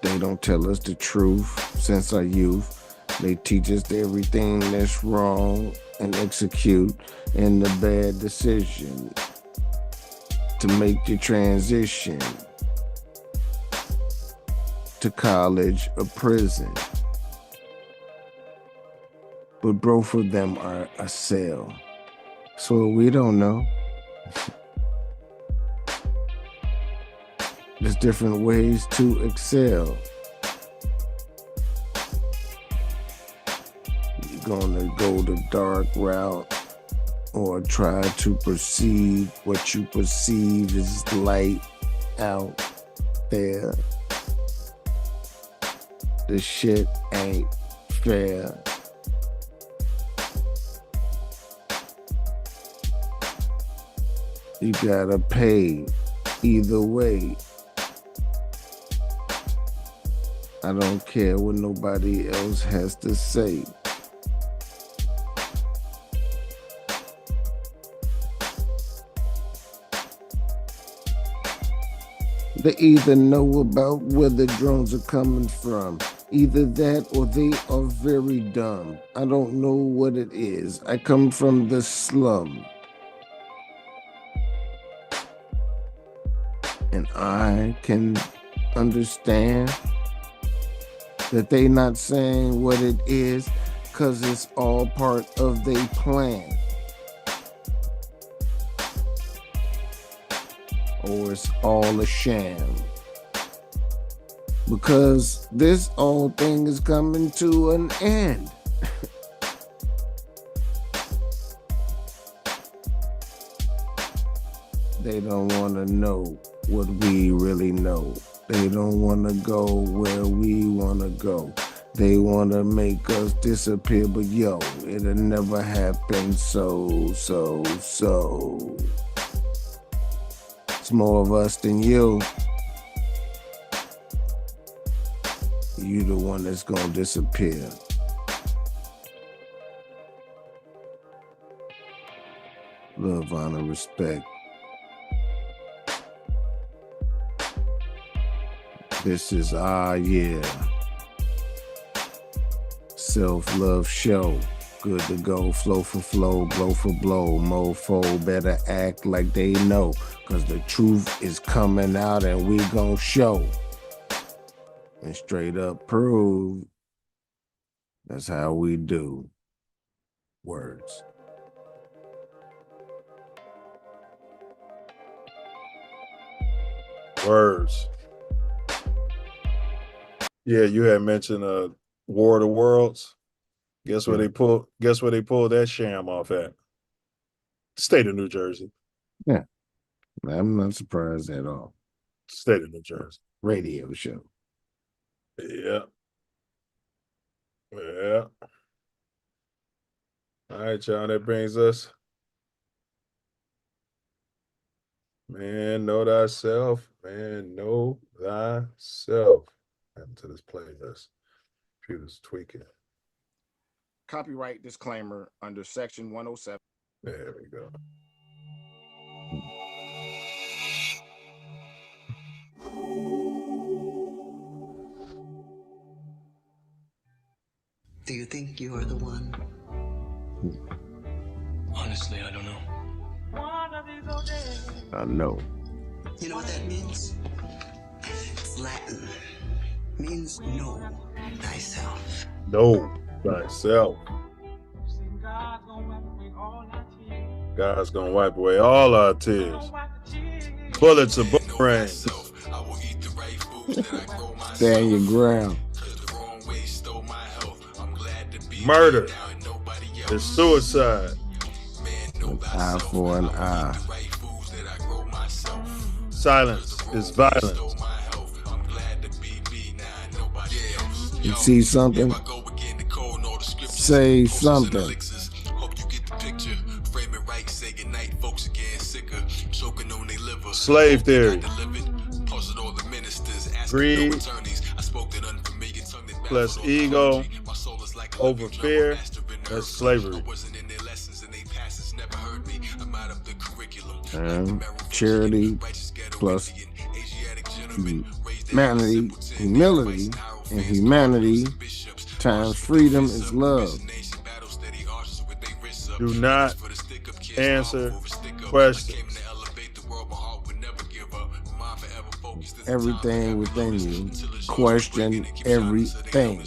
Speaker 20: they don't tell us the truth since our youth. They teach us everything that's wrong and execute in the bad decision to make the transition to college or prison. But both of them are a sale. So we don't know. There's different ways to excel. You're gonna go the dark route or try to perceive what you perceive is light out there. The shit ain't fair. You gotta pay either way. I don't care what nobody else has to say. They either know about where the drones are coming from. Either that or they are very dumb. I don't know what it is. I come from the slum. And I can understand that they not saying what it is because it's all part of their plan. Or it's all a sham. Because this whole thing is coming to an end. They don't want to know what we really know. They don't want to go where we want to go. They want to make us disappear, but yo, it'll never happen. So. It's more of us than you. You the one that's gonna disappear. Love, honor, respect. This is our year. Self Love Show. Good to go, flow for flow, blow for blow. Mofo better act like they know. Cause the truth is coming out and we gon' show. And straight up prove. That's how we do. Words.
Speaker 1: Words. Yeah, you had mentioned War of the Worlds. Guess where they pulled that sham off at? State of New Jersey.
Speaker 20: Yeah. I'm not surprised at all.
Speaker 1: State of New Jersey.
Speaker 20: Radio show.
Speaker 1: Yeah. Yeah. All right, y'all. That brings us, man, know thyself. Man, know thyself. Add to this playlist. Computer's tweaking.
Speaker 16: Copyright disclaimer under section 107.
Speaker 1: There we go.
Speaker 21: Do you think you are the one? Honestly, I don't know.
Speaker 20: I know.
Speaker 21: You know what that means? It's Latin. Means know thyself.
Speaker 1: Know thyself. God's gonna wipe away all our tears. Bullets are boomerangs.
Speaker 20: Stand your ground.
Speaker 1: Murder is suicide.
Speaker 20: An eye for an eye.
Speaker 1: Silence is violence.
Speaker 20: You see something? Say something.
Speaker 1: Slave theory. Greed plus ego over fear. That's slavery.
Speaker 20: And charity plus humility, and humanity times freedom is love.
Speaker 1: Do not answer questions.
Speaker 20: Everything within you. Question everything.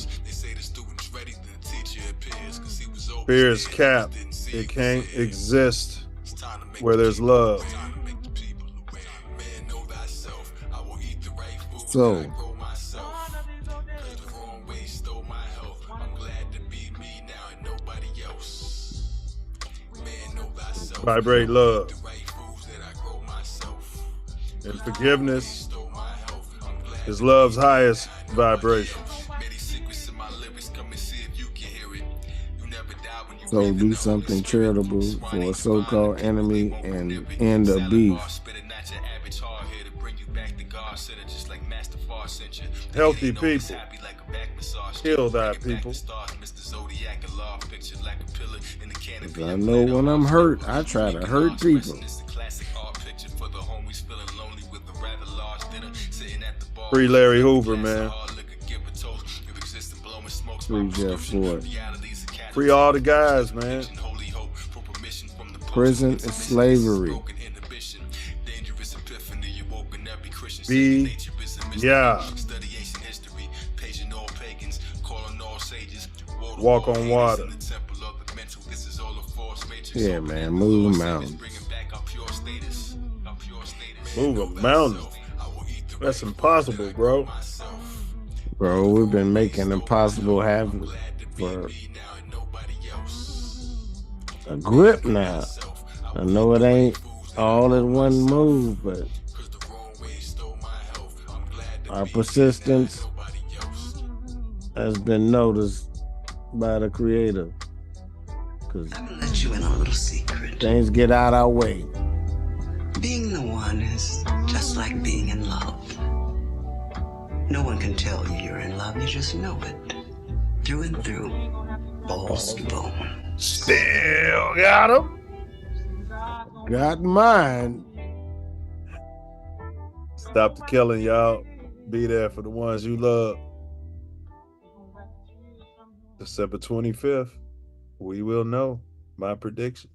Speaker 1: Fear is cap. It can't exist where there's love.
Speaker 20: So,
Speaker 1: vibrate love and forgiveness is love's highest vibration.
Speaker 20: So do something charitable for a so-called enemy and end a beef.
Speaker 1: Healthy people. Heal thy people.
Speaker 20: I know when I'm hurt, I try to hurt people.
Speaker 1: Free Larry Hoover, man.
Speaker 20: Free Jeff Ford.
Speaker 1: Free all the guys, man.
Speaker 20: Prison is slavery.
Speaker 1: Yeah. Walk on water.
Speaker 20: Yeah, man. Move mountains.
Speaker 1: Move a mountain. That's impossible, bro.
Speaker 20: Bro, we've been making impossible happen for a grip now. I know it ain't all in one move, but our persistence has been noticed by the Creator. Because
Speaker 21: Let you in on a little secret.
Speaker 20: things get out our way.
Speaker 21: Being the one is just like being in love. No one can tell you you're in love. You just know it. Through and through. Balls to bone.
Speaker 1: Still got him.
Speaker 20: Got mine.
Speaker 1: Stop the killing, y'all. Be there for the ones you love. December 25th, we will know. My prediction.